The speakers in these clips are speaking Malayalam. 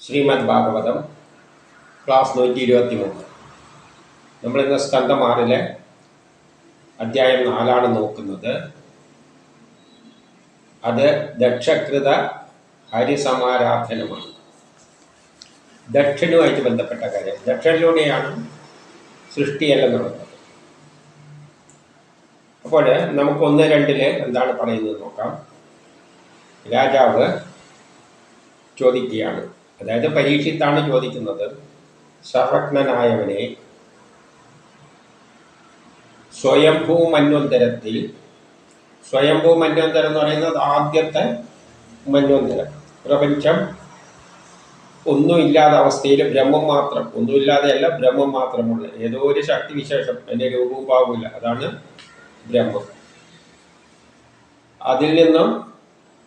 ശ്രീമദ് ഭാഗവതം ക്ലാസ് 123. നമ്മളിന്ന് സ്കന്ധം 6 അധ്യായം 4 നോക്കുന്നത്. അത് ദക്ഷകൃത ഹരിസമാരാധനമാണ്. ദക്ഷനുമായിട്ട് ബന്ധപ്പെട്ട കാര്യം. ദക്ഷനിലൂടെയാണ് സൃഷ്ടിയെല്ലാം നടന്നത്. അപ്പോൾ നമുക്ക് 1-2 എന്താണ് പറയുന്നത് നോക്കാം. രാജാവ് ചോദിക്കുകയാണ്, അതായത് പരീക്ഷിത്താണ് ചോദിക്കുന്നത്. സർവജ്ഞനായവനെ, സ്വയംഭൂ മന്വന്തരത്തിൽ, സ്വയംഭൂ മന്വന്തരം എന്ന് പറയുന്നത് ആദ്യത്തെ മന്വന്തരം, പ്രപഞ്ചം ഒന്നുമില്ലാത്ത അവസ്ഥയിൽ ബ്രഹ്മം മാത്രം, ഒന്നുമില്ലാതെയല്ല ബ്രഹ്മം മാത്രമുള്ള ഏതോ ഒരു ശക്തിവിശേഷം, അതിൻ്റെ രൂപവും ഭാവമില്ല, അതാണ് ബ്രഹ്മം. അതിൽ നിന്നും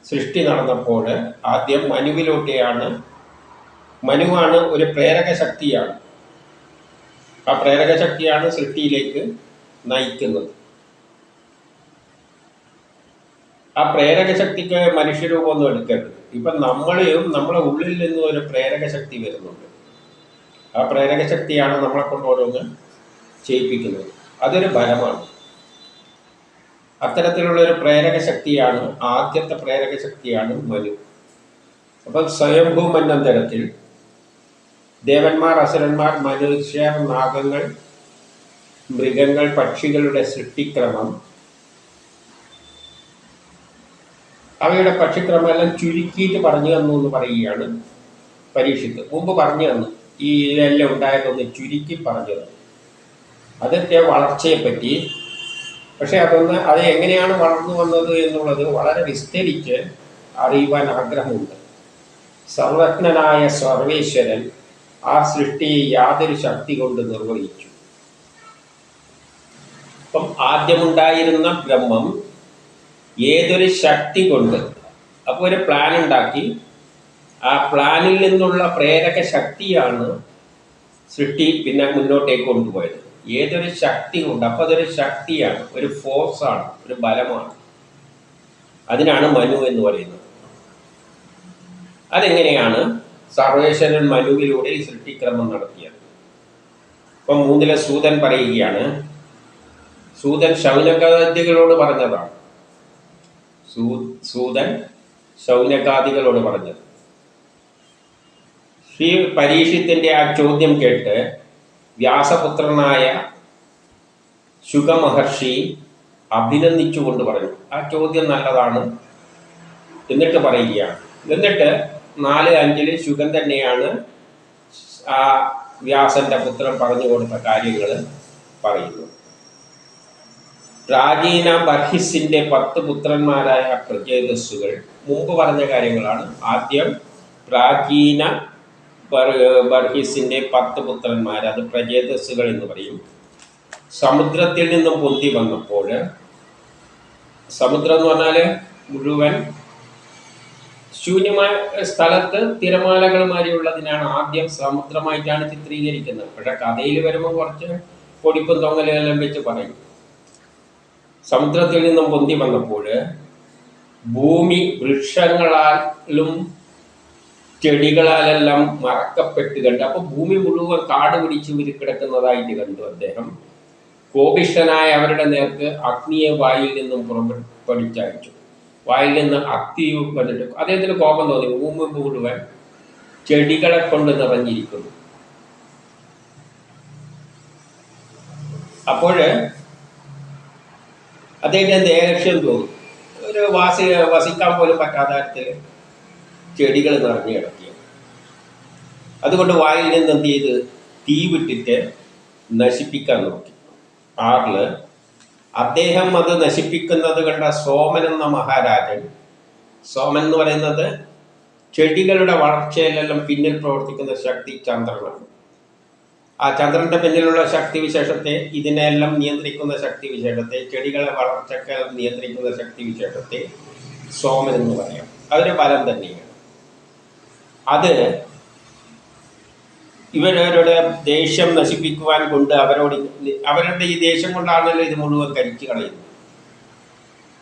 സൃഷ്ടി നടന്നപ്പോൾ ആദ്യം മനുവിലൂടെയാണ്. മനുവാണ് ഒരു പ്രേരക ശക്തിയാണ്. ആ പ്രേരക ശക്തിയാണ് സൃഷ്ടിയിലേക്ക് നയിക്കുന്നത്. ആ പ്രേരക ശക്തിക്ക് മനുഷ്യരൂപമൊന്നും എടുക്കരുത്. ഇപ്പം നമ്മളെയും നമ്മളെ ഉള്ളിൽ നിന്നും ഒരു പ്രേരക ശക്തി വരുന്നുണ്ട്. ആ പ്രേരക ശക്തിയാണ് നമ്മളെ കൊണ്ട് ഓരോന്ന് ചെയ്യിപ്പിക്കുന്നത്. അതൊരു ബലമാണ്. അത്തരത്തിലുള്ള ഒരു പ്രേരക ശക്തിയാണ്, ആദ്യത്തെ പ്രേരക ശക്തിയാണ് മനു. അപ്പം സ്വയംഭൂ മന്വന്തരത്തിൽ ദേവന്മാർ, അസുരന്മാർ, മനുഷ്യർ, നാഗങ്ങൾ, മൃഗങ്ങൾ, പക്ഷികളുടെ സൃഷ്ടിക്രമം, അവയുടെ പക്ഷിക്രമെല്ലാം ചുരുക്കിയിട്ട് പറഞ്ഞു തന്നു എന്ന് പറയുകയാണ് പരീക്ഷിത്ത്. മുമ്പ് പറഞ്ഞു തന്നു, ഈ ഇതെല്ലാം ഉണ്ടായതൊന്ന് ചുരുക്കി പറഞ്ഞു തന്നു. അതിൻ്റെ വളർച്ചയെപ്പറ്റി. പക്ഷെ അത് എങ്ങനെയാണ് വളർന്നു വന്നത് എന്നുള്ളത് വളരെ വിസ്തരിച്ച് അറിയുവാൻ ആഗ്രഹമുണ്ട്. സർവജ്ഞനായ സർവേശ്വരൻ ആ സൃഷ്ടിയെ യാതൊരു ശക്തി കൊണ്ട് നിർവഹിച്ചു. അപ്പം ആദ്യമുണ്ടായിരുന്ന ബ്രഹ്മം ഏതൊരു ശക്തി കൊണ്ട്, അപ്പോൾ ഒരു പ്ലാൻ ഉണ്ടാക്കി. ആ പ്ലാനിൽ നിന്നുള്ള പ്രേരക ശക്തിയാണ് സൃഷ്ടി പിന്നെ മുന്നോട്ടേക്ക് കൊണ്ടുപോയത്. ഏതൊരു ശക്തി കൊണ്ട്, അപ്പോൾ അതൊരു ശക്തിയാണ്, ഒരു ഫോഴ്സാണ്, ഒരു ബലമാണ്. അതിനാണ് മനു എന്ന് പറയുന്നത്. അതെങ്ങനെയാണ് സർവേശ്വരൻ മനുവിലൂടെ ഈ സൃഷ്ടിക്രമം നടത്തിയത്? ഇപ്പം 3 സൂതൻ പറയുകയാണ്. സൂതൻ ശൗനകാദികളോട് പറഞ്ഞതാണ്. സൂതൻ ശൗനകാദികളോട് പറഞ്ഞത്. ശ്രീ പരീക്ഷിത്തിന്റെ ആ ചോദ്യം കേട്ട് വ്യാസപുത്രനായ ശുഗമഹർഷി അഭിനന്ദിച്ചുകൊണ്ട് പറഞ്ഞു, ആ ചോദ്യം നല്ലതാണ്. എന്നിട്ട് പറയുകയാണ്. എന്നിട്ട് 4-5 ശുഗൻ തന്നെയാണ് ആ വ്യാസന്റെ പുത്രൻ പറഞ്ഞു കൊടുത്ത കാര്യങ്ങൾ പറയുന്നത്. പ്രാചീന ബർഹിസിന്റെ 10 പുത്രന്മാരായ പ്രചേതസ്സുകൾ മുമ്പ് പറഞ്ഞ കാര്യങ്ങളാണ്. ആദ്യം പ്രാചീന ബർഹിസിന്റെ 10 പുത്രന്മാർ, അത് പ്രചേതസ്സുകൾ എന്ന് പറയും. സമുദ്രത്തിൽ നിന്നും പൊന്തി വന്നപ്പോൾ, സമുദ്രം എന്ന് പറഞ്ഞാൽ മുഴുവൻ ശൂന്യമായ സ്ഥലത്ത് തിരമാലകളുമാരിയുള്ളതിനാണ് ആദ്യം സമുദ്രമായിട്ടാണ് ചിത്രീകരിക്കുന്നത്. പക്ഷേ കഥയിൽ വരുമ്പോൾ കുറച്ച് പൊടിപ്പും തൊങ്ങലെല്ലാം വെച്ച് പറയും. സമുദ്രത്തിൽ നിന്നും പൊന്തി വന്നപ്പോൾ ഭൂമി വൃക്ഷങ്ങളാലും ചെടികളാലെല്ലാം മറക്കപ്പെട്ട് കണ്ടു. അപ്പോൾ ഭൂമി മുഴുവൻ കാട് പിടിച്ച് കിടക്കുന്നതായിട്ട് കണ്ടു അദ്ദേഹം. കോപിഷ്ഠനായ അവരുടെ നേർക്ക് അഗ്നിയെ വായിൽ നിന്നും പുറപ്പെടുവിച്ചയച്ചു. വായിൽ നിന്ന് അഗ്നി വന്നിട്ട് അദ്ദേഹത്തിന് കോപം തോന്നി. ഭൂമി മുഴുവൻ ചെടികളെ കൊണ്ട് നിറഞ്ഞിരിക്കുന്നു. അപ്പോൾ അദ്ദേഹത്തിന് ദേഹലക്ഷ്യം തോന്നി. ഒരു വസിക്കാൻ പോലും പറ്റാത്ത തരത്തിൽ ചെടികൾ നിറഞ്ഞു കിടക്കിയത്. അതുകൊണ്ട് വായിൽ നിന്ന് എന്ത് ചെയ്ത് തീ വിട്ടിട്ട് നശിപ്പിക്കാൻ നോക്കി. 6 അദ്ദേഹം അത് നശിപ്പിക്കുന്നത് കണ്ട സോമൻ എന്ന മഹാരാജൻ, സോമൻ എന്ന് പറയുന്നത് ചെടികളുടെ വളർച്ചയിലെല്ലാം പിന്നിൽ പ്രവർത്തിക്കുന്ന ശക്തി ചന്ദ്രനാണ്. ആ ചന്ദ്രന്റെ പിന്നിലുള്ള ശക്തിവിശേഷത്തെ, ഇതിനെല്ലാം നിയന്ത്രിക്കുന്ന ശക്തിവിശേഷത്തെ, ചെടികളെ വളർച്ചയ്ക്ക് നിയന്ത്രിക്കുന്ന ശക്തിവിശേഷത്തെ സോമൻ എന്ന് പറയാം. അതൊരു ബലം തന്നെയാണ്. അത് ഇവരവരുടെ ദേഷ്യം നശിപ്പിക്കുവാൻ കൊണ്ട് അവരുടെ ഈ ദേഷ്യം കൊണ്ടാണല്ലോ ഇത് മുഴുവൻ കരിച്ചു കളയുന്നത്.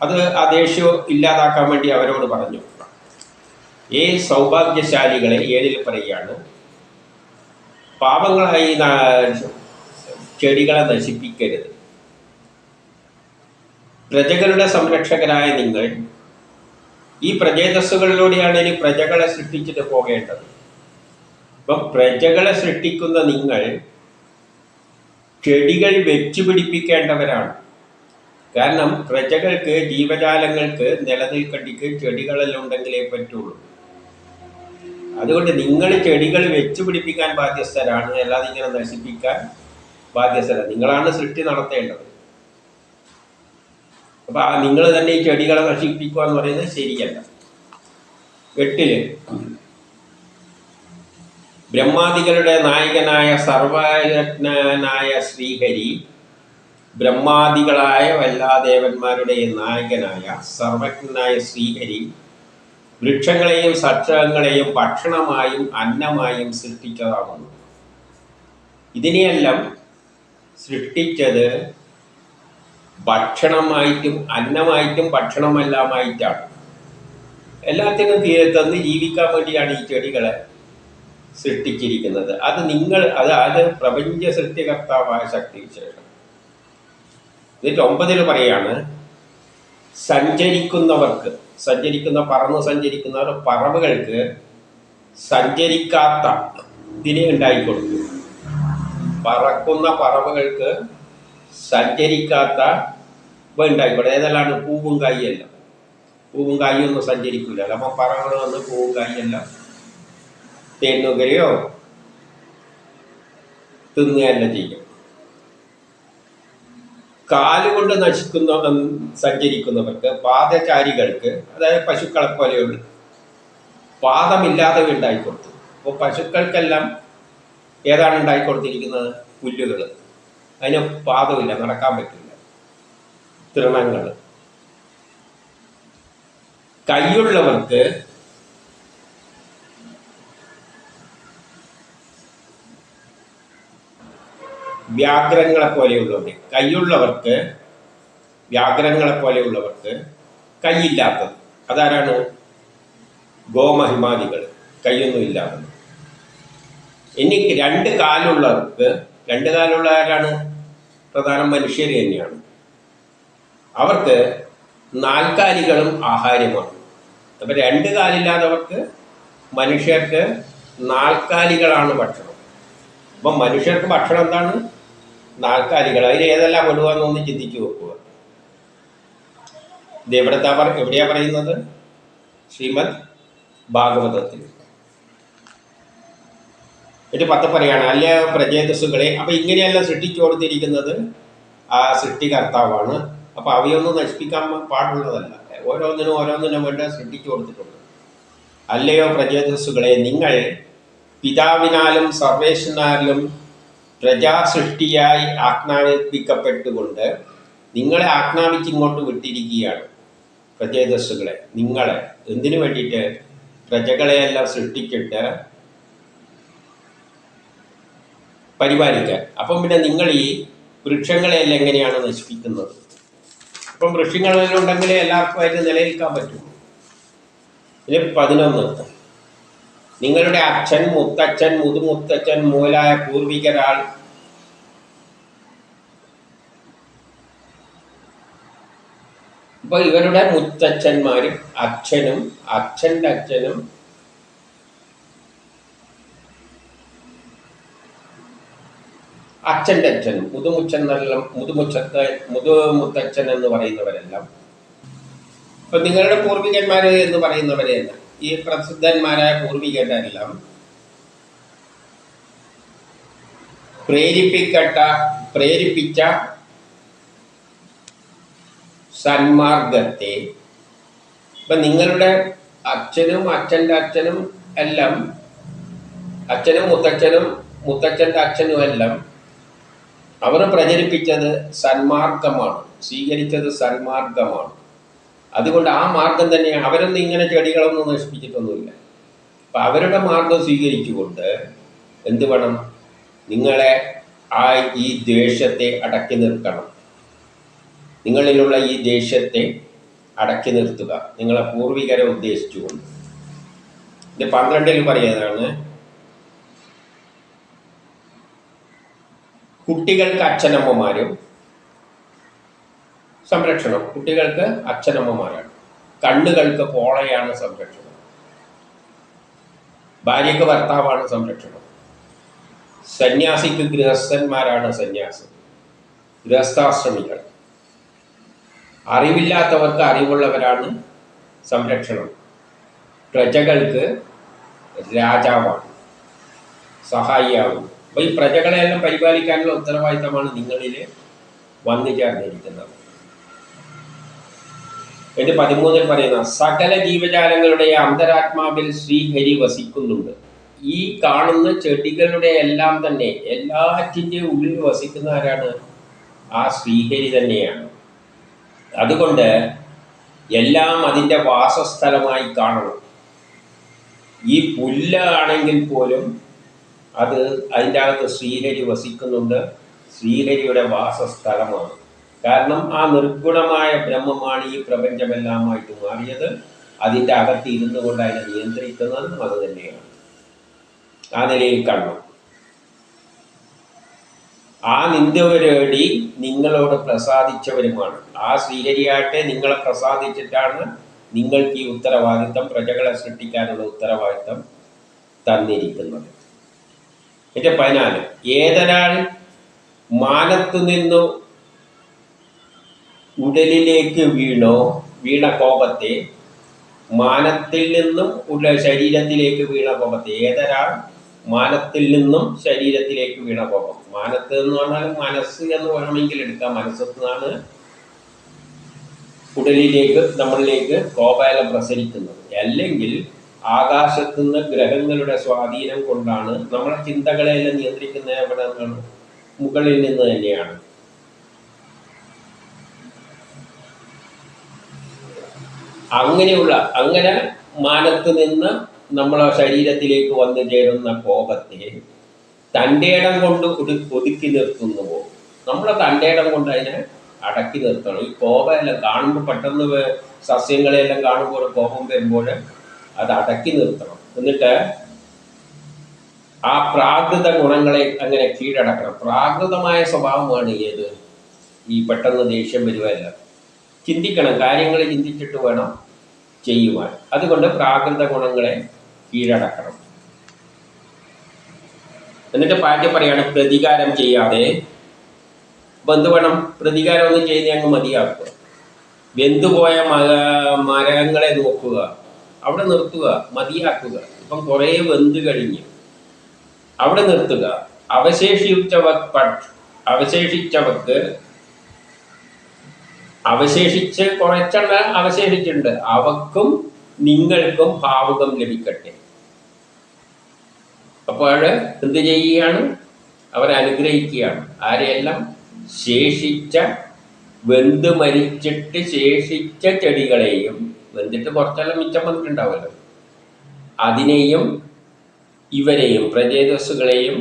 അത് ആ ദേഷ്യം ഇല്ലാതാക്കാൻ വേണ്ടി അവരോട് പറഞ്ഞു. ഈ സൗഭാഗ്യശാലികളെ ഏഴിൽ പറയുകയാണ്, പാപങ്ങളായി ചെടികളെ നശിപ്പിക്കരുത്. പ്രജകളുടെ സംരക്ഷകരായ നിങ്ങൾ ഈ പ്രജേതസ്സുകളിലൂടെയാണ് ഇനി പ്രജകളെ സൃഷ്ടിച്ചിട്ട് പോകേണ്ടത്. അപ്പം പ്രജകളെ സൃഷ്ടിക്കുന്ന നിങ്ങൾ ചെടികൾ വെച്ചു പിടിപ്പിക്കേണ്ടവരാണ്. കാരണം പ്രജകൾക്ക്, ജീവജാലങ്ങൾക്ക് നിലനിൽക്കണ്ടിക്ക് ചെടികളെല്ലാം ഉണ്ടെങ്കിലേ പറ്റുള്ളൂ. അതുകൊണ്ട് നിങ്ങൾ ചെടികൾ വെച്ചു പിടിപ്പിക്കാൻ ബാധ്യസ്ഥരാണ്, അല്ലാതെ ഇങ്ങനെ നശിപ്പിക്കാൻ ബാധ്യസ്ഥരാണ്. നിങ്ങളാണ് സൃഷ്ടി നടത്തേണ്ടത്. അപ്പൊ നിങ്ങൾ തന്നെ ഈ ചെടികളെ നശിപ്പിക്കുക എന്ന് പറയുന്നത് ശരിയല്ല. 8 ബ്രഹ്മാദികളുടെ നായകനായ സർവജ്ഞനായ ശ്രീഹരി, ബ്രഹ്മാദികളായ എല്ലാ ദേവന്മാരുടെയും നായകനായ സർവജ്ഞനായ ശ്രീഹരി വൃക്ഷങ്ങളെയും സസ്യങ്ങളെയും ഭക്ഷണമായും അന്നമായും സൃഷ്ടിച്ചതാകുന്നു. ഇതിനെയെല്ലാം സൃഷ്ടിച്ചത് ഭക്ഷണമായിട്ടും അന്നമായിട്ടും ഭക്ഷണമെല്ലാമായിട്ടാണ്. എല്ലാത്തിനും തന്ന് ജീവിക്കാൻ വേണ്ടിയാണ് ഈ ചെടികളെ സൃഷ്ടിച്ചിരിക്കുന്നത്. അത് പ്രപഞ്ച സൃഷ്ടികർത്താവായ ശക്തി വിശേഷം. എന്നിട്ട് 9 പറയാണ്, പറന്ന് സഞ്ചരിക്കുന്നവർ, പറവുകൾക്ക് സഞ്ചരിക്കാത്ത ഇതിനെ ഉണ്ടായിക്കൊടുക്കും. പറക്കുന്ന പറവുകൾക്ക് സഞ്ചരിക്കാത്ത ഉണ്ടായിക്കോട്ടെ. ഏതെല്ലാം പൂവും കായല്ല. പൂവും കായൊന്നും സഞ്ചരിക്കില്ല. അപ്പം പറവകൾ വന്ന് പൂവും കായെല്ലാം തേന്നുകയോ തിന്നുകയല്ല ചെയ്യും. കാലുകൊണ്ട് സഞ്ചരിക്കുന്നവർക്ക്, പാദചാരികൾക്ക്, അതായത് പശുക്കളെ പോലെയുള്ള പാദമില്ലാതെ ഉണ്ടായിക്കൊടുത്തു. അപ്പോൾ പശുക്കൾക്കെല്ലാം ഏതാണ് ഉണ്ടായിക്കൊടുത്തിരിക്കുന്നത്? പുല്ലുകൾ. അതിന് പാദമില്ല, നടക്കാൻ പറ്റില്ല. തൃണങ്ങൾ. കൈയുള്ളവർക്ക് വ്യാഘ്രങ്ങളെ പോലെയുള്ളവർക്ക് കൈയില്ലാത്തത്. അതാരാണ്? ഗോമഹിമാദികൾ, കൈയൊന്നും ഇല്ലാത്തത്. ഇനി 2 കാലുള്ളവർക്ക്, 2 കാലുള്ള ആരാണ്? പ്രധാനം മനുഷ്യർ തന്നെയാണ്. അവർക്ക് 4 കാലികളും ആഹാരമാണ്. അപ്പം 2 കാലില്ലാത്തവർക്ക്, മനുഷ്യർക്ക് 4 കാലികളാണ് ഭക്ഷണം. അപ്പം മനുഷ്യർക്ക് ഭക്ഷണം എന്താണ്? 4 കാലികൾ. അതിൽ ഏതെല്ലാം പെടുവാന്നൊന്ന് ചിന്തിച്ചു നോക്കുക. ഇത് എവിടെയാ പറയുന്നത്? ശ്രീമദ് ഭാഗവതത്തിൽ. ഒരു 10 പറയാണ്, അല്ല പ്രജേതസ്സുകളെ. അപ്പം ഇങ്ങനെയെല്ലാം സൃഷ്ടിച്ചു കൊടുത്തിരിക്കുന്നത് ആ സൃഷ്ടികർത്താവാണ്. അപ്പം അവയൊന്നും നശിപ്പിക്കാൻ പാടുള്ളതല്ല. ഓരോന്നിനും വേണ്ട സൃഷ്ടിച്ചു കൊടുത്തിട്ടുണ്ട്. അല്ലയോ പ്രജേതസ്സുകളെ, നിങ്ങൾ പിതാവിനാലും സർവേശ്വരനാലും പ്രജാസൃഷ്ടിയായി ആജ്ഞാപിക്കപ്പെട്ടുകൊണ്ട് നിങ്ങളെ ആജ്ഞാപിച്ചിങ്ങോട്ട് വിട്ടിരിക്കുകയാണ്. പ്രജേതസ്സുകളെ, നിങ്ങളെ എന്തിനു വേണ്ടിയിട്ട്? പ്രജകളെയെല്ലാം സൃഷ്ടിച്ചിട്ട് പരിപാലിക്കാൻ. അപ്പം പിന്നെ നിങ്ങൾ ഈ വൃക്ഷങ്ങളെയെല്ലാം എങ്ങനെയാണ് നശിപ്പിക്കുന്നത്? അപ്പം വൃക്ഷങ്ങളെല്ലാം ഉണ്ടെങ്കിലേ എല്ലാവർക്കും ആയിട്ട് നിലനിൽക്കാൻ പറ്റും. ഇനി 11, നിങ്ങളുടെ അച്ഛൻ, മുത്തച്ഛൻ, മുതുമുത്തച്ഛൻ മൂലായ പൂർവികരാൾ അപ്പോൾ ഇവരുടെ മുത്തച്ഛന്മാരും അച്ഛനും അച്ഛൻ്റെ അച്ഛനും അച്ഛൻ്റെ അച്ഛനും മുതുമുത്തച്ഛൻ എന്ന് പറയുന്നവരെല്ലാം, ഇപ്പം നിങ്ങളുടെ പൂർവികന്മാർ എന്ന് പറയുന്നവരെയല്ല, ഈ പ്രസിദ്ധന്മാരായ പൂർവികരെല്ലാം പ്രേരിപ്പിച്ച സന്മാർഗത്തെ, ഇപ്പം നിങ്ങളുടെ അച്ഛനും അച്ഛൻ്റെ അച്ഛനും എല്ലാം, അച്ഛനും മുത്തച്ഛൻ്റെ അച്ഛനും എല്ലാം അവർ പ്രചരിപ്പിച്ചത് സന്മാർഗമാണ്, സ്വീകരിച്ചത് സന്മാർഗമാണ്. അതുകൊണ്ട് ആ മാർഗം തന്നെ, അവരൊന്നും ഇങ്ങനെ ചെടികളൊന്നും നശിപ്പിച്ചിട്ടൊന്നുമില്ല. അപ്പം അവരുടെ മാർഗം സ്വീകരിച്ചുകൊണ്ട് എന്ത് വേണം? നിങ്ങളെ ഈ ദ്വേഷത്തെ അടക്കി നിർത്തണം. നിങ്ങളിലുള്ള ഈ ദേഷ്യത്തെ അടക്കി നിർത്തുക, നിങ്ങളെ പൂർവികരെ ഉദ്ദേശിച്ചുകൊണ്ട്. ഇത് 12 പറയുന്നതാണ്, കുട്ടികൾക്ക് അച്ഛനമ്മമാരും സംരക്ഷണം. കുട്ടികൾക്ക് അച്ഛനമ്മമാരാണ്. കണ്ണുകൾക്ക് പോളയാണ് സംരക്ഷണം. ഭാര്യയ്ക്ക് ഭർത്താവാണ് സംരക്ഷണം. സന്യാസിക്ക് ഗൃഹസ്ഥന്മാരാണ് സന്യാസം, ഗൃഹസ്ഥാശ്രമികൾ. അറിവില്ലാത്തവർക്ക് അറിവുള്ളവരാണ് സംരക്ഷണം. പ്രജകൾക്ക് രാജാവാണ്, സഹായിയാകും. അപ്പോൾ ഈ പ്രജകളെല്ലാം പരിപാലിക്കാനുള്ള ഉത്തരവാദിത്തമാണ് നിങ്ങളിൽ വന്നു ചേർന്നിരിക്കുന്നത്. എൻ്റെ 13 പറയുന്ന, സകല ജീവജാലങ്ങളുടെ അന്തരാത്മാവിൽ ശ്രീഹരി വസിക്കുന്നുണ്ട്. ഈ കാണുന്ന ചെടികളുടെ എല്ലാം തന്നെ എല്ലാറ്റിൻ്റെ ഉള്ളിൽ വസിക്കുന്ന ആരാണ്? ആ ശ്രീഹരി തന്നെയാണ്. അതുകൊണ്ട് എല്ലാം അതിൻ്റെ വാസസ്ഥലമായി കാണണം. ഈ പുല്ലാണെങ്കിൽ പോലും അത് അതിൻ്റെ അകത്ത് ശ്രീഹരി വസിക്കുന്നുണ്ട്, ശ്രീഹരിയുടെ വാസസ്ഥലമാണ്. കാരണം ആ നിർഗുണമായ ബ്രഹ്മമാണ് ഈ പ്രപഞ്ചമെല്ലാമായിട്ട് മാറിയത്. അതിൻ്റെ അകത്ത് ഇരുന്നു കൊണ്ട് അതിനെ നിയന്ത്രിക്കുന്നതും അത് തന്നെയാണ്. ആ നിലയിൽ കാണണം. ആ നിന്ദവരേടി നിങ്ങളോട് പ്രസാദിച്ചവരുമാണ്. ആ ശ്രീഹരിയാട്ടെ നിങ്ങളെ പ്രസാദിച്ചിട്ടാണ് നിങ്ങൾക്ക് ഈ ഉത്തരവാദിത്തം, പ്രജകളെ സൃഷ്ടിക്കാനുള്ള ഉത്തരവാദിത്തം തന്നിരിക്കുന്നത്. എൻ്റെ 14, ഏതൊരാൾ മാനത്തു നിന്നു ഉടലിലേക്ക് വീണ കോപത്തെ, മാനത്തിൽ നിന്നും ശരീരത്തിലേക്ക് വീണ കോപത്തെ, ഏതൊരാൾ മാനത്തിൽ നിന്നും ശരീരത്തിലേക്ക് വീണ കോപം. മാനത്ത് എന്ന് പറഞ്ഞാൽ മനസ്സ് എന്ന് വേണമെങ്കിൽ എടുക്കാം. മനസ്സിൽ നിന്നാണ് ഉടലിലേക്ക്, നമ്മളിലേക്ക് കോപം പ്രസരിക്കുന്നത്. അല്ലെങ്കിൽ ആകാശത്തു നിന്ന് ഗ്രഹങ്ങളുടെ സ്വാധീനം കൊണ്ടാണ്. നമ്മളെ ചിന്തകളെല്ലാം നിയന്ത്രിക്കുന്ന എവിടെ നിന്നാണ്? മുകളിൽ നിന്ന് തന്നെയാണ്. അങ്ങനെ മാനത്ത് നിന്ന് നമ്മളെ ശരീരത്തിലേക്ക് വന്നു ചേരുന്ന കോപത്തെ തൻ്റെ ഇടം കൊണ്ട് ഒതുക്കി നിർത്തുന്നുവോ? നമ്മളെ തൻ്റെ ഇടം കൊണ്ട് അതിനെ അടക്കി നിർത്തണം. ഈ കോപമെല്ലാം കാണുമ്പോൾ, പെട്ടെന്ന് സസ്യങ്ങളെല്ലാം കാണുമ്പോൾ കോപം വരുമ്പോൾ അത് അടക്കി നിർത്തണം. എന്നിട്ട് ആ പ്രാകൃത ഗുണങ്ങളെ അങ്ങനെ കീഴടക്കണം. പ്രാകൃതമായ സ്വഭാവമാണ് ഏത്? ഈ പെട്ടെന്ന് ദേഷ്യം വരുവല്ല. ചിന്തിക്കണം, കാര്യങ്ങൾ ചിന്തിച്ചിട്ട് വേണം ചെയ്യുവാൻ. അതുകൊണ്ട് പ്രാകൃത ഗുണങ്ങളെ കീഴടക്കണം. എന്നിട്ട് പാഠ്യം പറയാണ്, പ്രതികാരം ചെയ്യാതെ. അപ്പം എന്ത് വേണം? പ്രതികാരം ഒന്നും ചെയ്ത് അങ്ങ് മതിയാക്കുക. വെന്തുപോയ മരങ്ങളെ നോക്കുക, അവിടെ നിർത്തുക, മതിയാക്കുക. ഇപ്പം കുറേ വെന്ത് കഴിഞ്ഞു, അവിടെ നിർത്തുക. അവശേഷിച്ച് കുറച്ചെണ്ണ അവശേഷിച്ചിട്ടുണ്ട്, അവക്കും നിങ്ങൾക്കും ഭാവുകം ലഭിക്കട്ടെ. അപ്പോൾ എന്ത് ചെയ്യുകയാണ്? അവരെ അനുഗ്രഹിക്കുകയാണ്. ആരെയെല്ലാം? വെന്ത് മരിച്ചിട്ട് ശേഷിച്ച ചെടികളെയും, വെന്തിട്ട് കുറച്ചെല്ലാം മിച്ചം വന്നിട്ടുണ്ടാവുമല്ലോ, അതിനെയും ഇവരെയും പ്രജേതസ്സുകളെയും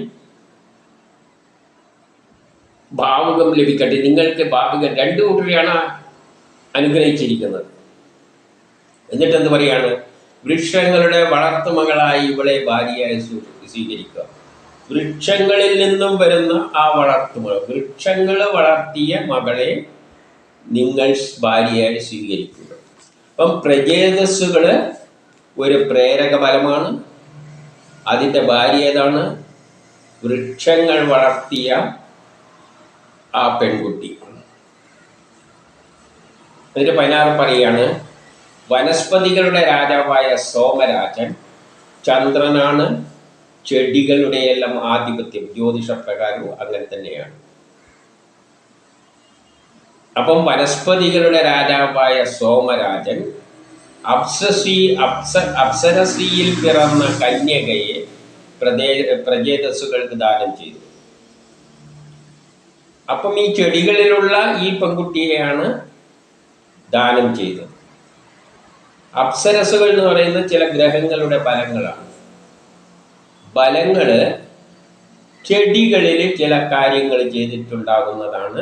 ഭാവുകം ലഭിക്കട്ടെ. നിങ്ങൾക്ക് ഭാവുകം, രണ്ടു കൂട്ടരെയാണ് അനുഗ്രഹിച്ചിരിക്കുന്നത്. എന്നിട്ട് എന്ത് പറയാണ്? വൃക്ഷങ്ങളുടെ വളർത്തുമകളായി ഇവളെ ഭാര്യയായി സ്വീകരിക്കുക. വൃക്ഷങ്ങളിൽ നിന്നും വരുന്ന ആ വളർത്തുമകൾ, വൃക്ഷങ്ങൾ വളർത്തിയ മകളെ നിങ്ങൾ ഭാര്യയായി സ്വീകരിക്കുക. അപ്പം പ്രജേതസ്സുകൾ ഒരു പ്രേരക ഫലമാണ്. അതിൻ്റെ ഭാര്യ ഏതാണ്? വൃക്ഷങ്ങൾ വളർത്തിയ ആ പെൺകുട്ടി. എന്നിട്ട് 16 പറയാണ്, വനസ്പതികളുടെ രാജാവായ സോമരാജൻ ചന്ദ്രനാണ്. ചെടികളുടെ എല്ലാം ആധിപത്യം ജ്യോതിഷപ്രകാരവും അങ്ങനെ തന്നെയാണ്. അപ്പം വനസ്പതികളുടെ രാജാവായ സോമരാജൻ അപ്സരശ്രീയിൽ പിറന്ന കന്യകയെ പ്രജേതസ്സുകൾക്ക് ദാനം ചെയ്തു. അപ്പം ഈ ചെടികളിലുള്ള ഈ പെൺകുട്ടിയെയാണ് ദാനം ചെയ്തത്. അപ്സരസ്സുകൾ എന്ന് പറയുന്നത് ചില ഗ്രഹങ്ങളുടെ ബലങ്ങളാണ്. ബലങ്ങൾ ചെടികളിൽ ചില കാര്യങ്ങൾ ചെയ്തിട്ടുണ്ടാകുന്നതാണ്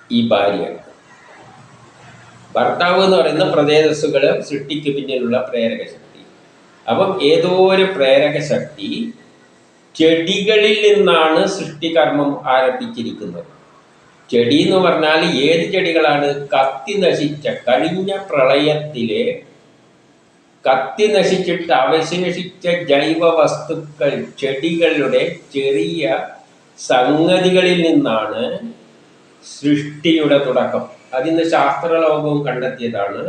ഈ ഭാര്യ. ഭർത്താവ് എന്ന് പറയുന്ന പ്രതേജസ്സുകൾ സൃഷ്ടിക്ക് പിന്നിലുള്ള പ്രേരക ശക്തി. അപ്പം ഏതോ ഒരു പ്രേരക ശക്തി ചെടികളിൽ നിന്നാണ് സൃഷ്ടികർമ്മം ആരംഭിച്ചിരിക്കുന്നത്. ചെടി എന്ന് പറഞ്ഞാൽ ഏത് ചെടികളാണ്? കത്തി നശിച്ച, കഴിഞ്ഞ പ്രളയത്തിലെ കത്തി നശിച്ചിട്ട് അവശേഷിച്ച ജൈവ വസ്തുക്കൾ, ചെടികളുടെ ചെറിയ സംഗതികളിൽ നിന്നാണ് സൃഷ്ടിയുടെ തുടക്കം. അതിന്ന് ശാസ്ത്രലോകവും കണ്ടെത്തിയതാണ്.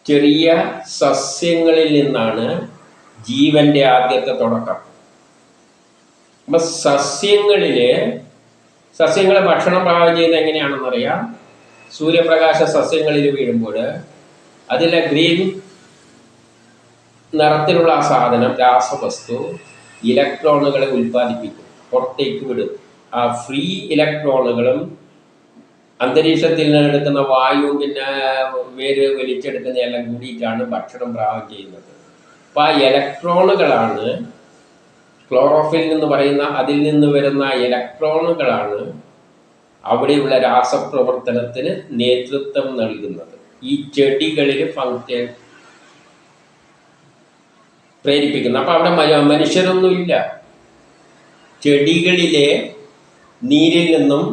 ചെറിയ സസ്യങ്ങളിൽ നിന്നാണ് ജീവന്റെ ആദ്യത്തെ തുടക്കം. അപ്പൊ സസ്യങ്ങളെ ഭക്ഷണം പാകം ചെയ്യുന്നത് എങ്ങനെയാണെന്നറിയാം. സൂര്യപ്രകാശ സസ്യങ്ങളിൽ വീഴുമ്പോൾ അതിലെ ഗ്രീൻ നിറത്തിലുള്ള ആ സാധനം, രാസവസ്തു, ഇലക്ട്രോണുകളെ ഉൽപ്പാദിപ്പിക്കും, പുറത്തേക്ക് വിടും. ആ ഫ്രീ ഇലക്ട്രോണുകളും അന്തരീക്ഷത്തിൽ നിന്നെടുക്കുന്ന വായുവും പിന്നെ വേര് വലിച്ചെടുക്കുന്ന എല്ലാം കൂടിയിട്ടാണ് ഭക്ഷണം പാകം ചെയ്യുന്നത്. അപ്പം ആ ഇലക്ട്രോണുകളാണ്, ക്ലോറോഫിൽ എന്ന് പറയുന്ന അതിൽ നിന്ന് വരുന്ന ഇലക്ട്രോണുകളാണ് അവിടെയുള്ള രാസപ്രവർത്തനത്തിന് നേതൃത്വം നൽകുന്നത്. ഈ ചെടികളിൽ ഫംഗ്ഷൻ പ്രേരിപ്പിക്കുന്നു. അപ്പം അവിടെ മനുഷ്യരൊന്നുമില്ല. ചെടികളിലെ നീരിൽ നിന്നും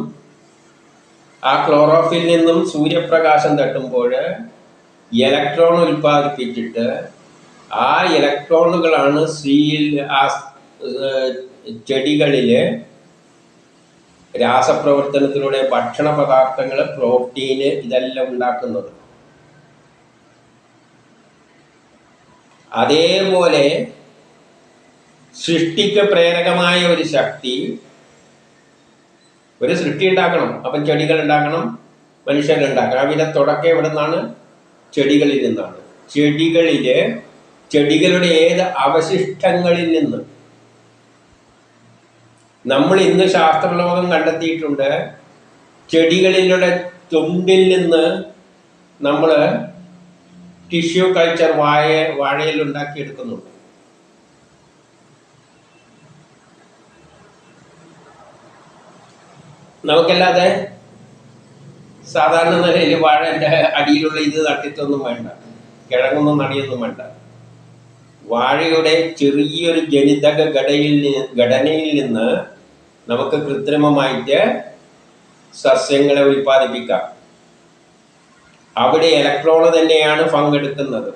ആ ക്ലോറോഫിൽ നിന്നും സൂര്യപ്രകാശം തട്ടുമ്പോൾ ഇലക്ട്രോൺ ഉൽപ്പാദിപ്പിച്ചിട്ട് ആ ഇലക്ട്രോണുകളാണ് ആ ചെടികളിലെ രാസപ്രവർത്തനത്തിലൂടെ ഭക്ഷണ പദാർത്ഥങ്ങൾ, പ്രോട്ടീന് ഇതെല്ലാം ഉണ്ടാക്കുന്നത്. അതേപോലെ സൃഷ്ടിക്ക് പ്രേരകമായ ഒരു ശക്തി, ഒരു സൃഷ്ടി ഉണ്ടാക്കണം. അപ്പം ചെടികൾ ഉണ്ടാക്കണം, മനുഷ്യരുണ്ടാക്കണം. അവരുടെ തുടക്കം എവിടെ നിന്നാണ്? ചെടികളിൽ നിന്നാണ്. ചെടികളുടെ ഏത് അവശിഷ്ടങ്ങളിൽ നിന്ന്? നമ്മൾ ഇന്ന് ശാസ്ത്രലോകം കണ്ടെത്തിയിട്ടുണ്ട്, ചെടികളിലുള്ള തുണ്ടിൽ നിന്ന് നമ്മൾ ടിഷ്യൂ കൾച്ചർ വാഴയിൽ ഉണ്ടാക്കിയെടുക്കുന്നുണ്ട്. നമുക്കല്ലാതെ സാധാരണ നിലയിൽ വാഴൻ്റെ അടിയിലുള്ള ഇത് തട്ടിത്തൊന്നും വേണ്ട, കിഴങ്ങൊന്നും നടിയൊന്നും വേണ്ട. വാഴയുടെ ചെറിയൊരു ജനിതക ഘടനയിൽ നിന്ന് നമുക്ക് കൃത്രിമമായിട്ട് സസ്യങ്ങളെ ഉൽപ്പാദിപ്പിക്കാം. അവിടെ ഇലക്ട്രോൺ തന്നെയാണ്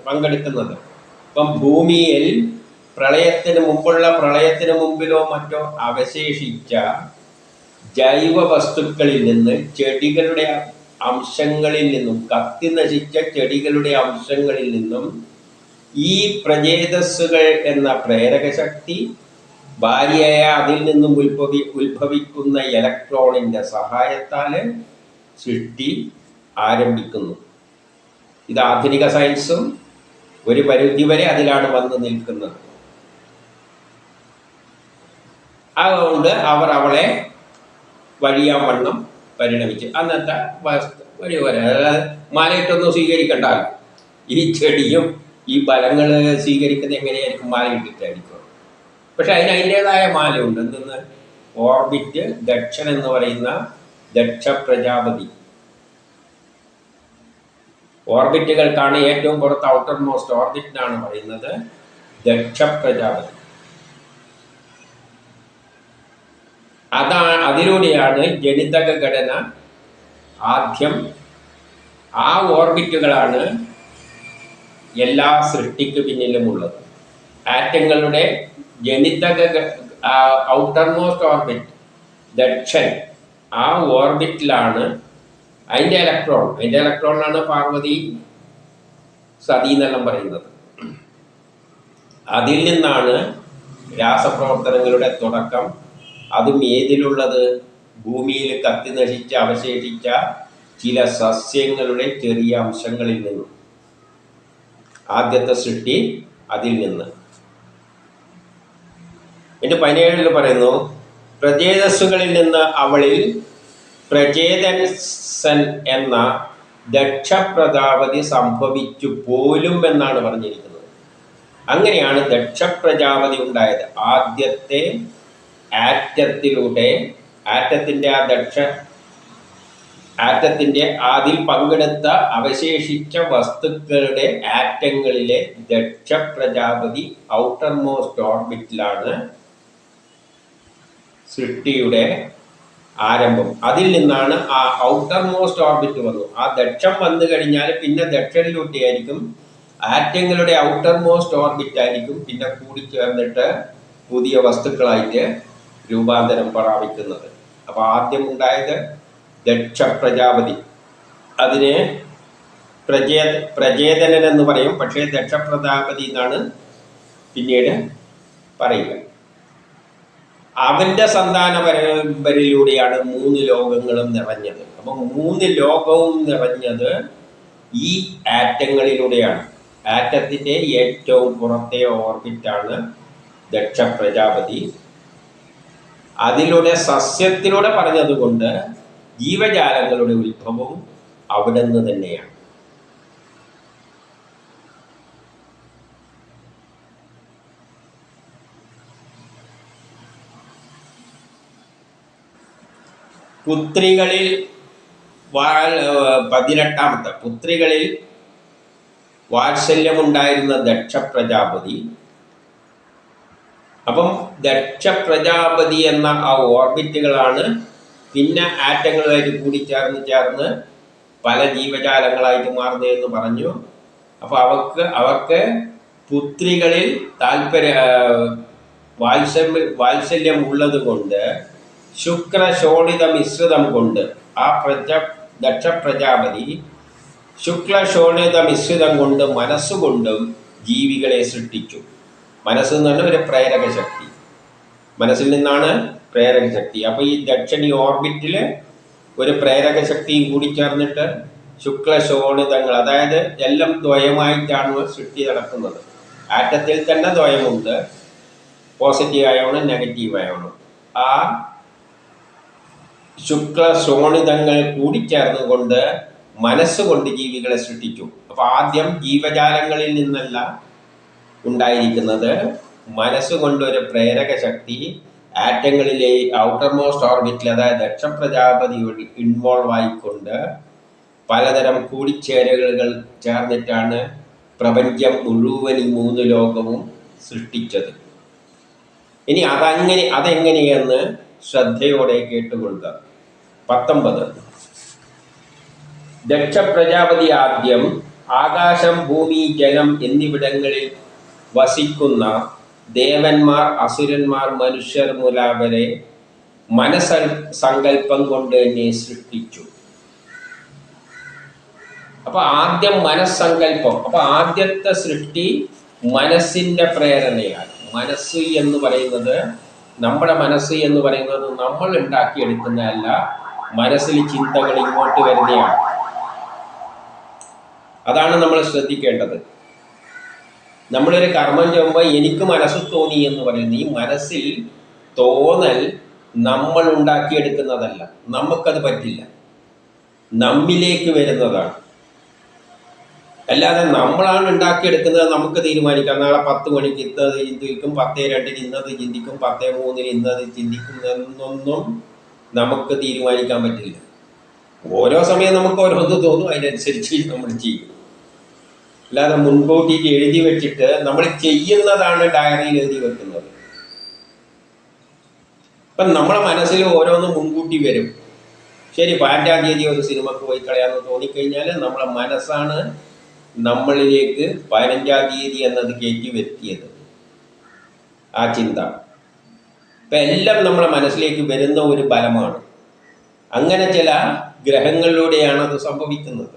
പങ്കെടുക്കുന്നത്. ഇപ്പം ഭൂമിയിൽ പ്രളയത്തിന് മുമ്പിലോ മറ്റോ അവശേഷിച്ച ജൈവ വസ്തുക്കളിൽ നിന്ന്, ചെടികളുടെ അംശങ്ങളിൽ നിന്നും, കത്തി നശിച്ച ചെടികളുടെ അംശങ്ങളിൽ നിന്നും ഈ പ്രചേതസ്സുകൾ എന്ന പ്രേരക ശക്തി ഭാര്യയായ അതിൽ നിന്നും ഉത്ഭവിക്കുന്ന ഇലക്ട്രോണിൻ്റെ സഹായത്താൽ സൃഷ്ടി ആരംഭിക്കുന്നു. ഇത് ആധുനിക സയൻസും ഒരു പരിധിവരെ അതിലാണ് വന്ന് നിൽക്കുന്നത്. അതുകൊണ്ട് അവർ അവളെ വഴിയാൻ വണ്ണം പരിണമിച്ച് അന്നത്തെ ഒരു മാലയിട്ടൊന്നും സ്വീകരിക്കണ്ടല്ലോ. ഈ ചെടിയും ഈ ഫലങ്ങൾ സ്വീകരിക്കുന്നത് എങ്ങനെയായിരിക്കും? മാലയിട്ടിട്ടായിരിക്കും. പക്ഷെ അതിൻ്റെതായ മാലയുണ്ട്. എന്തെന്ന്? ഓർബിറ്റ് ദക്ഷൻ എന്ന് പറയുന്ന ദക്ഷ പ്രജാപതി. ഓർബിറ്റുകൾക്കാണ് ഏറ്റവും പുറത്ത് ഔട്ടർ മോസ്റ്റ് ഓർബിറ്റിനാണ് പറയുന്നത് ദക്ഷ പ്രജാപതി. അതിലൂടെയാണ് ജനിതക ഘടന ആദ്യം. ആ ഓർബിറ്റുകളാണ് എല്ലാ സൃഷ്ടിക്ക് പിന്നിലുമുള്ളത്. ആറ്റങ്ങളുടെ ജനിതക ഔട്ടർ മോസ്റ്റ് ഓർബിറ്റ് ദക്ഷൻ, ആ ഓർബിറ്റിലാണ് അതിൻ്റെ ഇലക്ട്രോണാണ് പാർവതി സതി എന്നെല്ലാം പറയുന്നത്. അതിൽ നിന്നാണ് രാസപ്രവർത്തനങ്ങളുടെ തുടക്കം. അതും ഏതിലുള്ളത്? ഭൂമിയിൽ കത്തി നശിച്ച് അവശേഷിച്ച ചില സസ്യങ്ങളുടെ ചെറിയ അംശങ്ങളിൽ നിന്നും. ആദ്യത്തെ സൃഷ്ടി അതിൽ നിന്ന്. എൻ്റെ 17 പറയുന്നു, പ്രചേതസ്സുകളിൽ നിന്ന് അവളിൽ പ്രചേതൻസൻ എന്ന ദക്ഷപ്രജാപതി സംഭവിച്ചു പോലും എന്നാണ് പറഞ്ഞിരിക്കുന്നത്. അങ്ങനെയാണ് ദക്ഷപ്രജാപതി ഉണ്ടായത്. ആദ്യത്തെ ആറ്റത്തിൻ്റെ ആ ആറ്റത്തിന്റെ അതിൽ പങ്കെടുത്ത അവശേഷിച്ച വസ്തുക്കളുടെ ആറ്റങ്ങളിലെ ദക്ഷ പ്രജാപതി ഔട്ടർ മോസ്റ്റ് ഓർബിറ്റിലാണ് സൃഷ്ടിയുടെ ആരംഭം. അതിൽ നിന്നാണ് ആ ഔട്ടർ മോസ്റ്റ് ഓർബിറ്റ് വന്നു. ആ ദക്ഷം വന്നു കഴിഞ്ഞാൽ പിന്നെ ദക്ഷനിലൂടെയായിരിക്കും ആറ്റങ്ങളുടെ ഔട്ടർ മോസ്റ്റ് ഓർബിറ്റ് ആയിരിക്കും പിന്നെ കൂടിച്ചേർന്നിട്ട് പുതിയ വസ്തുക്കളായിട്ട് രൂപാന്തരം പ്രാപിക്കുന്നത്. അപ്പൊ ആദ്യം ഉണ്ടായത് ദക്ഷ പ്രജാപതി, അതിനെ പ്രജേതനൻ എന്ന് പറയും. പക്ഷേ ദക്ഷ പ്രജാപതി എന്നാണ് പിന്നീട് പറയുക. അവന്റെ സന്താന പരമ്പരയിലൂടെയാണ് 3 ലോകങ്ങളും നിറഞ്ഞത്. അപ്പൊ 3 ലോകവും നിറഞ്ഞത് ഈ ആറ്റങ്ങളിലൂടെയാണ്. ആറ്റത്തിന്റെ ഏറ്റവും പുറത്തെ ഓർബിറ്റാണ് ദക്ഷ പ്രജാപതി. അതിലൂടെ സസ്യത്തിലൂടെ പറഞ്ഞതുകൊണ്ട് ജീവജാലങ്ങളുടെ ഉത്ഭവം അവിടെ നിന്ന് തന്നെയാണ്. പുത്രികളിൽ 18ാമത്തെ പുത്രികളിൽ വാത്സല്യമുണ്ടായിരുന്ന ദക്ഷ പ്രജാപതി. അപ്പം ദക്ഷ പ്രജാപതി എന്ന ആ ഓർബിറ്റുകളാണ് പിന്നെ ആറ്റങ്ങളുമായിട്ട് കൂടിച്ചേർന്ന് പല ജീവജാലങ്ങളായിട്ട് മാറുന്നതെന്ന് പറഞ്ഞു. അപ്പോൾ അവർക്ക് പുത്രികളിൽ വാത്സല്യം ഉള്ളത് കൊണ്ട് ശുക്ര ശോണിത മിശ്രിതം കൊണ്ട് ആ ദക്ഷ പ്രജാപതി ശുക്ല ശോണിത മിശ്രിതം കൊണ്ട് മനസ്സുകൊണ്ടും ജീവികളെ സൃഷ്ടിച്ചു. മനസ്സെന്ന് പറഞ്ഞാൽ ഒരു പ്രേരക ശക്തി, മനസ്സിൽ നിന്നാണ് പ്രേരക ശക്തി. അപ്പോൾ ഈ ദക്ഷിണി ഓർബിറ്റിൽ ഒരു പ്രേരക ശക്തിയും കൂടി ചേർന്നിട്ട് ശുക്ല ശോണിതങ്ങൾ, അതായത് എല്ലാം ദ്വയമായിട്ടാണ് സൃഷ്ടി നടക്കുന്നത്. ആറ്റത്തിൽ തന്നെ ദ്വയമുണ്ട്, പോസിറ്റീവ് അയോണും നെഗറ്റീവ് അയോണും. ആ ശുക്ല ശോണിതങ്ങൾ കൂടിച്ചേർന്നുകൊണ്ട് മനസ്സുകൊണ്ട് ജീവികളെ സൃഷ്ടിച്ചു. അപ്പൊ ആദ്യം ജീവജാലങ്ങളിൽ നിന്നല്ല ഉണ്ടായിരിക്കുന്നത്, മനസ്സുകൊണ്ടൊരു പ്രേരക ശക്തി ആറ്റങ്ങളിലെ ഔട്ടർ മോസ്റ്റ് ഓർബിറ്റിൽ, അതായത് ദക്ഷ പ്രജാപതിയോട് ഇൻവോൾവ് ആയിക്കൊണ്ട് പലതരം കൂടിച്ചേരലുകൾ ചേർന്നിട്ടാണ് പ്രപഞ്ചം മുഴുവൻ 3 ലോകവും സൃഷ്ടിച്ചത്. ഇനി അതെങ്ങനെയെന്ന് ശ്രദ്ധയോടെ കേട്ടുകൊള്ളുക. 19. ദക്ഷ പ്രജാപതി ആദ്യം ആകാശം, ഭൂമി, ജലം എന്നിവിടങ്ങളിൽ വസിക്കുന്ന ദേവന്മാർ, അസുരന്മാർ, മനുഷ്യർ മുതലായവരെ മനസ്സങ്കല്പം കൊണ്ട് തന്നെ സൃഷ്ടിച്ചു. അപ്പൊ ആദ്യം മനസ്സങ്കല്പം. അപ്പൊ ആദ്യത്തെ സൃഷ്ടി മനസ്സിന്റെ പ്രേരണയാണ്. മനസ്സ് എന്ന് പറയുന്നത്, നമ്മുടെ മനസ്സ് എന്ന് പറയുന്നത് നമ്മൾ ഉണ്ടാക്കിയെടുക്കുന്നതല്ല, മനസ്സിൽ ചിന്തകൾ ഇങ്ങോട്ട് വരുന്നതാണ്. അതാണ് നമ്മൾ ശ്രദ്ധിക്കേണ്ടത്. നമ്മളൊരു കർമ്മം ചെയ്യുമ്പോൾ എനിക്ക് മനസ്സ് തോന്നി എന്ന് പറയുന്നത്, ഈ മനസ്സിൽ തോന്നൽ നമ്മൾ ഉണ്ടാക്കിയെടുക്കുന്നതല്ല, നമുക്കത് പറ്റില്ല, നമ്മിലേക്ക് വരുന്നതാണ്. അല്ലാതെ നമ്മളാണ് ഉണ്ടാക്കിയെടുക്കുന്നത്. നമുക്ക് തീരുമാനിക്കാം, നാളെ 10 മണിക്ക് ഇന്നത് ചിന്തിക്കും, 10:02 ഇന്നത് ചിന്തിക്കും, 10:03 ഇന്നത് ചിന്തിക്കും എന്നൊന്നും നമുക്ക് തീരുമാനിക്കാൻ പറ്റില്ല. ഓരോ സമയം നമുക്ക് ഓരോന്ന് തോന്നും, അതിനനുസരിച്ച് നമ്മൾ ചെയ്യും. അല്ലാതെ മുൻകൂട്ടി എഴുതി വെച്ചിട്ട് നമ്മൾ ചെയ്യുന്നതാണ് ഡയറിയിൽ എഴുതി വെക്കുന്നത്. ഇപ്പം നമ്മളെ മനസ്സിൽ ഓരോന്നും മുൻകൂട്ടി വരും. ശരി, 15-ാം തീയതി ഒരു സിനിമക്ക് പോയി കളയാമെന്ന് തോന്നിക്കഴിഞ്ഞാൽ നമ്മളെ മനസ്സാണ് നമ്മളിലേക്ക് 15-ാം തീയതി എന്നത് കയറ്റി വരുത്തിയത്, ആ ചിന്ത. ഇപ്പം എല്ലാം നമ്മളെ മനസ്സിലേക്ക് വരുന്ന ഒരു ബലമാണ്. അങ്ങനെ ചില ഗ്രഹങ്ങളിലൂടെയാണ് അത് സംഭവിക്കുന്നത്.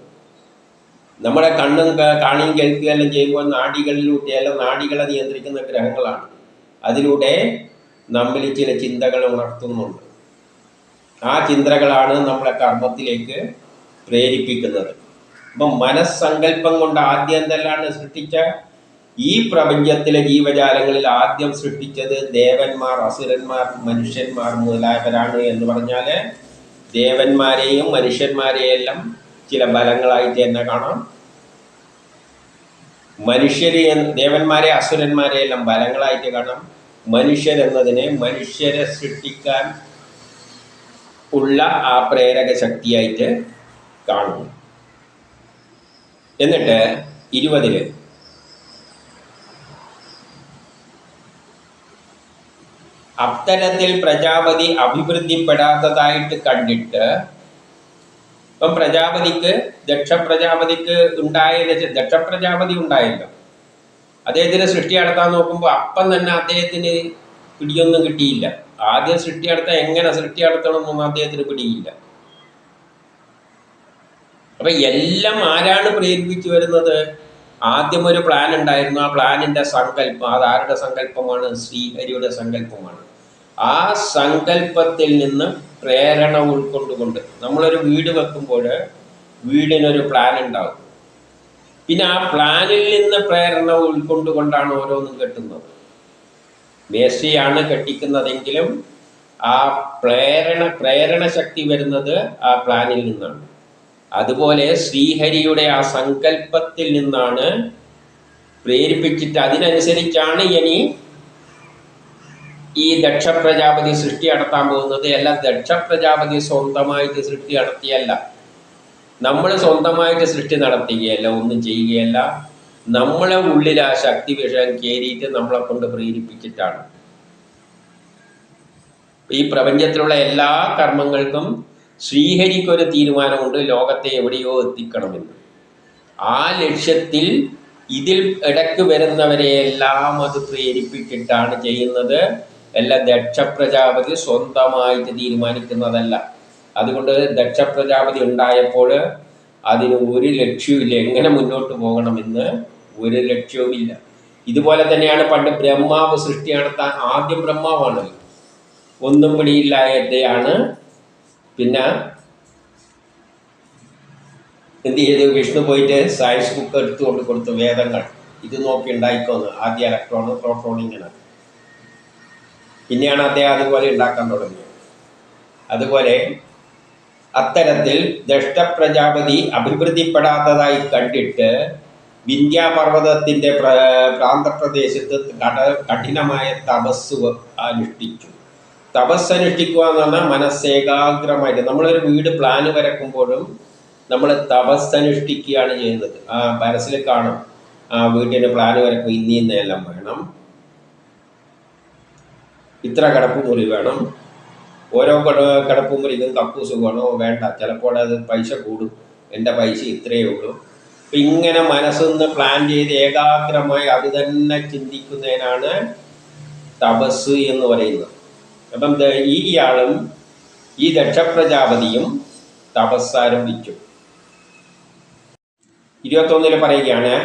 നമ്മുടെ കണ്ണും കാണിയും കേൾക്കുകയെല്ലാം ചെയ്യുമ്പോൾ നാഡികളിലൂടെയെല്ലാം, നാഡികളെ നിയന്ത്രിക്കുന്ന ഗ്രഹങ്ങളാണ്. അതിലൂടെ നമ്മിൽ ചില ചിന്തകൾ ഉണർത്തുന്നുണ്ട്. ആ ചിന്തകളാണ് നമ്മളെ കർമ്മത്തിലേക്ക് പ്രേരിപ്പിക്കുന്നത്. അപ്പം മനസ്സങ്കല്പം കൊണ്ട് ആദ്യം എന്തെല്ലാം സൃഷ്ടിച്ച ഈ പ്രപഞ്ചത്തിലെ ജീവജാലങ്ങളിൽ ആദ്യം സൃഷ്ടിച്ചത് ദേവന്മാർ, അസുരന്മാർ, മനുഷ്യന്മാർ മുതലായവരാണ് എന്ന് പറഞ്ഞാൽ ദേവന്മാരെയും മനുഷ്യന്മാരെയെല്ലാം ചില ബലങ്ങളായിട്ട് തന്നെ കാണാം. ദേവന്മാരെ അസുരന്മാരെയെല്ലാം ബലങ്ങളായിട്ട് കാണാം. മനുഷ്യരെന്നതിനെ മനുഷ്യരെ സൃഷ്ടിക്കാൻ ഉള്ള ആ പ്രേരക ശക്തിയായിട്ട് കാണുന്നു. എന്നിട്ട് 20 അത്തരത്തിൽ പ്രജാപതി അഭിവൃദ്ധിപ്പെടാത്തതായിട്ട് കണ്ടിട്ട്, ഇപ്പം പ്രജാപതിക്ക് ദക്ഷ പ്രജാപതിക്ക് ദക്ഷ പ്രജാപതി ഉണ്ടായല്ലോ, അദ്ദേഹത്തിന് സൃഷ്ടി നടത്താൻ നോക്കുമ്പോൾ അപ്പം തന്നെ അദ്ദേഹത്തിന് പിടിയൊന്നും കിട്ടിയില്ല. ആദ്യം സൃഷ്ടി നടത്താൻ എങ്ങനെ സൃഷ്ടി നടത്തണമെന്നൊന്നും അദ്ദേഹത്തിന് പിടിയില്ല. അപ്പൊ എല്ലാം ആരാണ് പ്രേരിപ്പിച്ചു വരുന്നത്? ആദ്യം ഒരു പ്ലാൻ ഉണ്ടായിരുന്നു. ആ പ്ലാനിന്റെ സങ്കല്പം അതാരുടെ സങ്കല്പമാണ്? ശ്രീഹരിയുടെ സങ്കല്പമാണ്. ആ സങ്കല്പത്തിൽ നിന്ന് പ്രേരണ ഉൾക്കൊണ്ടുകൊണ്ട് നമ്മളൊരു വീട് വെക്കുമ്പോൾ വീടിനൊരു പ്ലാൻ ഉണ്ടാവും. പിന്നെ ആ പ്ലാനിൽ നിന്ന് പ്രേരണ ഉൾക്കൊണ്ടുകൊണ്ടാണ് ഓരോന്നും കെട്ടുന്നത്. മേശയാണ് കെട്ടിക്കുന്നതെങ്കിലും ആ പ്രേരണ ശക്തി വരുന്നത് ആ പ്ലാനിൽ നിന്നാണ്. അതുപോലെ ശ്രീഹരിയുടെ ആ സങ്കല്പത്തിൽ നിന്നാണ് പ്രേരിപ്പിച്ചിട്ട് അതിനനുസരിച്ചാണ് ഇനി ഈ ദക്ഷ പ്രജാപതി സൃഷ്ടി നടത്താൻ പോകുന്നത്. അല്ല, ദക്ഷ പ്രജാപതി സ്വന്തമായിട്ട് സൃഷ്ടി നടത്തിയല്ല, നമ്മൾ സ്വന്തമായിട്ട് സൃഷ്ടി നടത്തുകയല്ല, ഒന്നും ചെയ്യുകയല്ല. നമ്മളെ ഉള്ളിൽ ആ ശക്തി വിഷയം കയറിയിട്ട് നമ്മളെ കൊണ്ട് പ്രേരിപ്പിച്ചിട്ടാണ്. ഈ പ്രപഞ്ചത്തിലുള്ള എല്ലാ കർമ്മങ്ങൾക്കും ശ്രീഹരിക്കൊരു തീരുമാനമുണ്ട്, ലോകത്തെ എവിടെയോ എത്തിക്കണമെന്ന്. ആ ലക്ഷ്യത്തിൽ ഇതിൽ ഇടയ്ക്ക് വരുന്നവരെയെല്ലാം അത് പ്രേരിപ്പിച്ചിട്ടാണ് ചെയ്യുന്നത്. എല്ലാം ദക്ഷ പ്രജാപതി സ്വന്തമായിട്ട് തീരുമാനിക്കുന്നതല്ല. അതുകൊണ്ട് ദക്ഷ പ്രജാപതി ഉണ്ടായപ്പോൾ അതിന് ഒരു ലക്ഷ്യമില്ല, എങ്ങനെ മുന്നോട്ട് പോകണമെന്ന് ഒരു ലക്ഷ്യവുമില്ല. ഇതുപോലെ തന്നെയാണ് പണ്ട് ബ്രഹ്മാവ് സൃഷ്ടി നടത്താൻ ആദ്യം ബ്രഹ്മാവാണല്ലോ, ഒന്നും പിടിയില്ലായതാണ്. പിന്നെ എന്ത് ചെയ്തു? വിഷ്ണു പോയിട്ട് സയൻസ് ബുക്ക് എടുത്തുകൊണ്ട് കൊടുത്തു, വേദങ്ങൾ ഇത് നോക്കി ഉണ്ടായിക്കോന്ന്. ആദ്യം ഇലക്ട്രോണ് പ്രോട്ടോൺ ഇങ്ങനെ, പിന്നെയാണ് അദ്ദേഹം അതുപോലെ ഉണ്ടാക്കാൻ തുടങ്ങിയത്. അതുപോലെ അത്തരത്തിൽ ദഷ്ടപ്രജാപതി അഭിവൃദ്ധിപ്പെടാത്തതായി കണ്ടിട്ട് വിന്ധ്യാപർവ്വതത്തിൻ്റെ പ്രാന്തപ്രദേശത്ത് കഠിനമായ തപസ് അനുഷ്ഠിച്ചു. തപസ് അനുഷ്ഠിക്കുക എന്ന് പറഞ്ഞാൽ മനസ്സേകാഗ്രമായിട്ട്. നമ്മളൊരു വീട് പ്ലാന് വരക്കുമ്പോഴും നമ്മൾ തപസ് അനുഷ്ഠിക്കുകയാണ് ചെയ്യുന്നത്. ആ മനസ്സിൽ കാണും, ആ വീട്ടിൻ്റെ പ്ലാന് വരക്കും, ഇന്നെല്ലാം വേണം, ഇത്ര കിടപ്പുമുറി വേണം, ഓരോ കിടപ്പുമുറിക്കും കക്കൂസ് വേണോ വേണ്ട, ചിലപ്പോൾ അത് പൈസ കൂടും, എൻ്റെ പൈസ ഇത്രയേ ഉള്ളൂ. അപ്പം ഇങ്ങനെ മനസ്സിന്ന് പ്ലാൻ ചെയ്ത് ഏകാഗ്രമായി അത് തന്നെ ചിന്തിക്കുന്നതിനാണ് തപസ് എന്ന് പറയുന്നത്. അപ്പം ഇയാളും ഈ ദക്ഷപ്രജാപതിയും തപസ് ആരംഭിച്ചു. 21 പറയുകയാണ്,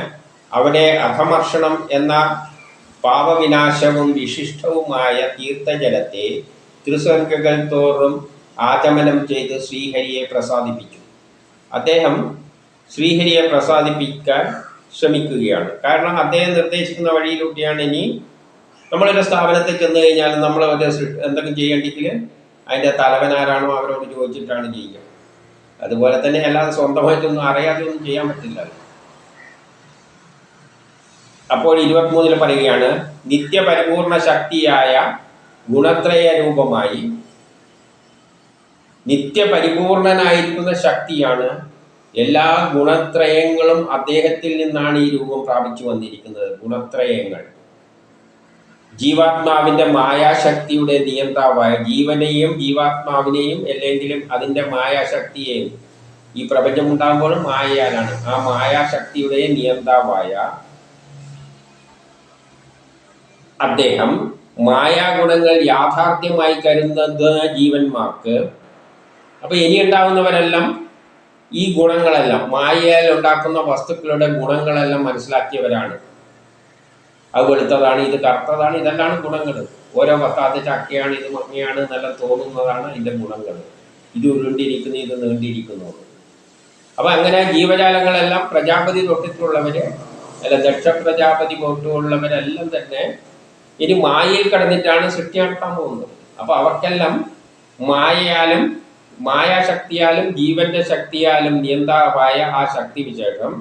അവിടെ അധമർഷണം എന്ന പാപവിനാശവും വിശിഷ്ടവുമായ തീർത്ഥജലത്തെ ത്രിസർഗകൾ തോറും ആചമനം ചെയ്ത് ശ്രീഹരിയെ പ്രസാദിപ്പിച്ചു. അദ്ദേഹം ശ്രീഹരിയെ പ്രസാദിപ്പിക്കാൻ ശ്രമിക്കുകയാണ്. കാരണം അദ്ദേഹം നിർദ്ദേശിക്കുന്ന വഴിയിലൂടെയാണ്. ഇനി നമ്മളൊരു സ്ഥാപനത്തിൽ ചെന്ന് കഴിഞ്ഞാൽ നമ്മൾ എന്തെങ്കിലും ചെയ്യേണ്ടെങ്കിൽ അതിൻ്റെ തലവനാരാണോ അവരോട് ചോദിച്ചിട്ടാണ് ചെയ്യുക. അതുപോലെ തന്നെ അല്ലാതെ സ്വന്തമായിട്ടൊന്നും അറിയാതെ ഒന്നും ചെയ്യാൻ പറ്റില്ല. അപ്പോൾ 23 പറയുകയാണ്, നിത്യപരിപൂർണ ശക്തിയായ ഗുണത്രയ രൂപമായി നിത്യപരിപൂർണനായിരിക്കുന്ന ശക്തിയാണ്. എല്ലാ ഗുണത്രയങ്ങളും അദ്ദേഹത്തിൽ നിന്നാണ് ഈ രൂപം പ്രാപിച്ചു വന്നിരിക്കുന്നത്. ഗുണത്രയങ്ങൾ ജീവാത്മാവിൻ്റെ മായാശക്തിയുടെ നിയന്താവായ ജീവനെയും ജീവാത്മാവിനെയും അല്ലെങ്കിലും അതിൻ്റെ മായാശക്തിയെയും, ഈ പ്രപഞ്ചം ഉണ്ടാകുമ്പോഴും മായയാലാണ്, ആ മായാശക്തിയുടെ നിയന്താവായ അദ്ദേഹം മായാഗുണങ്ങൾ യാഥാർത്ഥ്യമായി കരുതുന്ന ജീവന്മാർക്ക്, അപ്പോൾ ഇനി ഉണ്ടാകുന്നവരെല്ലാം ഈ ഗുണങ്ങളെല്ലാം മായയാൽ ഉണ്ടാക്കുന്ന വസ്തുക്കളുടെ ഗുണങ്ങളെല്ലാം മനസ്സിലാക്കിയവരാണ്. അത് വെളുത്തതാണ്, ഇത് കറുത്തതാണ്, ഇതെല്ലാം ഗുണങ്ങൾ. ഓരോ വസ്താത്ത ചക്കയാണ്, ഇത് മങ്ങയാണ് എന്നെല്ലാം തോന്നുന്നതാണ് ഇതിൻ്റെ ഗുണങ്ങൾ. ഇത് ഉരുണ്ടിരിക്കുന്നു, ഇത് നീണ്ടിരിക്കുന്നു. അപ്പം അങ്ങനെ ജീവജാലങ്ങളെല്ലാം പ്രജാപതി തൊട്ടിട്ടുള്ളവർ, അല്ല ദക്ഷ പ്രജാപതി തൊട്ടുള്ളവരെല്ലാം തന്നെ ഇനി മായയിൽ കടന്നിട്ടാണ് സൃഷ്ടി നടത്താൻ പോകുന്നത്. അപ്പോൾ അവർക്കെല്ലാം മായയാലും മായാശക്തിയാലും ജീവന്റെ ശക്തിയാലും നിയന്താവായ ആ ശക്തി വിശേഷം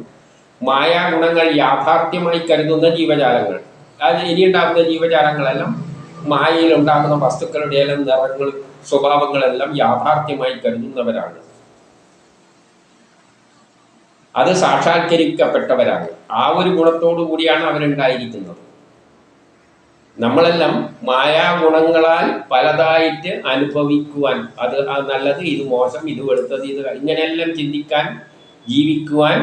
മായാഗുണങ്ങൾ യാഥാർത്ഥ്യമായി കരുതുന്ന ജീവജാലങ്ങൾ, അത് ഇനി ഉണ്ടാകുന്ന ജീവജാലങ്ങളെല്ലാം മായയിൽ ഉണ്ടാകുന്ന വസ്തുക്കളുടെ എല്ലാം നിറങ്ങൾ സ്വഭാവങ്ങളെല്ലാം യാഥാർത്ഥ്യമായി കരുതുന്നവരാണ്. അത് സാക്ഷാത്കരിക്കപ്പെട്ടവരാണ്. ആ ഒരു ഗുണത്തോടു കൂടിയാണ് അവരുണ്ടായിരിക്കുന്നത്. നമ്മളെല്ലാം മായാഗുണങ്ങളാൽ പലതായിട്ട് അനുഭവിക്കുവാൻ, അത് നല്ലത്, ഇത് മോശം, ഇത് വെളുത്തത്, ഇത് ഇങ്ങനെയെല്ലാം ചിന്തിക്കാൻ, ജീവിക്കുവാൻ,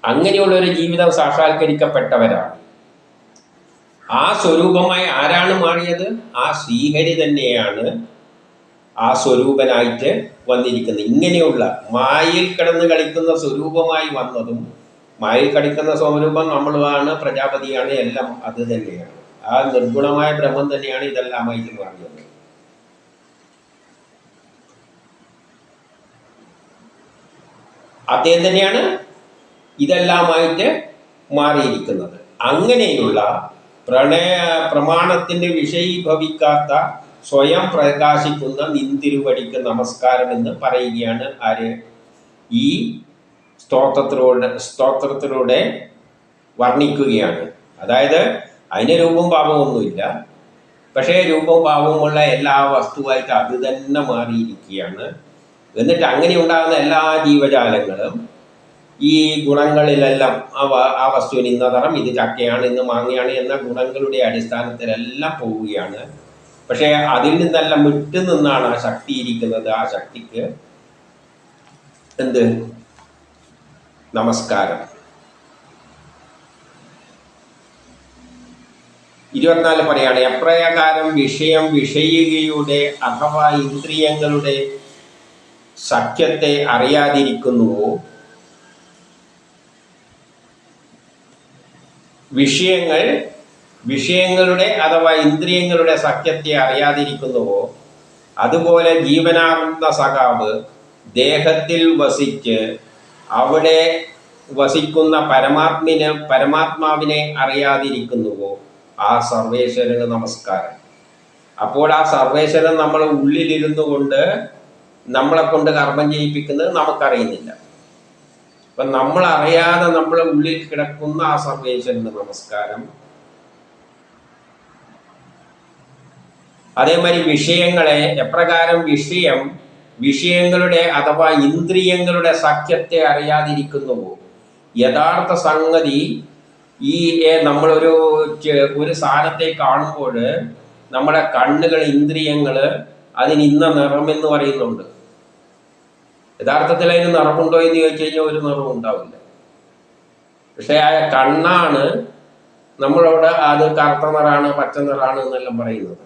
അങ്ങനെയുള്ളൊരു ജീവിതം സാക്ഷാത്കരിക്കപ്പെട്ടവരാണ്. ആ സ്വരൂപമായി ആരാണ് മാറിയത്? ആ ശ്രീഹരി തന്നെയാണ് ആ സ്വരൂപനായിട്ട് വന്നിരിക്കുന്നത്. ഇങ്ങനെയുള്ള മായയിൽ കിടന്ന് കളിക്കുന്ന സ്വരൂപമായി വന്നതും, മായയിൽ കളിക്കുന്ന സ്വരൂപം നമ്മളുമാണ്, പ്രജാപതിയാണ്, എല്ലാം അത് തന്നെയാണ്. ആ നിർഗുണമായ ബ്രഹ്മം തന്നെയാണ് ഇതെല്ലാമായിട്ട് മാറിയത്. അദ്ദേഹം തന്നെയാണ് ഇതെല്ലാമായിട്ട് മാറിയിരിക്കുന്നത്. അങ്ങനെയുള്ള പ്രമാണത്തിന്റെ വിഷയീഭവിക്കാത്ത സ്വയം പ്രകാശിക്കുന്ന നിന്തിരുവടിക്ക് നമസ്കാരം എന്ന് പറയുകയാണ് ആര്? ഈ സ്തോത്രത്തിലൂടെ വർണ്ണിക്കുകയാണ്. അതായത് അതിന് രൂപവും ഭാവമൊന്നുമില്ല, പക്ഷേ രൂപവും ഭാവവുമുള്ള എല്ലാ വസ്തുവായിട്ട് അത് തന്നെ മാറിയിരിക്കുകയാണ്. എന്നിട്ട് അങ്ങനെ ഉണ്ടാകുന്ന എല്ലാ ജീവജാലങ്ങളും ഈ ഗുണങ്ങളിലെല്ലാം ആ വസ്തുവിന് ഇന്ന തരം, ഇത് ചക്കയാണ്, ഇന്ന് മാങ്ങയാണ് എന്ന ഗുണങ്ങളുടെ അടിസ്ഥാനത്തിലെല്ലാം പോവുകയാണ്. പക്ഷേ അതിൽ നിന്നെല്ലാം വിട്ടു നിന്നാണ് ആ ശക്തി ഇരിക്കുന്നത്. ആ ശക്തിക്ക് എന്ത്? നമസ്കാരം. 24 പറയാണ്, എപ്രകാരം വിഷയം വിഷയികയുടെ അഥവാ ഇന്ദ്രിയങ്ങളുടെ സഖ്യത്തെ അറിയാതിരിക്കുന്നുവോ, വിഷയങ്ങളുടെ അഥവാ ഇന്ദ്രിയങ്ങളുടെ സഖ്യത്തെ അറിയാതിരിക്കുന്നുവോ, അതുപോലെ ജീവനാകുന്ന സഖാവ് ദേഹത്തിൽ വസിച്ച് അവിടെ വസിക്കുന്ന പരമാത്മാവിനെ അറിയാതിരിക്കുന്നുവോ, ആ സർവേശ്വരന് നമസ്കാരം. അപ്പോൾ ആ സർവേശ്വരൻ നമ്മളെ ഉള്ളിലിരുന്നു കൊണ്ട് നമ്മളെ കൊണ്ട് കർമ്മം ചെയ്യിപ്പിക്കുന്നത് നമുക്കറിയുന്നില്ല. അപ്പം നമ്മളറിയാതെ നമ്മളെ ഉള്ളിൽ കിടക്കുന്ന ആ സർവേശ്വരന് നമസ്കാരം. അതേമാതിരി വിഷയങ്ങളെ എപ്രകാരം വിഷയങ്ങളുടെ അഥവാ ഇന്ദ്രിയങ്ങളുടെ സഖ്യത്തെ അറിയാതിരിക്കുന്നുവോ, യഥാർത്ഥ സംഗതി ഈ നമ്മളൊരു സാധനത്തെ കാണുമ്പോൾ നമ്മുടെ കണ്ണുകൾ, ഇന്ദ്രിയങ്ങൾ അതിന് ഇന്ന നിറമെന്ന് പറയുന്നുണ്ട്. യഥാർത്ഥത്തിൽ അതിന് നിറമുണ്ടോ എന്ന് ചോദിച്ചു കഴിഞ്ഞാൽ ഒരു നിറവും ഉണ്ടാവില്ല. പക്ഷെ ആ കണ്ണാണ് നമ്മളോട് അത് കറുത്ത നിറാണ്, പച്ച നിറാണ് എന്നെല്ലാം പറയുന്നത്.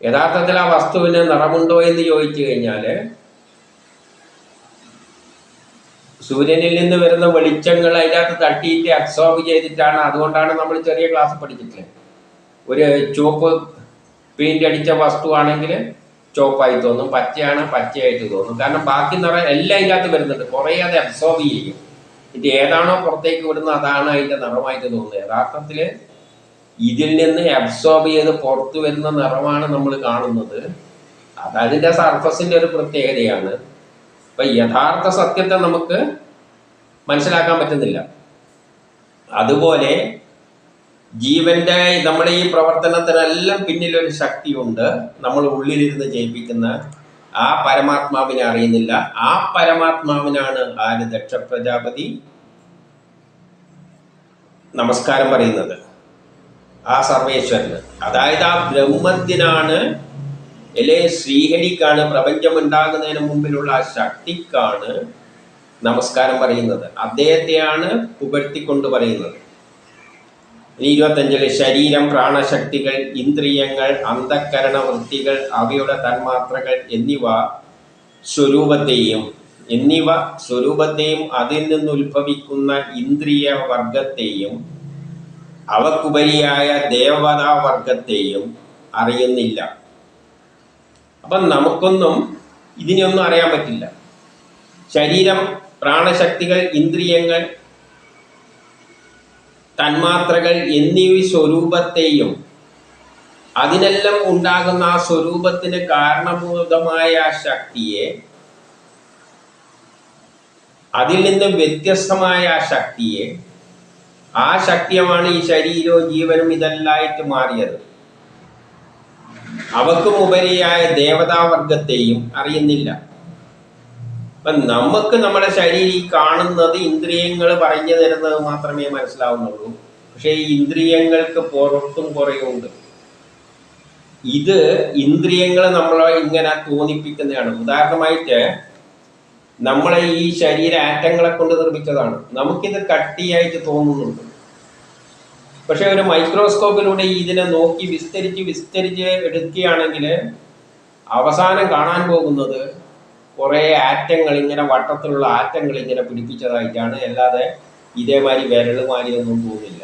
യഥാർത്ഥത്തിൽ ആ വസ്തുവിന് നിറമുണ്ടോ എന്ന് ചോദിച്ചു കഴിഞ്ഞാൽ സൂര്യനിൽ നിന്ന് വരുന്ന വെളിച്ചങ്ങൾ അതിനകത്ത് തട്ടിയിട്ട് അബ്സോർബ് ചെയ്തിട്ടാണ്. അതുകൊണ്ടാണ് നമ്മൾ ചെറിയ ക്ലാസ് പഠിച്ചിട്ടില്ലേ, ഒരു ചുവപ്പ് പെയിന്റ് അടിച്ച വസ്തുവാണെങ്കിൽ ചുവപ്പായി തോന്നും, പച്ചയാണ് പച്ചയായിട്ട് തോന്നും. കാരണം ബാക്കി നിറം എല്ലാം അതിൻ്റെ അകത്ത് വരുന്നുണ്ട്, കുറേ അത് അബ്സോർബ് ചെയ്യും. ഇത് ഏതാണോ പുറത്തേക്ക് വിടുന്നത് അതാണ് അതിൻ്റെ നിറമായിട്ട് തോന്നുന്നത്. യഥാർത്ഥത്തിൽ ഇതിൽ നിന്ന് അബ്സോർബ് ചെയ്ത് പുറത്തു വരുന്ന നിറമാണ് നമ്മൾ കാണുന്നത്. അതതിൻ്റെ സർഫസിൻ്റെ ഒരു പ്രത്യേകതയാണ്. അപ്പം യഥാർത്ഥ സത്യത്തെ നമുക്ക് മനസ്സിലാക്കാൻ പറ്റുന്നില്ല. അതുപോലെ ജീവന്റെ നമ്മുടെ ഈ പ്രവർത്തനത്തിനെല്ലാം പിന്നിലൊരു ശക്തിയുണ്ട്, നമ്മൾ ഉള്ളിലിരുന്ന് ചെയ്യിപ്പിക്കുന്ന. ആ പരമാത്മാവിനെ അറിയുന്നില്ല. ആ പരമാത്മാവിനാണ് ആര്? ദക്ഷ പ്രജാപതി നമസ്കാരം പറയുന്നത്, ആ സർവേശ്വരന്. അതായത് ആ ബ്രഹ്മത്തിനാണ്, ശ്രീഹരിക്കാണ്, പ്രപഞ്ചം ഉണ്ടാകുന്നതിന് മുമ്പിലുള്ള ആ ശക്തിക്കാണ് നമസ്കാരം പറയുന്നത്. അദ്ദേഹത്തെയാണ് പുകഴ്ത്തിക്കൊണ്ട് പറയുന്നത്. 25 ശരീരം, പ്രാണശക്തികൾ, ഇന്ദ്രിയങ്ങൾ, അന്ധക്കരണ വൃത്തികൾ, അവയുടെ തന്മാത്രകൾ എന്നിവ സ്വരൂപത്തെയും അതിൽ നിന്ന് ഉത്ഭവിക്കുന്ന ഇന്ദ്രിയ വർഗത്തെയും അവക്കുപരിയായ ദേവതാ വർഗത്തെയും അറിയുന്നില്ല. അപ്പം നമുക്കൊന്നും ഇതിനെയൊന്നും അറിയാൻ പറ്റില്ല. ശരീരം, പ്രാണശക്തികൾ, ഇന്ദ്രിയങ്ങൾ, തന്മാത്രകൾ എന്നീ സ്വരൂപത്തെയും അതിനെല്ലാം ഉണ്ടാകുന്ന ആ സ്വരൂപത്തിന് കാരണഭൂതമായ ശക്തിയെ, അതിൽ നിന്ന് വ്യത്യസ്തമായ ആ ശക്തിയെ, ആ ശക്തിയാണ് ഈ ശരീരവും ജീവനും ഇതെല്ലായിട്ട് മാറിയത്. അവക്കും ഉപരിയായ ദേവതാവർഗത്തെയും അറിയുന്നില്ല. അപ്പൊ നമുക്ക് നമ്മുടെ ശരീരം കാണുന്നത് ഇന്ദ്രിയങ്ങൾ പറഞ്ഞു തരുന്നത് മാത്രമേ മനസ്സിലാവുന്നുള്ളൂ. പക്ഷെ ഈ ഇന്ദ്രിയങ്ങൾക്ക് പുറത്തും കുറയുണ്ട്. ഇത് ഇന്ദ്രിയങ്ങൾ നമ്മളെ ഇങ്ങനെ തോന്നിപ്പിക്കുന്നതാണ്. ഉദാഹരണമായിട്ട് നമ്മളെ ഈ ശരീര ആറ്റങ്ങളെ കൊണ്ട് നിർമ്മിച്ചതാണ്. നമുക്കിത് കട്ടിയായിട്ട് തോന്നുന്നുണ്ട്. പക്ഷെ ഒരു മൈക്രോസ്കോപ്പിലൂടെ ഇതിനെ നോക്കി വിസ്തരിച്ച് എടുക്കുകയാണെങ്കിൽ അവസാനം കാണാൻ പോകുന്നത് കുറേ ആറ്റങ്ങൾ, ഇങ്ങനെ വട്ടത്തിലുള്ള ആറ്റങ്ങൾ ഇങ്ങനെ പിടിപ്പിച്ചതായിട്ടാണ്. അല്ലാതെ ഇതേമാതിരി വിരളുമാരിയൊന്നും തോന്നില്ല.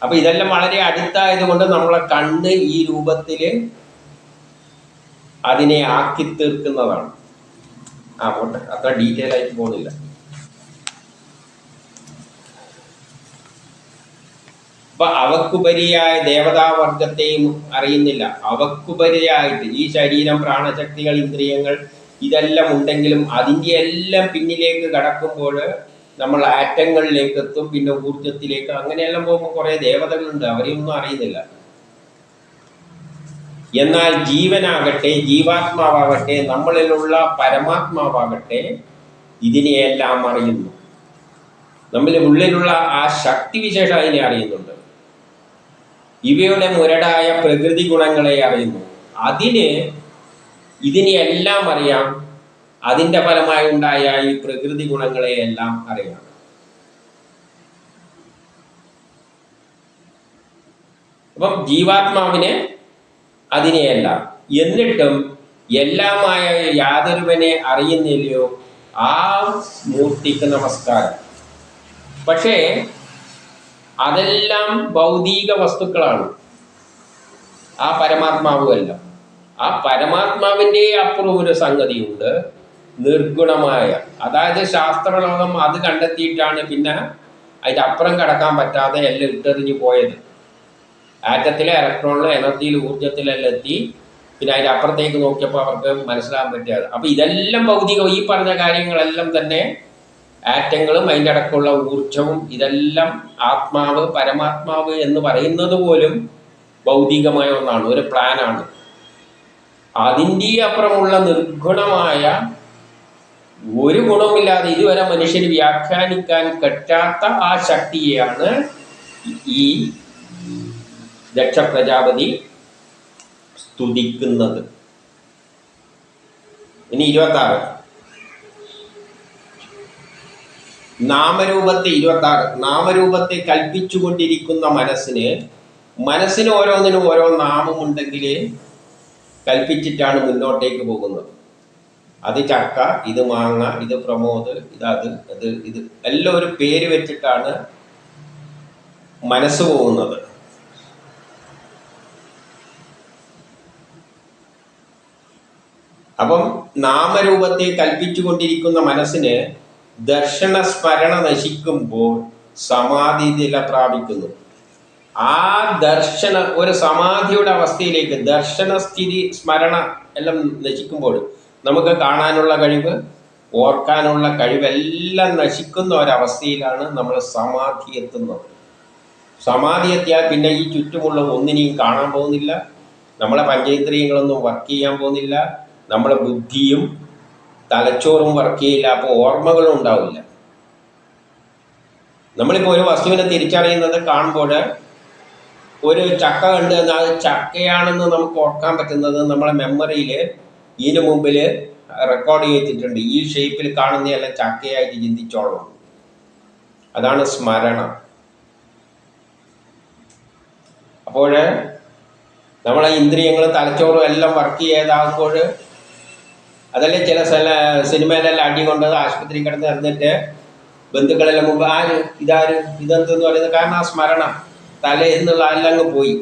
അപ്പൊ ഇതെല്ലാം വളരെ അടുത്തായത് കൊണ്ട് നമ്മളെ കണ്ണ് ഈ രൂപത്തിൽ അതിനെ ആക്കി തീർക്കുന്നതാണ്. പോട്ടെ, അത്ര ഡീറ്റെയിൽ ആയിട്ട് പോകുന്നില്ല. അപ്പൊ അവക്കുപരിയായ ദേവതാവർഗത്തെയും അറിയുന്നില്ല. അവക്കുപരിയായിട്ട് ഈ ശരീരം, പ്രാണശക്തികൾ, ഇന്ദ്രിയങ്ങൾ ഇതെല്ലാം ഉണ്ടെങ്കിലും അതിൻ്റെ എല്ലാം പിന്നിലേക്ക് കടക്കുമ്പോൾ നമ്മൾ ആറ്റങ്ങളിലേക്ക് എത്തും, പിന്നെ ഊർജത്തിലേക്ക്, അങ്ങനെയെല്ലാം പോകുമ്പോൾ കുറേ ദേവതകളുണ്ട്, അവരെയൊന്നും അറിയുന്നില്ല. എന്നാൽ ജീവനാകട്ടെ, ജീവാത്മാവാകട്ടെ, നമ്മളിലുള്ള പരമാത്മാവാകട്ടെ ഇതിനെയെല്ലാം അറിയുന്നു. നമ്മളുടെ ഉള്ളിലുള്ള ആ ശക്തിവിശേഷം അതിനെ അറിയുന്നുണ്ട്. ഇവയുടെ മുരടായ പ്രകൃതി ഗുണങ്ങളെ അറിയുന്നു. ഇതിനെയെല്ലാം അറിയാം. അതിൻ്റെ ഫലമായി ഉണ്ടായ ഈ പ്രകൃതി ഗുണങ്ങളെയെല്ലാം അറിയാം. അപ്പം ജീവാത്മാവിനെ അതിനെയെല്ലാം, എന്നിട്ടും എല്ലാമായ യാതൊരുവനെ അറിയുന്നില്ലയോ ആ മൂർത്തിക്ക് നമസ്കാരം. പക്ഷേ അതെല്ലാം ഭൗതിക വസ്തുക്കളാണ്, ആ പരമാത്മാവുമല്ല. ആ പരമാത്മാവിൻ്റെ അപ്പുറം ഒരു സംഗതിയുണ്ട്, നിർഗുണമായ. അതായത് ശാസ്ത്രലോകം അത് കണ്ടെത്തിയിട്ടാണ് പിന്നെ അതിൻ്റെ അപ്പുറം കടക്കാൻ പറ്റാതെ എല്ലാം ഇട്ടെറിഞ്ഞു പോയത്. ആറ്റത്തിലെ ഇലക്ട്രോണിലെ എനർജിയിൽ, ഊർജത്തിലെല്ലാം എത്തി. പിന്നെ അതിൻ്റെ അപ്പുറത്തേക്ക് നോക്കിയപ്പോൾ അവർക്ക് മനസ്സിലാകാൻ പറ്റിയത്. അപ്പം ഇതെല്ലാം ഭൗതികം. ഈ പറഞ്ഞ കാര്യങ്ങളെല്ലാം തന്നെ ആറ്റങ്ങളും അതിൻ്റെ അടക്കമുള്ള ഊർജവും ഇതെല്ലാം ആത്മാവ്, പരമാത്മാവ് എന്ന് പറയുന്നത് പോലും ഭൗതികമായ ഒന്നാണ്, ഒരു പ്ലാനാണ്. അതിൻ്റെ അപ്പുറമുള്ള നിർഗുണമായ ഒരു ഗുണമില്ലാതെ ഇതുവരെ മനുഷ്യന് വ്യാഖ്യാനിക്കാൻ പറ്റാത്ത ആ ശക്തിയെയാണ് ഈ ദക്ഷ പ്രജാപതി സ്തുതിക്കുന്നത്. ഇനി 26 നാമരൂപത്തെ കൽപ്പിച്ചുകൊണ്ടിരിക്കുന്ന മനസ്സിന് ഓരോന്നിനും ഓരോ നാമമുണ്ടെങ്കിൽ കൽപ്പിച്ചിട്ടാണ് മുന്നോട്ടേക്ക് പോകുന്നത്. അത് ചക്ക, ഇത് മാങ്ങ, ഇത് പ്രമോദ്, ഇത് എല്ലാം ഒരു പേര് വെച്ചിട്ടാണ് മനസ്സ് പോകുന്നത്. അപ്പം നാമരൂപത്തെ കൽപ്പിച്ചുകൊണ്ടിരിക്കുന്ന മനസ്സിന് ദർശന സ്മരണ നശിക്കുമ്പോൾ സമാധി നില പ്രാപിക്കുന്നു. ആ ഒരു സമാധിയുടെ അവസ്ഥയിലേക്ക്, ദർശനസ്ഥിതി, സ്മരണ എല്ലാം നശിക്കുമ്പോൾ നമുക്ക് കാണാനുള്ള കഴിവ്, ഓർക്കാനുള്ള കഴിവെല്ലാം നശിക്കുന്ന ഒരവസ്ഥയിലാണ് നമ്മൾ സമാധി എത്തുന്നത്. സമാധി എത്തിയാൽ പിന്നെ ഈ ചുറ്റുമുള്ള ഒന്നിനെയും കാണാൻ പോകുന്നില്ല, നമ്മളെ പഞ്ചേന്ദ്രിയങ്ങളൊന്നും വർക്ക് ചെയ്യാൻ പോകുന്നില്ല, നമ്മളെ ബുദ്ധിയും തലച്ചോറും വർക്ക് ചെയ്യില്ല. അപ്പോൾ ഓർമ്മകളും ഉണ്ടാവില്ല. നമ്മളിപ്പോൾ ഒരു വസ്തുവിനെ തിരിച്ചറിയുന്നത് കാണുമ്പോൾ, ഒരു ചക്ക കണ്ട് അത് ചക്കയാണെന്ന് നമുക്ക് ഓർക്കാൻ പറ്റുന്നത് നമ്മളെ മെമ്മറിയിൽ ഇതിന് മുമ്പിൽ റെക്കോർഡ് ചെയ്തിട്ടുണ്ട്. ഈ ഷേപ്പിൽ കാണുന്നതെല്ലാം ചക്കയായിട്ട് ചിന്തിച്ചോളണം. അതാണ് സ്മരണ. അപ്പോൾ നമ്മളെ ഇന്ദ്രിയങ്ങളും തലച്ചോറും എല്ലാം വർക്ക് ചെയ്താകുമ്പോൾ, അതല്ലേ ചില സിനിമയിലെല്ലാം അടി കൊണ്ടത് ആശുപത്രി കിടന്ന് ഇറന്നിട്ട് ബന്ധുക്കളെല്ലാം മുമ്പ് ഇതെന്തെന്ന് പറയുന്നത്. കാരണം ആ സ്മരണ തലേന്നുള്ള എല്ലാം അങ്ങ് പോയി.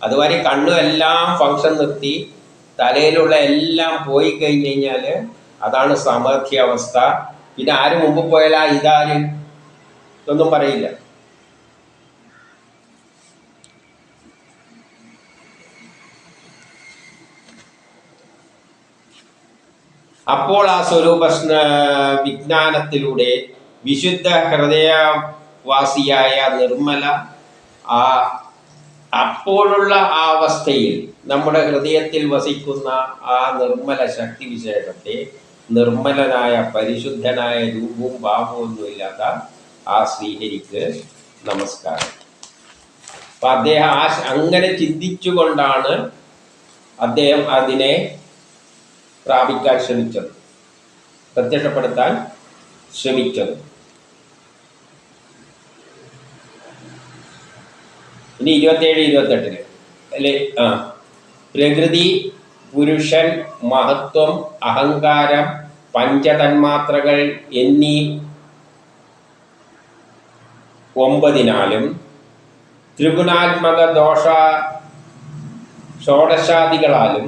അതുവരെ കണ്ണും എല്ലാം ഫങ്ഷൻ നിർത്തി തലയിലുള്ള എല്ലാം പോയി കഴിഞ്ഞ് കഴിഞ്ഞാൽ അതാണ് സമാധി അവസ്ഥ. പിന്നെ ആര് മുമ്പ് പോയാലാ ഇതൊന്നും പറയില്ല. അപ്പോൾ ആ സ്വരൂപ വിജ്ഞാനത്തിലൂടെ വിശുദ്ധ ഹൃദയവാസിയായ നിർമ്മല ആ അപ്പോഴുള്ള ആ അവസ്ഥയിൽ നമ്മുടെ ഹൃദയത്തിൽ വസിക്കുന്ന ആ നിർമ്മല ശക്തി വിശേഷത്തെ, നിർമ്മലനായ പരിശുദ്ധനായ രൂപവും ഭാവമൊന്നുമില്ലാത്ത ആ ശ്രീഹരിക്ക് നമസ്കാരം. അപ്പൊ അദ്ദേഹം അങ്ങനെ ചിന്തിച്ചുകൊണ്ടാണ് അദ്ദേഹം അതിനെ പ്രാപിക്കാൻ ശ്രമിച്ചത്, പ്രത്യക്ഷപ്പെടുത്താൻ ശ്രമിച്ചത്. ഇനി 27, 28 അല്ലെ? പ്രകൃതി, പുരുഷൻ, മഹത്വം, അഹങ്കാരം, പഞ്ചതന്മാത്രകൾ എന്നീ 9 ത്രിഗുണാത്മക ഷോഡശാദികളാലും,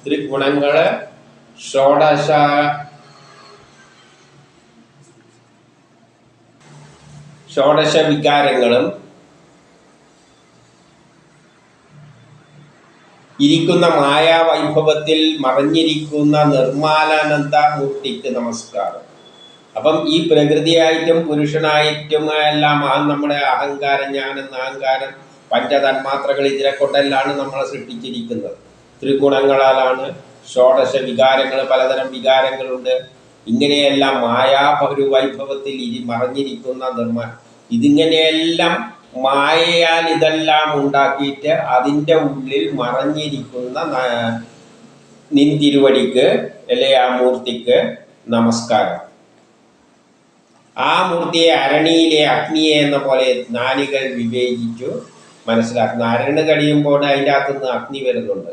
ത്രിഗുണങ്ങള് ഷോഡശ വികാരങ്ങളും ഇരിക്കുന്ന മായാവൈഭവത്തിൽ മറഞ്ഞിരിക്കുന്ന നിർമ്മാലാനന്ദ മൂർത്തിക്ക് നമസ്കാരം. അപ്പം ഈ പ്രകൃതിയായിട്ടും പുരുഷനായിട്ടും എല്ലാം നമ്മുടെ അഹങ്കാരം, ഞാനെന്ന അഹങ്കാരം, പഞ്ചതന്മാത്രകൾ ഇതിനെ കൊണ്ടെല്ലാം നമ്മളെ സൃഷ്ടിച്ചിരിക്കുന്നത്. ത്രിഗുണങ്ങളാലാണ്, ഷോഡശ വികാരങ്ങൾ, പലതരം വികാരങ്ങളുണ്ട്. ഇങ്ങനെയെല്ലാം ഒരു വൈഭവത്തിൽ മറഞ്ഞിരിക്കുന്ന ഇതിങ്ങനെയെല്ലാം മായയാൽ ഇതെല്ലാം ഉണ്ടാക്കിയിട്ട് അതിൻ്റെ ഉള്ളിൽ മറഞ്ഞിരിക്കുന്ന നിൻതിരുവടിക്ക് അല്ലെ ആ മൂർത്തിക്ക് നമസ്കാരം. ആ മൂർത്തിയെ അരണിയിലെ അഗ്നിയെ എന്ന പോലെ ജ്ഞാനികൾ വിവേചിച്ചു മനസ്സിലാക്കുന്നു. അരണ് കഴിയുമ്പോൾ അതിൻ്റെ അകത്തുനിന്ന് അഗ്നി വരുന്നുണ്ട്.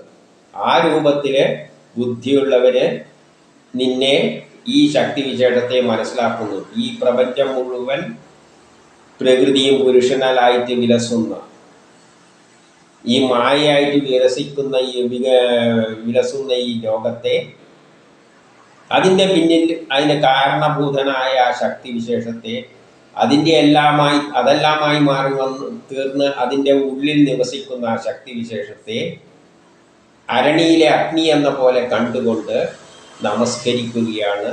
ആ രൂപത്തില് ബുദ്ധിയുള്ളവര് നിന്നെ ഈ ശക്തി വിശേഷത്തെ മനസ്സിലാക്കുന്നു. ഈ പ്രപഞ്ചം മുഴുവൻ പ്രകൃതിയും പുരുഷനാലായിട്ട് വിലസുന്ന, ഈ മായയായിട്ട് വിലസുന്ന ഈ ലോകത്തെ, അതിൻ്റെ പിന്നിൽ അതിന് കാരണഭൂതനായ ആ ശക്തി വിശേഷത്തെ, അതെല്ലാമായി മാറി തീർന്ന് അതിൻ്റെ ഉള്ളിൽ നിവസിക്കുന്ന ആ ശക്തി വിശേഷത്തെ അരണിയിലെ അഗ്നി എന്ന പോലെ കണ്ടുകൊണ്ട് നമസ്കരിക്കുകയാണ്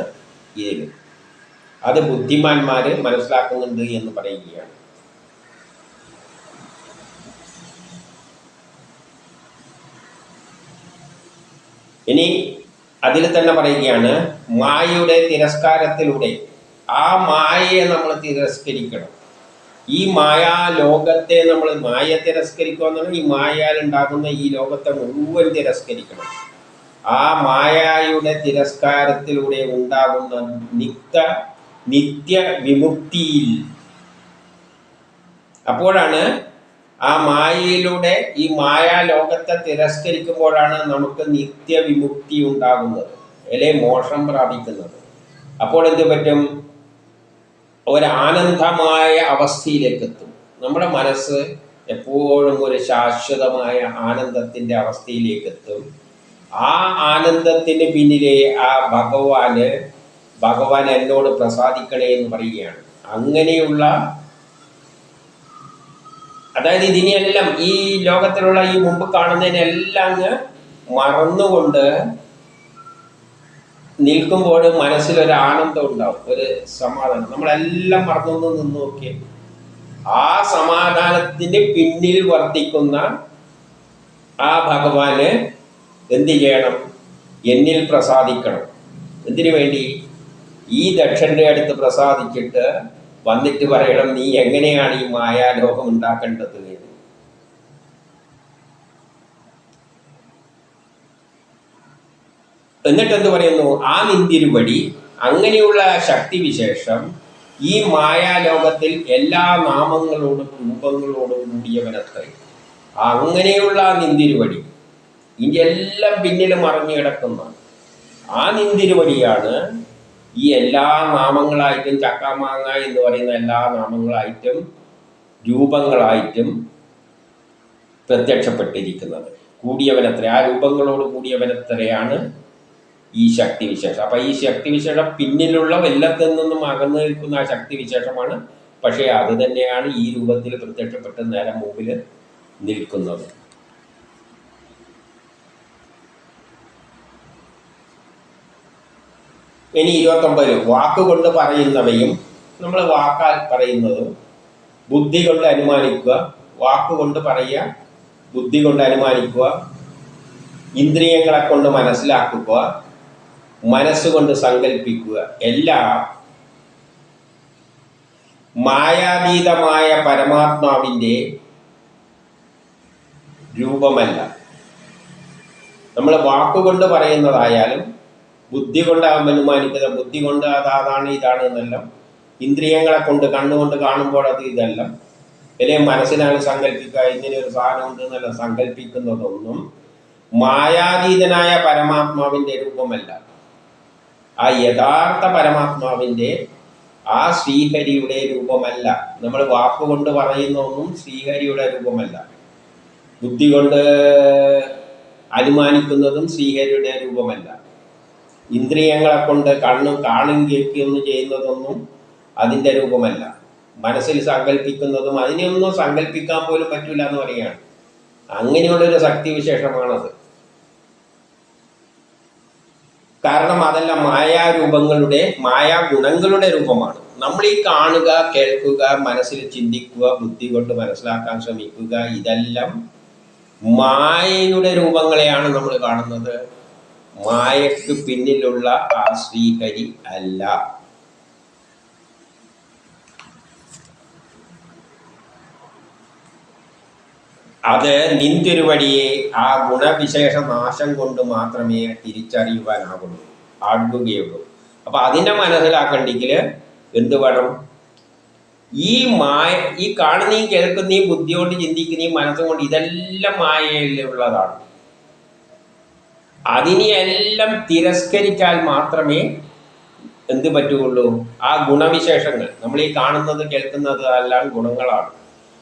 ഇതിൽ. അത് ബുദ്ധിമാന്മാർ മനസ്സിലാക്കുന്നുണ്ട് എന്ന് പറയുകയാണ്. ഇനി അതിൽ തന്നെ പറയുകയാണ്, മായയുടെ തിരസ്കാരത്തിലൂടെ ആ മായയെ നമ്മൾ തിരസ്കരിക്കണം. ഈ മായാലോകത്തെ നമ്മൾ തിരസ്കരിക്കുക എന്ന് പറഞ്ഞാൽ ഈ മായയാൽ ഉണ്ടാകുന്ന ഈ ലോകത്തെ മുഴുവൻ തിരസ്കരിക്കണം. ആ മായയുടെ തിരസ്കാരത്തിലൂടെ ഉണ്ടാകുന്ന നിത്യ വിമുക്തിയിൽ, അപ്പോഴാണ് ആ മായയിലൂടെ ഈ മായാലോകത്തെ തിരസ്കരിക്കുമ്പോഴാണ് നമുക്ക് നിത്യവിമുക്തി ഉണ്ടാകുന്നത്, അല്ലെ മോക്ഷം പ്രാപിക്കുന്നത്. അപ്പോൾ എന്ത് പറ്റും? ഒരാനന്ദമായ അവസ്ഥയിലേക്ക് എത്തും. നമ്മുടെ മനസ്സ് എപ്പോഴും ഒരു ശാശ്വതമായ ആനന്ദത്തിൻ്റെ അവസ്ഥയിലേക്ക് എത്തും. ആ ആനന്ദത്തിന് പിന്നിലെ ആ ഭഗവാൻ എന്നോട് പ്രസാദിക്കണേ എന്ന് പറയുകയാണ്. അങ്ങനെയുള്ള, അതായത് ഇതിനെല്ലാം, ഈ ലോകത്തിലുള്ള ഈ മുമ്പ് കാണുന്നതിനെല്ലാം മറന്നുകൊണ്ട് നിൽക്കുമ്പോൾ മനസ്സിലൊരു ആനന്ദം ഉണ്ടാവും, ഒരു സമാധാനം. നമ്മളെല്ലാം മറന്നു നിന്ന് നോക്കിയേ, ആ സമാധാനത്തിന് പിന്നിൽ വർദ്ധിക്കുന്ന ആ ഭഗവാന് എന്ത് ചെയ്യണം? എന്നിൽ പ്രസാദിക്കണം. എന്തിനു വേണ്ടി? ഈ ദക്ഷന്റെ അടുത്ത് പ്രസാദിച്ചിട്ട് വന്നിട്ട് പറയണം, നീ എങ്ങനെയാണ് ഈ മായാലോകം ഉണ്ടാക്കേണ്ടത് എന്ന്. എന്നിട്ടെന്ത് പറയുന്നു? ആ നിന്തിരുവടി, അങ്ങനെയുള്ള ശക്തിവിശേഷം ഈ മായാലോകത്തിൽ എല്ലാ നാമങ്ങളോടും രൂപങ്ങളോടും കൂടിയവനത്ര. അങ്ങനെയുള്ള നിന്തിരുവടി, ഇതിൻ്റെ എല്ലാം പിന്നിൽ മറഞ്ഞു കിടക്കുന്ന ആ നിന്തിരുവടിയാണ് ഈ എല്ലാ നാമങ്ങളായിട്ടും, ചക്കാമാങ്ങ എന്ന് പറയുന്ന എല്ലാ നാമങ്ങളായിട്ടും രൂപങ്ങളായിട്ടും പ്രത്യക്ഷപ്പെട്ടിരിക്കുന്നത്. കൂടിയവനത്ര, ആ രൂപങ്ങളോട് കൂടിയവനത്രയാണ് ഈ ശക്തിവിശേഷം. അപ്പം ഈ ശക്തിവിശേഷം പിന്നിലുള്ള എല്ലാത്തിൽ നിന്നും അകന്നു നിൽക്കുന്ന ആ ശക്തിവിശേഷമാണ്. പക്ഷേ അത് തന്നെയാണ് ഈ രൂപത്തിൽ പ്രത്യക്ഷപ്പെട്ട് നേരെ മുമ്പിൽ നിൽക്കുന്നത്. ഇനി 29, വാക്കുകൊണ്ട് പറയുന്നവയും, നമ്മൾ വാക്കാൽ പറയുന്നതും, ബുദ്ധി കൊണ്ട് അനുമാനിക്കുക, വാക്കുകൊണ്ട് പറയുക, ബുദ്ധി കൊണ്ട് അനുമാനിക്കുക, ഇന്ദ്രിയങ്ങളെ കൊണ്ട് മനസ്സിലാക്കുക, മനസ്സുകൊണ്ട് സങ്കല്പിക്കുക, എല്ലാം മായാതീതമായ പരമാത്മാവിൻ്റെ രൂപമല്ല. നമ്മൾ വാക്കുകൊണ്ട് പറയുന്നതായാലും ബുദ്ധി കൊണ്ട് അനുമാനിക്കുന്ന, ബുദ്ധി കൊണ്ട് അതാണ് ഇതാണ് എന്നെല്ലാം, ഇന്ദ്രിയങ്ങളെ കൊണ്ട് കണ്ണുകൊണ്ട് കാണുമ്പോൾ അത് ഇതല്ല, അല്ലെങ്കിൽ മനസ്സിനാണ് സങ്കല്പിക്കുക ഇങ്ങനെ ഒരു സാധനം ഉണ്ട് എന്നെല്ലാം സങ്കല്പിക്കുന്നതൊന്നും മായാതീതനായ പരമാത്മാവിൻ്റെ രൂപമല്ല. ആ യഥാർത്ഥ പരമാത്മാവിൻ്റെ ആ ശ്രീഹരിയുടെ രൂപമല്ല. നമ്മൾ വാക്കുകൊണ്ട് പറയുന്നതൊന്നും ശ്രീഹരിയുടെ രൂപമല്ല. ബുദ്ധി കൊണ്ട് അനുമാനിക്കുന്നതും ശ്രീഹരിയുടെ രൂപമല്ല. ഇന്ദ്രിയങ്ങളെ കൊണ്ട് കാണും കേൾക്കുകയൊന്നും ചെയ്യുന്നതൊന്നും അതിൻ്റെ രൂപമല്ല. മനസ്സിൽ സങ്കല്പിക്കുന്നതും അതിനെയൊന്നും സങ്കല്പിക്കാൻ പോലും പറ്റില്ല എന്ന് പറയുകയാണ്. അങ്ങനെയുള്ളൊരു ശക്തിവിശേഷമാണത്. കാരണം അതെല്ലാം മായാരൂപങ്ങളുടെ, മായാഗുണങ്ങളുടെ രൂപമാണ്. നമ്മൾ ഈ കാണുക, കേൾക്കുക, മനസ്സിൽ ചിന്തിക്കുക, ബുദ്ധി കൊണ്ട് മനസ്സിലാക്കാൻ ശ്രമിക്കുക, ഇതെല്ലാം മായയുടെ രൂപങ്ങളെയാണ് നമ്മൾ കാണുന്നത്. മായക്ക് പിന്നിലുള്ള ആ ശ്രീഹരി അല്ല. അത് നിന്തിരുവടിയെ ആ ഗുണവിശേഷ നാശം കൊണ്ട് മാത്രമേ ആകുകയുള്ളൂ. അപ്പൊ അതിനെ മനസ്സിലാക്കണ്ടെങ്കിൽ എന്ത് വേണം? ഈ കാണുന്നീ കേൾക്കുന്നീ ബുദ്ധി കൊണ്ട് ചിന്തിക്കുന്നീ മനസ്സുകൊണ്ട് ഇതെല്ലാം മായയിലുള്ളതാണ്. അതിനെയെല്ലാം തിരസ്കരിച്ചാൽ മാത്രമേ എന്ത് പറ്റുകയുള്ളൂ? ആ ഗുണവിശേഷങ്ങൾ, നമ്മൾ ഈ കാണുന്നത് കേൾക്കുന്നത് എല്ലാം ഗുണങ്ങളാണ്.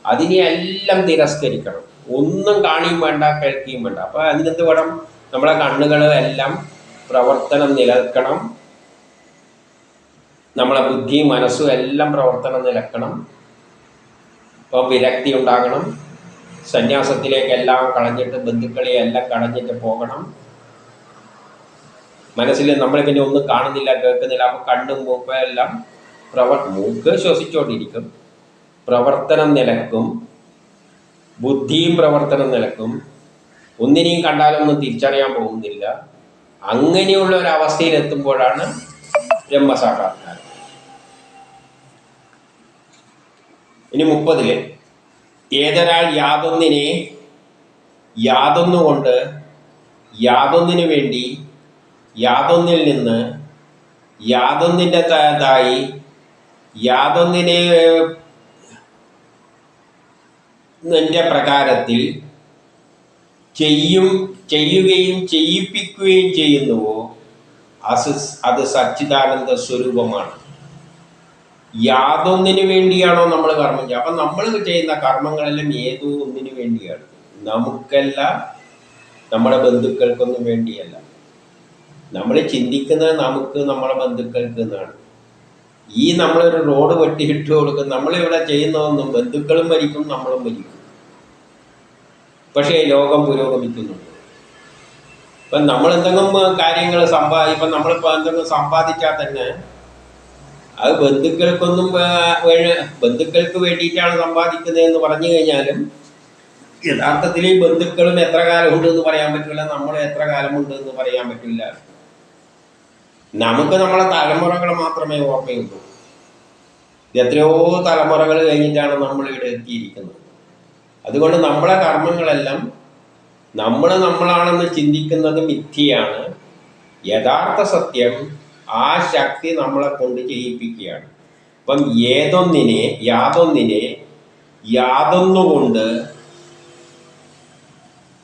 അതിനെയെല്ലാം തിരസ്കരിക്കണം. ഒന്നും കാണുകയും വേണ്ട, കേൾക്കുകയും വേണ്ട. അപ്പൊ അതിനെന്ത് വേണം? നമ്മളെ കണ്ണുകൾ എല്ലാം പ്രവർത്തനം നിലനിൽക്കണം, നമ്മളെ ബുദ്ധിയും മനസ്സും എല്ലാം പ്രവർത്തനം നിലക്കണം. ഇപ്പോൾ വിരക്തി ഉണ്ടാകണം. സന്യാസത്തിലേക്ക് എല്ലാം കളഞ്ഞിട്ട്, ബന്ധുക്കളെ എല്ലാം കളഞ്ഞിട്ട് പോകണം. മനസ്സിൽ നമ്മൾ പിന്നെ ഒന്നും കാണുന്നില്ല, കേൾക്കുന്നില്ല. അപ്പോൾ കണ്ണും മൂക്കും എല്ലാം മൂക്ക് ശ്വസിച്ചുകൊണ്ടിരിക്കും, പ്രവർത്തനം നിലക്കും, ബുദ്ധിയും പ്രവർത്തനം നിലക്കും. ഒന്നിനെയും കണ്ടാലൊന്നും തിരിച്ചറിയാൻ പോകുന്നില്ല. അങ്ങനെയുള്ള ഒരവസ്ഥയിൽ എത്തുമ്പോഴാണ് ബ്രഹ്മസാക്ഷാത്കാരം. ഇനി 30 ഏതൊരാൾ യാതൊന്നുകൊണ്ട്, യാതൊന്നിനു വേണ്ടി, യാതൊന്നിൽ നിന്ന്, യാതൊന്നിൻ്റെതായി, യാതൊന്നിനെ പ്രകാരത്തിൽ ചെയ്യുകയും ചെയ്യിപ്പിക്കുകയും ചെയ്യുന്നുവോ അത് സച്ചിദാനന്ദ സ്വരൂപമാണ്. യാതൊന്നിനു വേണ്ടിയാണോ നമ്മൾ കർമ്മം ചെയ്യുക? അപ്പം നമ്മൾ ചെയ്യുന്ന കർമ്മങ്ങളെല്ലാം ഏതോ ഒന്നിനു വേണ്ടിയാണ്. നമുക്കല്ല, നമ്മുടെ ബന്ധുക്കൾക്കൊന്നും വേണ്ടിയല്ല. നമ്മൾ ചിന്തിക്കുന്നത് നമുക്ക്, നമ്മളെ ബന്ധുക്കൾക്ക് എന്നാണ്. നമ്മളൊരു റോഡ് വെട്ടിയിട്ട് കൊടുക്കും, നമ്മളിവിടെ ചെയ്യുന്നതൊന്നും ബന്ധുക്കളും മരിക്കും, നമ്മളും മരിക്കും. പക്ഷേ ലോകം പുരോഗമിക്കുന്നുണ്ട്. ഇപ്പം നമ്മളെന്തെങ്കിലും കാര്യങ്ങൾ ഇപ്പം നമ്മളിപ്പോൾ എന്തെങ്കിലും സമ്പാദിച്ചാൽ തന്നെ അത് ബന്ധുക്കൾക്ക് വേണ്ടിയിട്ടാണ് സമ്പാദിക്കുന്നതെന്ന് പറഞ്ഞു കഴിഞ്ഞാലും യഥാർത്ഥത്തിൽ ഈ ബന്ധുക്കളും എത്ര കാലം ഉണ്ട് എന്ന് പറയാൻ പറ്റില്ല, നമ്മളും എത്ര കാലമുണ്ട് എന്ന് പറയാൻ പറ്റില്ല. നമുക്ക് നമ്മളെ തലമുറകൾ മാത്രമേ ഓർമ്മയുള്ളൂ. എത്രയോ തലമുറകൾ കഴിഞ്ഞിട്ടാണ് നമ്മൾ ഇവിടെ എത്തിയിരിക്കുന്നത്. അതുകൊണ്ട് നമ്മളെ കർമ്മങ്ങളെല്ലാം നമ്മളാണെന്ന് ചിന്തിക്കുന്നത് മിഥ്യയാണ്. യഥാർത്ഥ സത്യം ആ ശക്തി നമ്മളെ കൊണ്ട് ചെയ്യിപ്പിക്കുകയാണ്. അപ്പം യാതൊന്നുകൊണ്ട്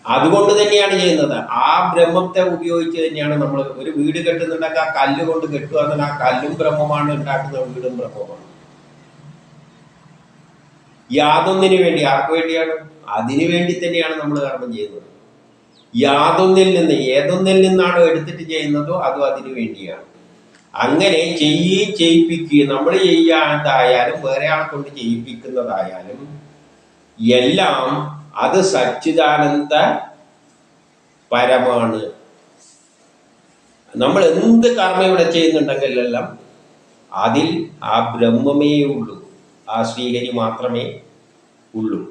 അതുകൊണ്ട് തന്നെയാണ് ചെയ്യുന്നത്. ആ ബ്രഹ്മത്തെ ഉപയോഗിച്ച് തന്നെയാണ് നമ്മൾ ഒരു വീട് കെട്ടുന്നുണ്ടെങ്കിൽ ആ കല്ല് കൊണ്ട് കെട്ടുക എന്നാൽ ആ കല്ലും ബ്രഹ്മമാണ്, ഉണ്ടാക്കുന്ന വീടും ബ്രഹ്മമാണ്. യാതൊന്നിനു വേണ്ടി, ആർക്ക് വേണ്ടിയാണ്? അതിനു വേണ്ടി തന്നെയാണ് നമ്മൾ കർമ്മം ചെയ്യുന്നത്. ഏതൊന്നിൽ നിന്നാണോ എടുത്തിട്ട് ചെയ്യുന്നതോ അതും അതിനു വേണ്ടിയാണ്. അങ്ങനെ ചെയ്യിപ്പിക്കുകയും നമ്മൾ ചെയ്യാതായാലും വേറെ ആളെ കൊണ്ട് ചെയ്യിപ്പിക്കുന്നതായാലും എല്ലാം അത് സച്ചിദാനന്ദ പരമാണ്. നമ്മൾ എന്ത് കർമ്മം ഇവിടെ ചെയ്യുന്നുണ്ടെങ്കിലെല്ലാം അതിൽ ആ ബ്രഹ്മമേ ഉള്ളൂ, ആ ശ്രീഹരി മാത്രമേ ഉള്ളൂ.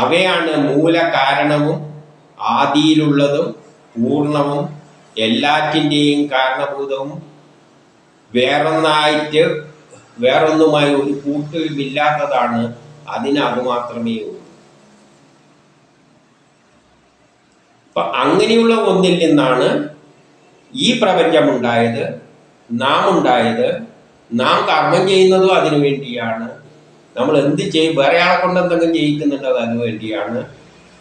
അവയാണ് മൂലകാരണവും ആദിയിലുള്ളതും പൂർണ്ണവും എല്ലാറ്റിൻ്റെയും കാരണഭൂതവും വേറൊന്നുമായി ഒരു കൂട്ടുമില്ലാത്തതാണ്. അതിന് അത് മാത്രമേ ഉള്ളൂ. അപ്പൊ അങ്ങനെയുള്ള ഒന്നിൽ നിന്നാണ് ഈ പ്രപഞ്ചമുണ്ടായത്, നാം ഉണ്ടായത്. നാം കർമ്മം ചെയ്യുന്നതും അതിനു വേണ്ടിയാണ്. നമ്മൾ എന്ത് ചെയ്യും, വേറെ ആളെ കൊണ്ട് എന്തെങ്കിലും ചെയ്യിക്കുന്നുണ്ടോ അതിനു വേണ്ടിയാണ്.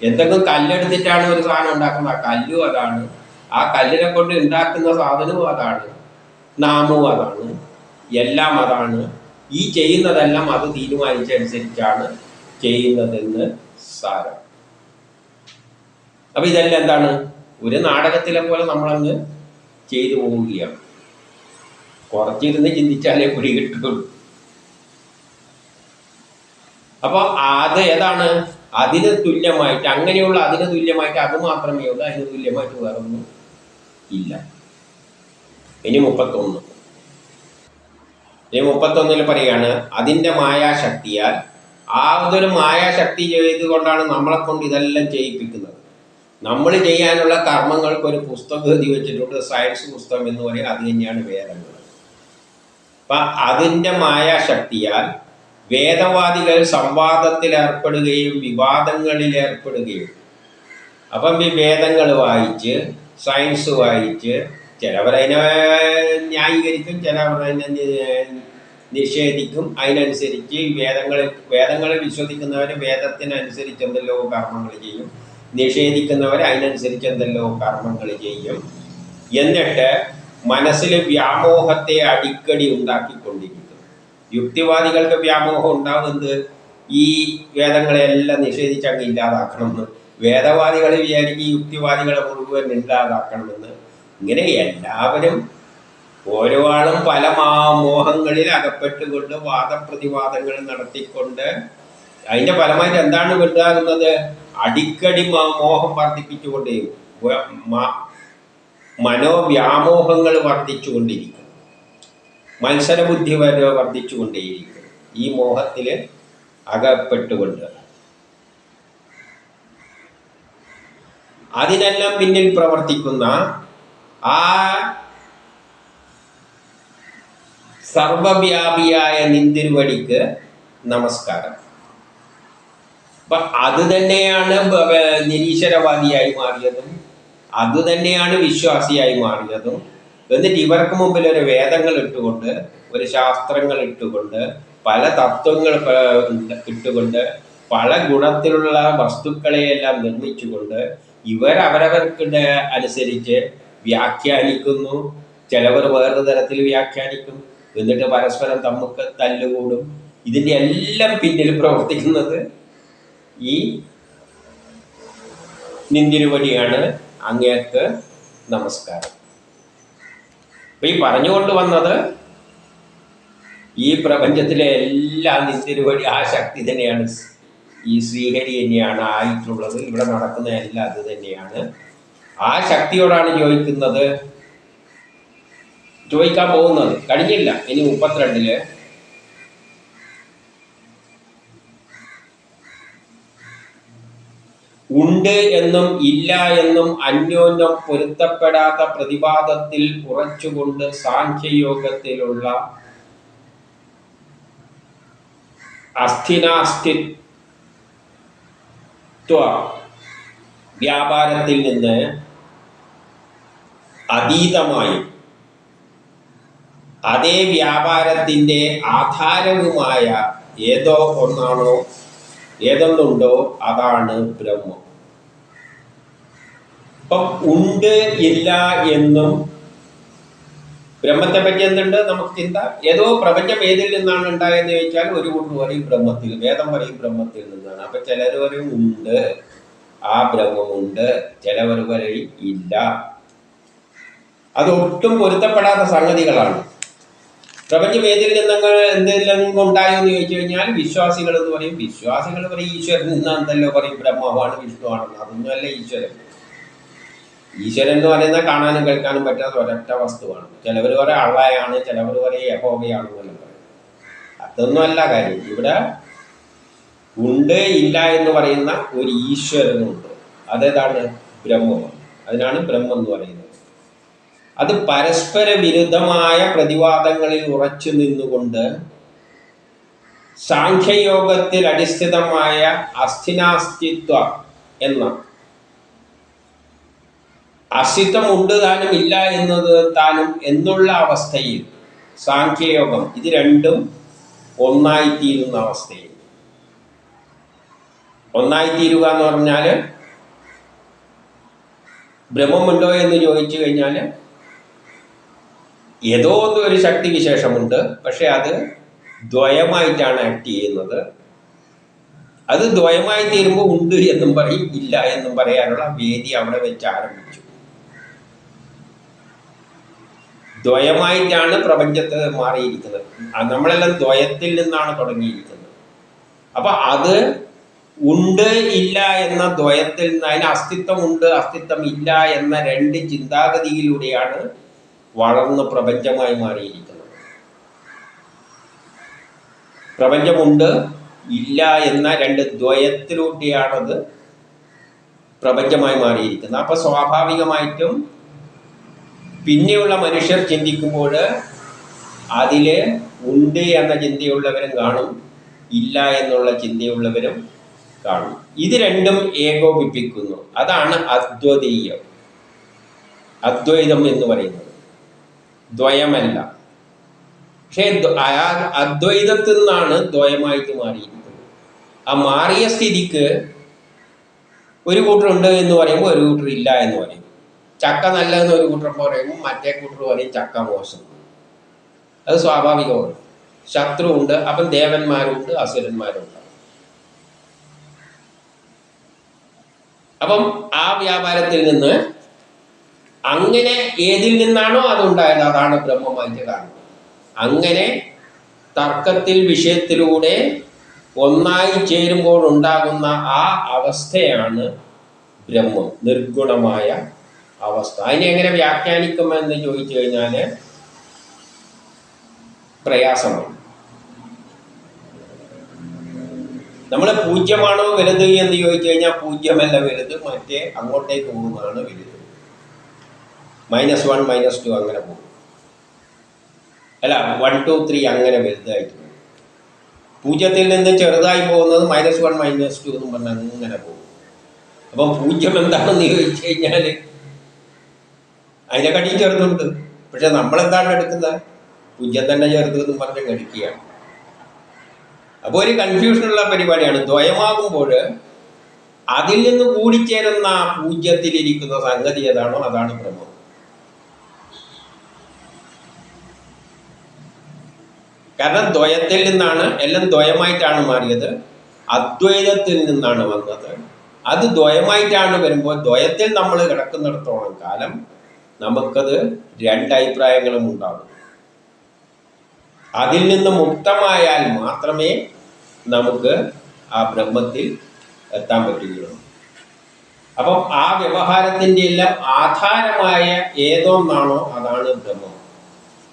എന്തെങ്കിലും കല്ലെടുത്തിട്ടാണ് ഒരു സാധനം ഉണ്ടാക്കുന്നത്, ആ കല്ലും അതാണ്. ആ കല്ലിനെ കൊണ്ട് ഉണ്ടാക്കുന്ന സാധനവും അതാണ്. നാമവും അതാണ്. എല്ലാം അതാണ്. ഈ ചെയ്യുന്നതെല്ലാം അത് തീരുമാനിച്ചനുസരിച്ചാണ് ചെയ്യുന്നതെന്ന് സാരം. അപ്പൊ ഇതെല്ലാം എന്താണ്? ഒരു നാടകത്തിലെ പോലെ നമ്മളങ്ങ് ചെയ്തു പോവുകയാണ്. കുറച്ചിരുന്ന് ചിന്തിച്ചാലേ പിടി കിട്ടുള്ളൂ. അപ്പൊ അത് ഏതാണ്? അതിന് തുല്യമായിട്ട്, അങ്ങനെയുള്ള അതിന് തുല്യമായിട്ട് അത് മാത്രമേ ഉള്ളൂ. അതിന് തുല്യമായിട്ട് വേറൊന്നും ഇല്ല. ഇനി 31 പറയാണ്, അതിൻ്റെ മായാശക്തിയാൽ. അതൊരു മായാശക്തി ചെയ്തുകൊണ്ടാണ് നമ്മളെ കൊണ്ട് ഇതെല്ലാം ചെയ്യിപ്പിക്കുന്നത്. നമ്മൾ ചെയ്യാനുള്ള കർമ്മങ്ങൾക്ക് ഒരു പുസ്തകം എഴുതി വെച്ചിട്ടുണ്ട്, സയൻസ് പുസ്തകം എന്ന് പറയും. അത് തന്നെയാണ് വേദങ്ങൾ. അപ്പം അതിൻ്റെ മായാശക്തിയാൽ വേദവാദികൾ സംവാദത്തിൽ ഏർപ്പെടുകയും വിവാദങ്ങളിൽ ഏർപ്പെടുകയും. അപ്പം ഈ വേദങ്ങൾ വായിച്ച്, സയൻസ് വായിച്ച്, ചിലവരതിനെ ന്യായീകരിക്കും, ചിലവരതിനെ നിഷേധിക്കും. അതിനനുസരിച്ച് വേദങ്ങളിൽ വിശ്വസിക്കുന്നവർ വേദത്തിനനുസരിച്ച് എന്തെല്ലോ കർമ്മങ്ങൾ ചെയ്യും, നിഷേധിക്കുന്നവർ അതിനനുസരിച്ച് എന്തെല്ലോ കർമ്മങ്ങൾ ചെയ്യും. എന്നിട്ട് മനസ്സിൽ വ്യാമോഹത്തെ അടിക്കടി ഉണ്ടാക്കിക്കൊണ്ടിരിക്കും. യുക്തിവാദികൾക്ക് വ്യാമോഹം ഉണ്ടാവുന്നത് ഈ വേദങ്ങളെല്ലാം നിഷേധിച്ചങ്ങ് ഇല്ലാതാക്കണമെന്ന്. വേദവാദികൾ വിചാരിക്കും യുക്തിവാദികളെ മുഴുവൻ ഇല്ലാതാക്കണമെന്ന്. ഇങ്ങനെ എല്ലാവരും ഓരോ ആളും പല മോഹങ്ങളിൽ അകപ്പെട്ടുകൊണ്ട് വാദപ്രതിവാദങ്ങൾ നടത്തിക്കൊണ്ട് അതിൻ്റെ ഫലമായിട്ട് എന്താണ് ഉണ്ടാകുന്നത്? അടിക്കടി മോഹം വർദ്ധിപ്പിച്ചുകൊണ്ടേ മനോവ്യാമോഹങ്ങൾ വർദ്ധിച്ചുകൊണ്ടിരിക്കും. മത്സരബുദ്ധി വരെ വർദ്ധിച്ചുകൊണ്ടേയിരിക്കും ഈ മോഹത്തിൽ അകപ്പെട്ടുകൊണ്ട്. അതിനെല്ലാം പിന്നിൽ പ്രവർത്തിക്കുന്ന ആ സർവവ്യാപിയായ നിന്തിരുവടിക്ക് നമസ്കാരം. അപ്പൊ അത് തന്നെയാണ് നിരീശ്വരവാദിയായി മാറിയതും, അത് തന്നെയാണ് വിശ്വാസിയായി മാറിയതും. എന്നിട്ട് ഇവർക്ക് മുമ്പിൽ ഒരു വേദങ്ങൾ ഇട്ടുകൊണ്ട്, ഒരു ശാസ്ത്രങ്ങൾ ഇട്ടുകൊണ്ട്, പല തത്വങ്ങൾ ഇട്ടുകൊണ്ട്, പല ഗുണത്തിലുള്ള വസ്തുക്കളെയെല്ലാം നിർമ്മിച്ചുകൊണ്ട് അവരവർക്ക് അനുസരിച്ച് വ്യാഖ്യാനിക്കുന്നു. ചിലവർ വേറൊരു തരത്തിൽ വ്യാഖ്യാനിക്കും. എന്നിട്ട് പരസ്പരം തമ്മിൽ തല്ലുകൂടും. ഇതിൻ്റെ എല്ലാം പിന്നിൽ പ്രവർത്തിക്കുന്നത് ഈ നിന്തിരുവടിയാണ്. അങ്ങേക്ക് നമസ്കാരം. അപ്പൊ ഈ പറഞ്ഞുകൊണ്ട് വന്നത് ഈ പ്രപഞ്ചത്തിലെ എല്ലാ നിന്തിരുവടി ആ ശക്തി തന്നെയാണ്. ഈ ശ്രീഹരി തന്നെയാണ് ആയിട്ടുള്ളത്. ഇവിടെ നടക്കുന്ന എല്ലാം അത് തന്നെയാണ്. ആ ശക്തിയോടാണ് ചോദിക്കാൻ പോകുന്നത്. കഴിഞ്ഞില്ല, ഇനി 32 ഉണ്ട് എന്നും ഇല്ല എന്നും അന്യോന്യം പൊരുത്തപ്പെടാത്ത പ്രതിപാദത്തിൽ ഉറച്ചുകൊണ്ട് സാഖ്യയോഗത്തിലുള്ള അസ്ഥിനാസ്തിത്വ വ്യാപാരത്തിൽ നിന്ന് അതീതമായും അതേ വ്യാപാരത്തിൻ്റെ ആധാരവുമായ ഏതൊന്നുണ്ടോ അതാണ് ബ്രഹ്മം. അപ്പം ഉണ്ട് ഇല്ല എന്നും ബ്രഹ്മത്തെ പറ്റി എന്തുണ്ട് നമുക്ക് ചിന്ത. പ്രപഞ്ചം ഏതിൽ നിന്നാണ് ഉണ്ടായെന്ന് ചോദിച്ചാൽ ഒരു കൂട്ടർ പറയും ബ്രഹ്മത്തിൽ, വേദം പറയും ബ്രഹ്മത്തിൽ നിന്നാണ്. അപ്പൊ ചിലർ പറയും ഉണ്ട്, ആ ബ്രഹ്മമുണ്ട്, ചിലവർ പറയും ഇല്ല. അതൊട്ടും പൊരുത്തപ്പെടാത്ത സംഗതികളാണ്. പ്രപഞ്ചം ഏതിൽ എന്തെല്ലാം ഉണ്ടായെന്ന് ചോദിച്ചു കഴിഞ്ഞാൽ വിശ്വാസികൾ എന്ന് പറയും. വിശ്വാസികൾ പറയും ഈശ്വരൻ നിന്നാന്തല്ലോ പറയും ബ്രഹ്മമാണ്, വിഷ്ണുവാണെന്ന്. അതൊന്നുമല്ല ഈശ്വരൻ. ഈശ്വരൻ എന്ന് പറയുന്നത് കാണാനും കേൾക്കാനും പറ്റാത്ത ഒരൊറ്റ വസ്തുവാണ്. ചിലവർ പറയും അള്ളായാണ്, ചിലവർ പറയും യഹോവയാണെന്നെല്ലാം പറയും. അതൊന്നും അല്ല കാര്യം. ഇവിടെ ഉണ്ട് ഇല്ല എന്ന് പറയുന്ന ഒരു ഈശ്വരനുണ്ട്. അതേതാണ്? ബ്രഹ്മമാണ്. അതിനാണ് ബ്രഹ്മം എന്ന് പറയുന്നത്. അത് പരസ്പര വിരുദ്ധമായ പ്രതിവാദങ്ങളിൽ ഉറച്ചു നിന്നുകൊണ്ട് സാഖ്യയോഗത്തിൽ അടിസ്ഥിതമായ അസ്ഥിനാസ്തിത്വ എന്ന അസ്തിത്വം ഉണ്ട് താനും ഇല്ല എന്നത് താനും എന്നുള്ള അവസ്ഥയിൽ സാഖ്യയോഗം ഇത് രണ്ടും ഒന്നായിത്തീരുന്ന അവസ്ഥയിൽ. ഒന്നായിത്തീരുക എന്ന് പറഞ്ഞാൽ ബ്രഹ്മമുണ്ടോ എന്ന് ചോദിച്ചു കഴിഞ്ഞാൽ ഏതോ ഒരു ശക്തി വിശേഷമുണ്ട്, പക്ഷെ അത് ദ്വയമായിട്ടാണ് ആക്ട് ചെയ്യുന്നത്. അത് ദ്വയമായി തീരുമ്പോൾ ഉണ്ട് എന്നും പറയും, ഇല്ല എന്നും പറയാനുള്ള വേദി അവിടെ വെച്ച് ആരംഭിച്ചു. ദ്വയമായിട്ടാണ് പ്രപഞ്ചത്തെ മാറിയിരിക്കുന്നത്. നമ്മളെല്ലാം ദ്വയത്തിൽ നിന്നാണ് തുടങ്ങിയിരിക്കുന്നത്. അപ്പൊ അത് ഉണ്ട് ഇല്ല എന്ന ദ്വയത്തിൽ നിന്ന് അതിന് അസ്തിത്വം ഉണ്ട് അസ്തിത്വം ഇല്ല എന്ന രണ്ട് ചിന്താഗതിയിലൂടെയാണ് വളർന്ന് പ്രപഞ്ചമായി മാറിയിരിക്കുന്നത്. പ്രപഞ്ചമുണ്ട് ഇല്ല എന്ന രണ്ട് ദ്വയത്തിലൂടെയാണത് പ്രപഞ്ചമായി മാറിയിരിക്കുന്നത്. അപ്പൊ സ്വാഭാവികമായിട്ടും പിന്നെയുള്ള മനുഷ്യർ ചിന്തിക്കുമ്പോൾ അതില് ഉണ്ട് എന്ന ചിന്തയുള്ളവരും കാണും, ഇല്ല എന്നുള്ള ചിന്തയുള്ളവരും കാണും. ഇത് രണ്ടും ഏകോപിപ്പിക്കുന്നു. അതാണ് അദ്വൈതീയം. അദ്വൈതം എന്ന് പറയുന്നത് ദ്വയമല്ല. പക്ഷേ അദ്വൈതത്തിൽ നിന്നാണ് ദ്വയമായിട്ട് മാറിയിരിക്കുന്നത്. ആ മാറിയ സ്ഥിതിക്ക് ഒരു കൂട്ടറുണ്ട് എന്ന് പറയുമ്പോൾ ഒരു കൂട്ടർ ഇല്ല എന്ന് പറയും. ചക്ക നല്ലതെന്ന് ഒരു കൂട്ടർ പറയുമ്പോൾ മറ്റേ കൂട്ടർ പറയും ചക്ക മോശം. അത് സ്വാഭാവികമാണ്. ശത്രു ഉണ്ട്, അപ്പം ദേവന്മാരുണ്ട്, അസുരന്മാരുണ്ട്. അപ്പം ആ വ്യാപാരത്തിൽ നിന്ന് അങ്ങനെ ഏതിൽ നിന്നാണോ അതുണ്ടായത് അതാണ് ബ്രഹ്മമായിട്ട് കാണുന്നത്. അങ്ങനെ തർക്കത്തിൽ വിഷയത്തിലൂടെ ഒന്നായി ചേരുമ്പോൾ ഉണ്ടാകുന്ന ആ അവസ്ഥയാണ് ബ്രഹ്മം, നിർഗുണമായ അവസ്ഥ. അതിനെ എങ്ങനെ വ്യാഖ്യാനിക്കുമെന്ന് ചോദിച്ചു കഴിഞ്ഞാൽ പ്രയാസമാണ്. നമ്മൾ പൂജ്യമാണോ വലുത് എന്ന് ചോദിച്ചു കഴിഞ്ഞാൽ പൂജ്യമല്ല വലുത്, മറ്റേ അങ്ങോട്ടേക്ക് പോകുന്നതാണ് വലുത്. -1 -2 അങ്ങനെ പോകും. അല്ല 1 2 3 അങ്ങനെ വലുതായിട്ട് പോകും. പൂജ്യത്തിൽ നിന്ന് ചെറുതായി പോകുന്നത് -1 -2 എന്നും പറഞ്ഞാൽ അങ്ങനെ പോകും. അപ്പം പൂജ്യം എന്താണെന്ന് ചോദിച്ചു കഴിഞ്ഞാൽ അതിനെക്കാട്ടിയും ചെറുതുണ്ട്. പക്ഷെ നമ്മളെന്താണ് എടുക്കുന്നത്? പൂജ്യം തന്നെ ചെറുത് എന്നും പറഞ്ഞ് എടുക്കുകയാണ്. അപ്പോൾ ഒരു കൺഫ്യൂഷനുള്ള പരിപാടിയാണ്. ദ്വയമാകുമ്പോൾ അതിൽ നിന്ന് കൂടിച്ചേരുന്ന പൂജ്യത്തിലിരിക്കുന്ന സംഗതി ഏതാണോ അതാണ് ബ്രഹ്മം. കാരണം ദ്വയത്തിൽ നിന്നാണ്, എല്ലാം ദ്വയമായിട്ടാണ് മാറിയത്. അദ്വൈതത്തിൽ നിന്നാണ് വന്നത്. അത് ദ്വയമായിട്ടാണ് വരുമ്പോൾ ദ്വയത്തിൽ നമ്മൾ കിടക്കുന്നിടത്തോളം കാലം നമുക്കത് രണ്ടഭിപ്രായങ്ങളും ഉണ്ടാകും. അതിൽ നിന്ന് മുക്തമായാൽ മാത്രമേ നമുക്ക് ആ ബ്രഹ്മത്തിൽ എത്താൻ പറ്റുകയുള്ളൂ. അപ്പം ആ വ്യവഹാരത്തിൻ്റെ എല്ലാം ആധാരമായ ഏതൊന്നാണോ അതാണ് ബ്രഹ്മം.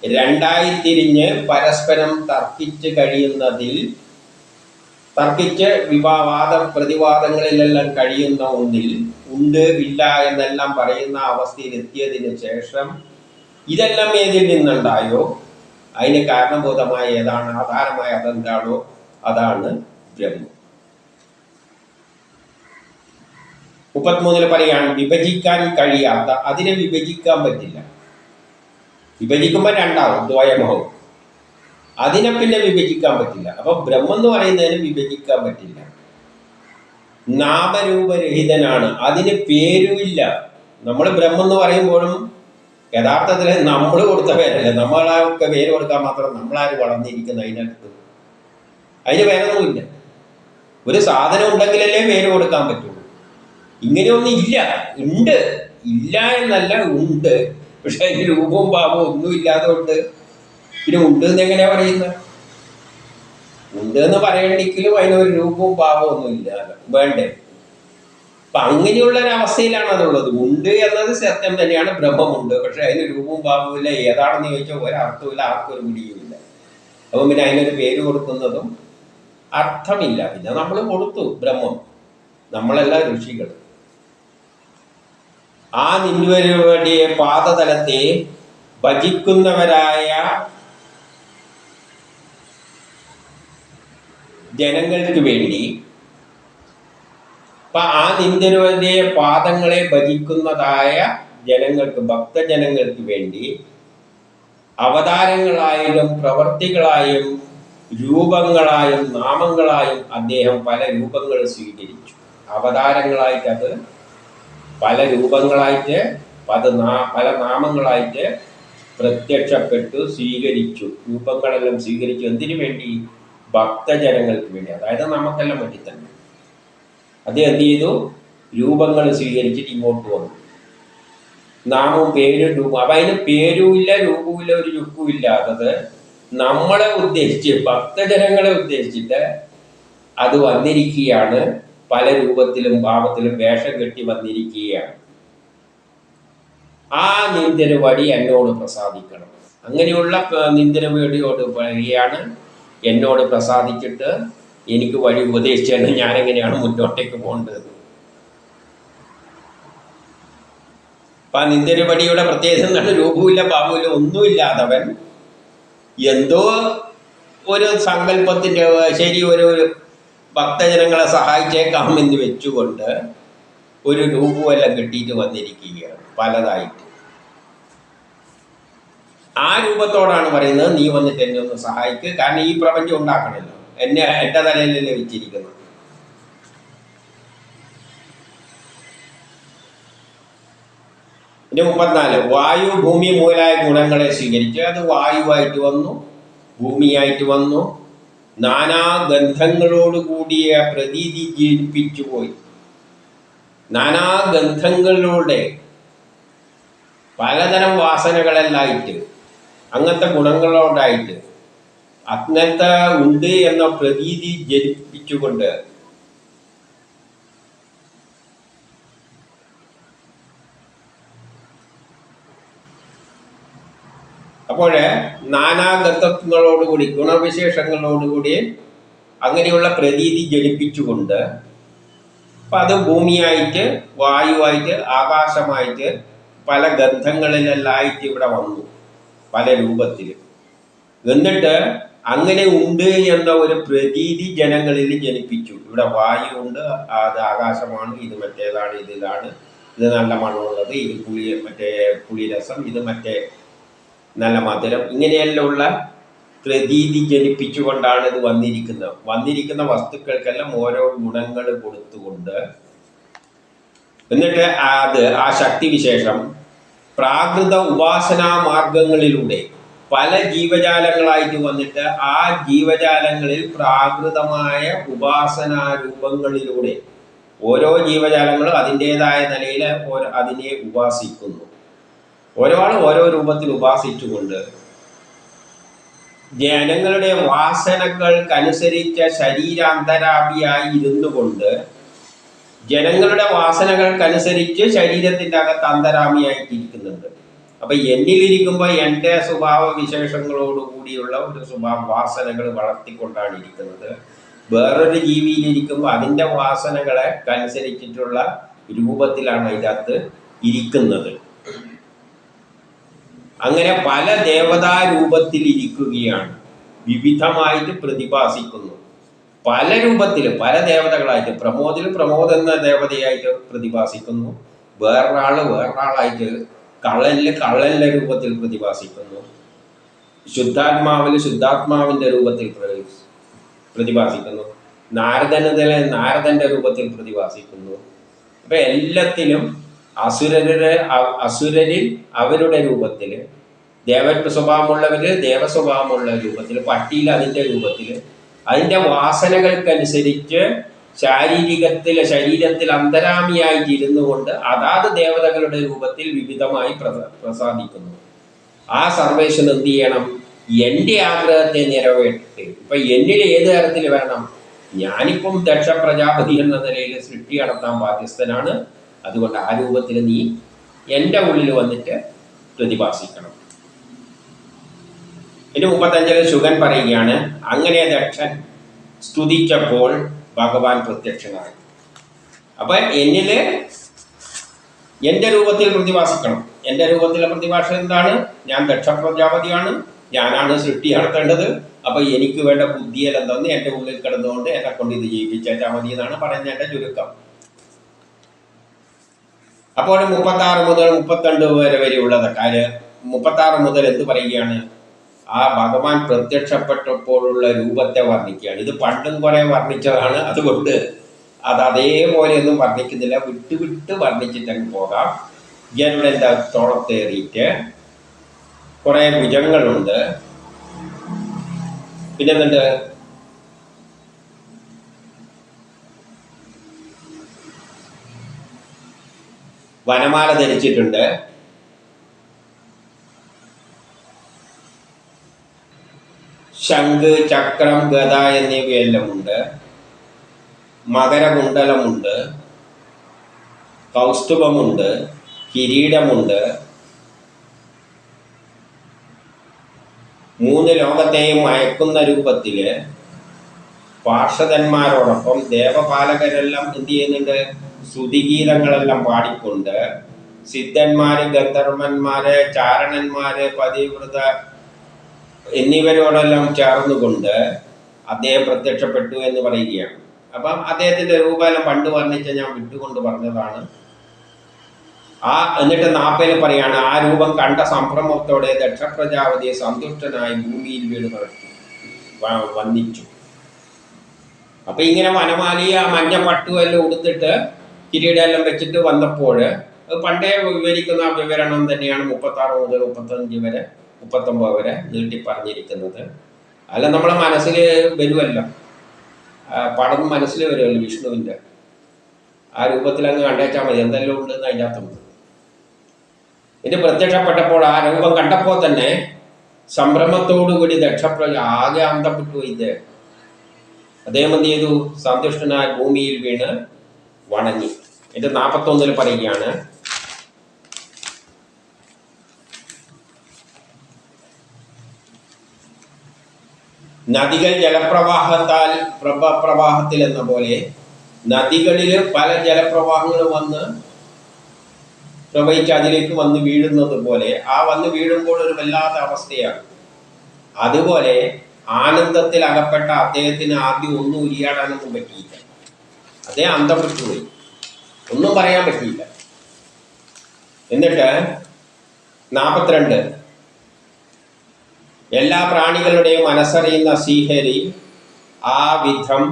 രണ്ടായി തിരിഞ്ഞ് പരസ്പരം തർക്കിച്ച് വാദ പ്രതിവാദങ്ങളിലെല്ലാം കഴിയുന്ന ഒന്നിൽ ഉണ്ട് ഇല്ല എന്നെല്ലാം പറയുന്ന അവസ്ഥയിൽ എത്തിയതിന് ശേഷം ഇതെല്ലാം ഏതിൽ നിന്നുണ്ടായോ അതിന് കാരണഭൂതമായ ഏതാണ്, ആധാരമായ അതെന്താണോ അതാണ് ബ്രഹ്മം. 33 പറയാണ് വിഭജിക്കാൻ കഴിയാത്ത, അതിനെ വിഭജിക്കാൻ പറ്റില്ല. വിഭജിക്കുമ്പോൾ രണ്ടാവും, ദ്വയമാവും. അതിനെ പിന്നെ വിഭജിക്കാൻ പറ്റില്ല. അപ്പൊ ബ്രഹ്മം എന്ന് പറയുന്നതിന് വിഭജിക്കാൻ പറ്റില്ല. നാമരൂപരഹിതനാണ്, അതിന് പേരുമില്ല. നമ്മൾ ബ്രഹ്മം എന്ന് പറയുമ്പോഴും യഥാർത്ഥത്തിൽ നമ്മൾ കൊടുത്ത പേരല്ല, നമ്മളൊക്കെ പേര് കൊടുക്കാൻ മാത്രം നമ്മളാര് വളർന്നിരിക്കുന്ന അതിനകത്ത്. അതിന് പേരൊന്നുമില്ല. ഒരു സാധനം ഉണ്ടെങ്കിലല്ലേ പേര് കൊടുക്കാൻ പറ്റുള്ളൂ. ഇങ്ങനെയൊന്നും ഇല്ല. ഉണ്ട്, ഇല്ല എന്നല്ല, ഉണ്ട്. പക്ഷെ അതിന് രൂപവും ഭാവവും ഒന്നും ഇല്ലാതുകൊണ്ട് പിന്നെ ഉണ്ട് എന്ന് എങ്ങനെയാ പറയുന്നത്? ഉണ്ട് എന്ന് പറയണ്ടെങ്കിലും അതിനൊരു രൂപവും ഭാവവും ഒന്നും ഇല്ല, വേണ്ടേ? അപ്പൊ അങ്ങനെയുള്ള ഒരു അവസ്ഥയിലാണ് അതുള്ളത്. ഉണ്ട് എന്നത് സത്യം തന്നെയാണ്, ബ്രഹ്മമുണ്ട്. പക്ഷെ അതിന് രൂപവും ഭാവവും ഇല്ല. ഏതാണെന്ന് ചോദിച്ചാൽ ഒരർത്ഥമില്ല, ആർക്കും ഒരു പിടിയുമില്ല. അപ്പം പിന്നെ അതിനൊരു പേര് കൊടുക്കുന്നതും അർത്ഥമില്ല. പിന്നെ നമ്മൾ കൊടുത്തു ബ്രഹ്മം, നമ്മളല്ല ഋഷികൾ. ആ നിന്നുവരുടെ പാദതലത്തെ ഭജിക്കുന്നവരായ ജനങ്ങൾക്ക് വേണ്ടി, ആ നിന്ദരുടെ പാദങ്ങളെ ഭജിക്കുന്നതായ ജനങ്ങൾക്ക്, ഭക്തജനങ്ങൾക്ക് വേണ്ടി അവതാരങ്ങളായും പ്രവർത്തികളായും രൂപങ്ങളായും നാമങ്ങളായും അദ്ദേഹം പല രൂപങ്ങൾ സ്വീകരിച്ചു. അവതാരങ്ങളായിട്ട് അത് പല രൂപങ്ങളായിട്ട് പല നാമങ്ങളായിട്ട് പ്രത്യക്ഷപ്പെട്ടു, സ്വീകരിച്ചു. രൂപങ്ങളെല്ലാം സ്വീകരിച്ചു. എന്തിനു വേണ്ടി? ഭക്തജനങ്ങൾക്ക് വേണ്ടി, അതായത് നമുക്കെല്ലാം വേണ്ടി തന്നെ. അദ്ദേഹം എന്ത് ചെയ്തു? രൂപങ്ങൾ സ്വീകരിച്ചിട്ട് ഇങ്ങോട്ട് വന്നു. നാമവും പേരും രൂപം. അപ്പൊ അതിന് പേരുമില്ല, രൂപവുമില്ല, ഒരു ചുക്കും ഇല്ലാത്തത് നമ്മളെ ഉദ്ദേശിച്ച്, ഭക്തജനങ്ങളെ ഉദ്ദേശിച്ചിട്ട് അത് വന്നിരിക്കുകയാണ്. പല രൂപത്തിലും ഭാവത്തിലും വേഷം കെട്ടി വന്നിരിക്കുകയാണ്. ആ നിന്ദനവടി എന്നോട് പ്രസാദിക്കണം. അങ്ങനെയുള്ള നിന്ദനവടിയോട് പറയുകയാണ്, എന്നോട് പ്രസാദിച്ചിട്ട് എനിക്ക് വഴി ഉപദേശിച്ചാണ് ഞാൻ എങ്ങനെയാണ് മുന്നോട്ടേക്ക് പോകേണ്ടത്. അപ്പൊ ആ നിന്ദനവടിയുടെ പ്രത്യേകത എന്താണ്? രൂപമില്ല, ഭാവമില്ല, ഒന്നുമില്ലാത്തവൻ എന്തോ ഒരു സങ്കല്പത്തിൻ്റെ ശരി, ഒരു ഭക്തജനങ്ങളെ സഹായിച്ചേക്കാം എന്ന് വെച്ചുകൊണ്ട് ഒരു രൂപമെല്ലാം കിട്ടിയിട്ട് വന്നിരിക്കുകയാണ് പലതായിട്ട്. ആ രൂപത്തോടാണ് പറയുന്നത്, നീ വന്നിട്ട് എന്നെ ഒന്ന് സഹായിക്കുക. കാരണം ഈ പ്രപഞ്ചം ഉണ്ടാക്കണമല്ലോ, എൻ്റെ തലയിലല്ലേ വെച്ചിരിക്കുന്നത്. പിന്നെ 34, വായു ഭൂമി മൂലായ ഗുണങ്ങളെ സ്വീകരിച്ച് അത് വായുവായിട്ട് വന്നു, ഭൂമിയായിട്ട് വന്നു, നാനാ ഗന്ധങ്ങളോടുകൂടിയ പ്രതീതി ജനിപ്പിച്ചു പോയി. നാനാ ഗന്ധങ്ങളിലൂടെ പലതരം വാസനകളെല്ലായിട്ട്, അങ്ങനത്തെ ഗുണങ്ങളോടായിട്ട്, അങ്ങനത്തെ ഉണ്ട് എന്ന പ്രതീതി ജനിപ്പിച്ചുകൊണ്ട് അപ്പോൾ നാനാഗന്ധങ്ങളോടുകൂടി, ഗുണവിശേഷങ്ങളോടുകൂടി അങ്ങനെയുള്ള പ്രതീതി ജനിപ്പിച്ചുകൊണ്ട് അപ്പം അത് ഭൂമിയായിട്ട്, വായുവായിട്ട്, ആകാശമായിട്ട് പല ഗന്ധങ്ങളിലെല്ലായിട്ട് ഇവിടെ വന്നു, പല രൂപത്തിൽ. എന്നിട്ട് അങ്ങനെ ഉണ്ട് എന്ന ഒരു പ്രതീതി ജനങ്ങളിൽ ജനിപ്പിച്ചു. ഇവിടെ വായു ഉണ്ട്, അത് ആകാശമാണ്, ഇത് മറ്റേതാണ്, ഇതിലാണ്, ഇത് നല്ല മണമുള്ളത്, ഇത് പുളിരസം, ഇത് മറ്റേ നല്ല മധുരം, ഇങ്ങനെയെല്ലാം ഉള്ള പ്രതീതി ജനിപ്പിച്ചുകൊണ്ടാണ് ഇത് വന്നിരിക്കുന്നത്. വന്നിരിക്കുന്ന വസ്തുക്കൾക്കെല്ലാം ഓരോ ഗുണങ്ങൾ കൊടുത്തുകൊണ്ട്, എന്നിട്ട് ആ ശക്തിവിശേഷം പ്രാകൃത ഉപാസനാ മാർഗങ്ങളിലൂടെ പല ജീവജാലങ്ങളായിട്ട് വന്നിട്ട് ആ ജീവജാലങ്ങളിൽ പ്രാകൃതമായ ഉപാസനാ രൂപങ്ങളിലൂടെ ഓരോ ജീവജാലങ്ങളും അതിൻ്റെതായ നിലയിൽ അതിനെ ഉപാസിക്കുന്നു. ഓരോ ആളും ഓരോ രൂപത്തിൽ ഉപാസിച്ചുകൊണ്ട് ജനങ്ങളുടെ വാസനകൾക്കനുസരിച്ച ശരീരാന്തരാഭിയായി ഇരുന്നു കൊണ്ട്, ജനങ്ങളുടെ വാസനകൾക്കനുസരിച്ച് ശരീരത്തിൻ്റെ അകത്ത് അന്തരാമിയായിട്ടിരിക്കുന്നുണ്ട്. അപ്പം എന്നിലിരിക്കുമ്പോൾ എൻ്റെ സ്വഭാവ വിശേഷങ്ങളോടുകൂടിയുള്ള ഒരു വാസനകൾ വളർത്തിക്കൊണ്ടാണ് ഇരിക്കുന്നത്. വേറൊരു ജീവിയിലിരിക്കുമ്പോൾ അതിൻ്റെ വാസനകളെക്കനുസരിച്ചിട്ടുള്ള രൂപത്തിലാണ് അതിനകത്ത് ഇരിക്കുന്നത്. അങ്ങനെ പല ദേവതാ രൂപത്തിൽ ഇരിക്കുകയാണ്, വിവിധമായിട്ട് പ്രതിഭാസിക്കുന്നു. പല രൂപത്തിൽ പല ദേവതകളായിട്ട്, പ്രമോദ് എന്ന ദേവതയായിട്ട് പ്രതിഭാസിക്കുന്നു, വേറൊരാളായിട്ട് കള്ളന്റെ രൂപത്തിൽ പ്രതിഭാസിക്കുന്നു, ശുദ്ധാത്മാവിന്റെ രൂപത്തിൽ പ്രതിഭാസിക്കുന്നു, നാരദന്റെ രൂപത്തിൽ പ്രതിഭാസിക്കുന്നു. അപ്പൊ എല്ലാത്തിലും അസുരരിൽ അവരുടെ രൂപത്തിൽ, സ്വഭാവമുള്ളവര് ദേവസ്വഭാവമുള്ള രൂപത്തിൽ, പട്ടിയിൽ അതിൻ്റെ രൂപത്തിൽ, അതിൻ്റെ വാസനകൾക്കനുസരിച്ച് ശരീരത്തിൽ അന്തരാമിയായിട്ടിരുന്നു കൊണ്ട് അതാത് ദേവതകളുടെ രൂപത്തിൽ വിവിധമായി പ്രസാദിക്കുന്നു. ആ സർവേശ്വരൻ എന്ത് ചെയ്യണം? എൻ്റെ ആഗ്രഹത്തെ നിറവേറ്റട്ടെ. ഇപ്പൊ എന്നിൽ ഏത് തരത്തിൽ വരണം? ഞാനിപ്പം ദക്ഷ പ്രജാപതി എന്ന നിലയിൽ സൃഷ്ടി നടത്താൻ ബാധ്യസ്ഥനാണ്. അതുകൊണ്ട് ആ രൂപത്തിൽ നീ എൻ്റെ ഉള്ളിൽ വന്നിട്ട് പ്രതിഭാസിക്കണം. പിന്നെ 35 ശുഗൻ പറയുകയാണ്, അങ്ങനെ ദക്ഷൻ സ്തുതിച്ചപ്പോൾ ഭഗവാൻ പ്രത്യക്ഷനായി. അപ്പൊ എന്നില് എൻ്റെ രൂപത്തിൽ പ്രതിഭാസിക്കണം. എൻ്റെ രൂപത്തിലെ പ്രതിഭാസം എന്താണ്? ഞാൻ ദക്ഷ പ്രജാപതിയാണ്, ഞാനാണ് സൃഷ്ടി നടത്തേണ്ടത്. അപ്പൊ എനിക്ക് വേണ്ട ബുദ്ധിയെല്ലാം തന്ന് എൻ്റെ ഉള്ളിൽ കിടന്നുകൊണ്ട് എന്നെ കൊണ്ട് ഇത് ചെയ്യിപ്പിച്ചാൽ മതി എന്നാണ് പറയുന്നതിൻ്റെ ചുരുക്കം. അപ്പോൾ 36 മുതൽ 32 വരെയുള്ളത് കാര്യം 36 മുതൽ എന്ത് പറയുകയാണ്? ആ ഭഗവാൻ പ്രത്യക്ഷപ്പെട്ടപ്പോഴുള്ള രൂപത്തെ വർണ്ണിക്കുകയാണ്. ഇത് പണ്ടും കുറെ വർണ്ണിച്ചതാണ്, അതുകൊണ്ട് അത് അതേപോലെയൊന്നും വർണ്ണിക്കുന്നില്ല, വിട്ട് വിട്ട് വർണ്ണിച്ചിട്ടങ്ങ് പോകാം. ഗരുഡൻ്റെ തോളത്തേറിയിട്ട് കുറെ ഭുജങ്ങളുണ്ട്. പിന്നെന്തുണ്ട്? വനമാല ധരിച്ചിട്ടുണ്ട്. ശംഖ്, ചക്രം, ഗദ എന്നിവയെല്ലാം ഉണ്ട്. മകരകുണ്ടലമുണ്ട്, കൗസ്തുഭമുണ്ട്, കിരീടമുണ്ട്. 3 ലോകത്തെയും അയക്കുന്ന രൂപത്തില് പാർഷദന്മാരോടൊപ്പം ദേവപാലകരെല്ലാം എന്ത് ചെയ്യുന്നുണ്ട്? ശ്രുതിഗീതങ്ങളെല്ലാം പാടിക്കൊണ്ട് സിദ്ധന്മാര്, ഗന്ധർവന്മാര്, ചാരണന്മാര്, പതിവ്രത എന്നിവരോടെല്ലാം ചേർന്നുകൊണ്ട് അദ്ദേഹം പ്രത്യക്ഷപ്പെട്ടു എന്ന് പറയുകയാണ്. അപ്പം അദ്ദേഹത്തിന്റെ രൂപമെല്ലാം പണ്ട് വർണ്ണിച്ച ഞാൻ വിട്ടുകൊണ്ട് പറഞ്ഞതാണ്. എന്നിട്ട് 40 പറയാണ്, ആ രൂപം കണ്ട സംഭ്രമത്തോടെ ദക്ഷ പ്രജാപതിയെ സന്തുഷ്ടനായി ഭൂമിയിൽ വീണ് വന്ദിച്ചു. അപ്പൊ ഇങ്ങനെ വനമാലി ആ മഞ്ഞ പട്ടുമെല്ലാം ഉടുത്തിട്ട് കിരീടെല്ലാം വെച്ചിട്ട് വന്നപ്പോൾ പണ്ടേ വിവരിക്കുന്ന വിവരണം തന്നെയാണ് 36 മുതൽ 35 വരെ 39 വരെ നീട്ടി പറഞ്ഞിരിക്കുന്നത്. അല്ല നമ്മളെ മനസ്സിൽ വരുമല്ലോ, പടം മനസ്സിൽ വരുമല്ലോ വിഷ്ണുവിൻ്റെ. ആ രൂപത്തിൽ അങ്ങ് കണ്ടേച്ചാൽ മതി, എന്തെല്ലാം ഉണ്ടെന്ന് അതിൻ്റെ അകത്തുണ്ട്. ഇത് പ്രത്യക്ഷപ്പെട്ടപ്പോൾ ആ രൂപം കണ്ടപ്പോൾ തന്നെ സംഭ്രമത്തോടുകൂടി ദക്ഷപ്രജ ആകെ അന്തപ്പെട്ടു. ഇത് അദ്ദേഹം എന്ത് ചെയ്തു? സന്തുഷ്ടനായ ഭൂമിയിൽ വീണ് വണങ്ങി. ഇത് 41 പറയുകയാണ്, നദികൾ ജലപ്രവാഹത്താൽ പ്രവാഹത്തിൽ എന്ന പോലെ നദികളിൽ പല ജലപ്രവാഹങ്ങൾ വന്ന് പ്രവഹിച്ച് അതിലേക്ക് വന്ന് വീഴുന്നത് പോലെ ആ വന്ന് വീഴുമ്പോൾ ഒരു വല്ലാത്ത അവസ്ഥയാണ്. അതുപോലെ ആനന്ദത്തിൽ അകപ്പെട്ട അദ്ദേഹത്തിന് ആദ്യം ഒന്നും ഉരിയാടാനൊന്നും പറ്റിയില്ല. അദ്ദേഹം അന്തം വിട്ടുപോയി, ഒന്നും പറയാൻ പറ്റിയില്ല. എന്നിട്ട് 42 എല്ലാ പ്രാണികളുടെയും മനസ്സറിയുന്ന ശ്രീഹരി ആ വിധം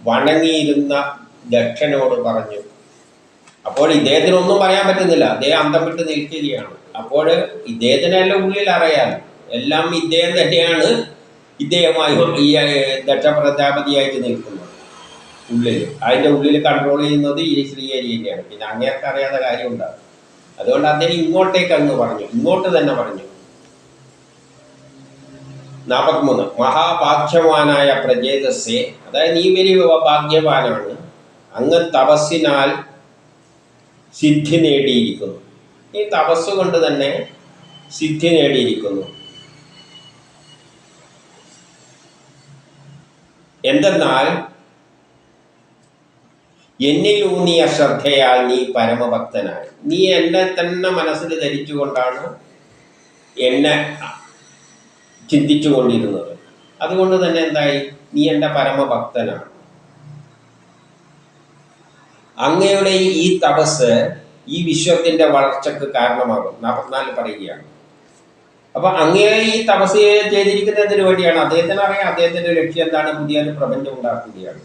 വണങ്ങിയിരുന്ന ദക്ഷനോട് പറഞ്ഞു. അപ്പോൾ ഇദ്ദേഹത്തിനൊന്നും പറയാൻ പറ്റുന്നില്ല, അദ്ദേഹം അന്തം വിട്ട് നിൽക്കുകയാണ്. അപ്പോൾ ഇദ്ദേഹത്തിനെല്ലാം ഉള്ളിൽ അറിയാം, എല്ലാം ഇദ്ദേഹം തന്നെയാണ് ഇദ്ദേഹമായി ഈ ദക്ഷ പ്രജാപതിയായിട്ട് നിൽക്കുന്നത്. ഉള്ളിൽ അതിൻ്റെ ഉള്ളിൽ കൺട്രോൾ ചെയ്യുന്നത് ഈ ശ്രീഹരി തന്നെയാണ്. പിന്നെ അങ്ങേർക്ക് അറിയാത്ത കാര്യം ഉണ്ടാകും. അതുകൊണ്ട് അദ്ദേഹം ഇങ്ങോട്ടേക്ക് അങ്ങ് പറഞ്ഞു, ഇങ്ങോട്ട് തന്നെ പറഞ്ഞു. 43 മഹാഭാഗ്യവാനായ പ്രജേതസ്സെ, അതായത് നീ വലിയ ഭാഗ്യവാനാണ്, അങ്ങ് തപസ്സിനാൽ സിദ്ധി നേടിയിരിക്കുന്നു. ഈ തപസ് കൊണ്ട് തന്നെ സിദ്ധി നേടിയിരിക്കുന്നു. എന്തെന്നാൽ എന്നിലൂന്നിയ ശ്രദ്ധയാൽ നീ പരമഭക്തനായി. നീ എന്നെ തന്നെ മനസ്സിൽ ധരിച്ചുകൊണ്ടാണ് എന്നെ ചിന്തിച്ചു കൊണ്ടിരുന്നത്. അതുകൊണ്ട് തന്നെ എന്തായി? നീ എൻ്റെ പരമഭക്തനാണ്. അങ്ങയുടെ ഈ തപസ് ഈ വിശ്വത്തിന്റെ വളർച്ചക്ക് കാരണമാകും. 44 പറയുകയാണ്. അപ്പൊ അങ്ങേ ഈ തപസ് ചെയ്തിരിക്കുന്നതിന് വേണ്ടിയാണ്. അദ്ദേഹത്തിന് അറിയാം അദ്ദേഹത്തിന്റെ ലക്ഷ്യം എന്താണ്? പുതിയൊരു പ്രപഞ്ചം ഉണ്ടാക്കുകയാണ്.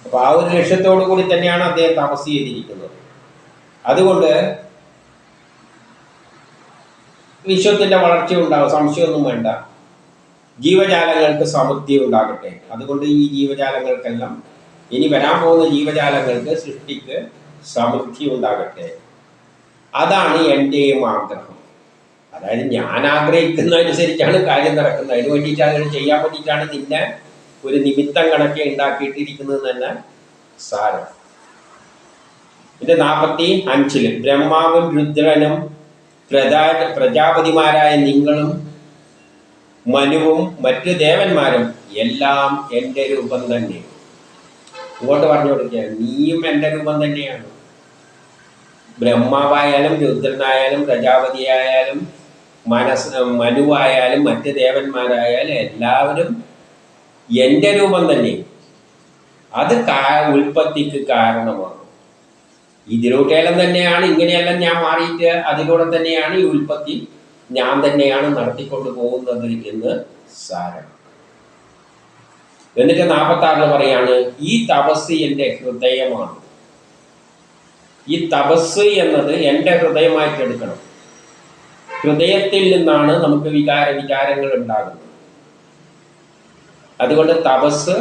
അപ്പൊ ആ ഒരു ലക്ഷ്യത്തോടു കൂടി തന്നെയാണ് അദ്ദേഹം തപസ് ചെയ്തിരിക്കുന്നത്. അതുകൊണ്ട് വിശ്വത്തിന്റെ വളർച്ച ഉണ്ടാവും, സംശയമൊന്നും വേണ്ട. ജീവജാലങ്ങൾക്ക് സമൃദ്ധി ഉണ്ടാകട്ടെ. അതുകൊണ്ട് ഈ ജീവജാലങ്ങൾക്കെല്ലാം, ഇനി വരാൻ പോകുന്ന ജീവജാലങ്ങൾക്ക്, സൃഷ്ടിക്ക് സമൃദ്ധി ഉണ്ടാകട്ടെ. അതാണ് എൻ്റെയും ആഗ്രഹം. അതായത് ഞാൻ ആഗ്രഹിക്കുന്നതനുസരിച്ചാണ് കാര്യം നടക്കുന്നത്. അതിന് വേണ്ടിയിട്ടാണ്, ചെയ്യാൻ വേണ്ടിയിട്ടാണ് നിന്നെ ഒരു നിമിത്തം കണക്കെ ഉണ്ടാക്കിയിട്ടിരിക്കുന്നത് തന്നെ സാരം. ഇത് 45 ബ്രഹ്മാവും രുദ്രനും പ്രജാപതിമാരായ നിങ്ങളും മനുവും മറ്റു ദേവന്മാരും എല്ലാം എൻ്റെ രൂപം തന്നെ. ഇങ്ങോട്ട് പറഞ്ഞു കൊടുക്കുക, നീയും എൻ്റെ രൂപം തന്നെയാണ്. ബ്രഹ്മാവായാലും രുദ്രനായാലും പ്രജാപതിയായാലും മനുവായാലും മറ്റ് ദേവന്മാരായാലും എല്ലാവരും എൻ്റെ രൂപം തന്നെ. അത് ഉൽപ്പത്തിക്ക് കാരണമാണ്. ഇതിലൂടെയെല്ലാം തന്നെയാണ്, ഇങ്ങനെയെല്ലാം ഞാൻ മാറിയിട്ട് അതിലൂടെ തന്നെയാണ് ഈ ഉൽപ്പത്തി ഞാൻ തന്നെയാണ് നടത്തിക്കൊണ്ട് പോകുന്നത് എന്ന് സാരം. എന്നിട്ട് 46 പറയാണ്, ഈ തപസ് എൻ്റെ ഹൃദയമാണ്. ഈ തപസ് എന്നത് എൻ്റെ ഹൃദയമായിട്ട് എടുക്കണം. ഹൃദയത്തിൽ നിന്നാണ് നമുക്ക് വിചാരങ്ങൾ ഉണ്ടാകുന്നത്. അതുകൊണ്ട് തപസ്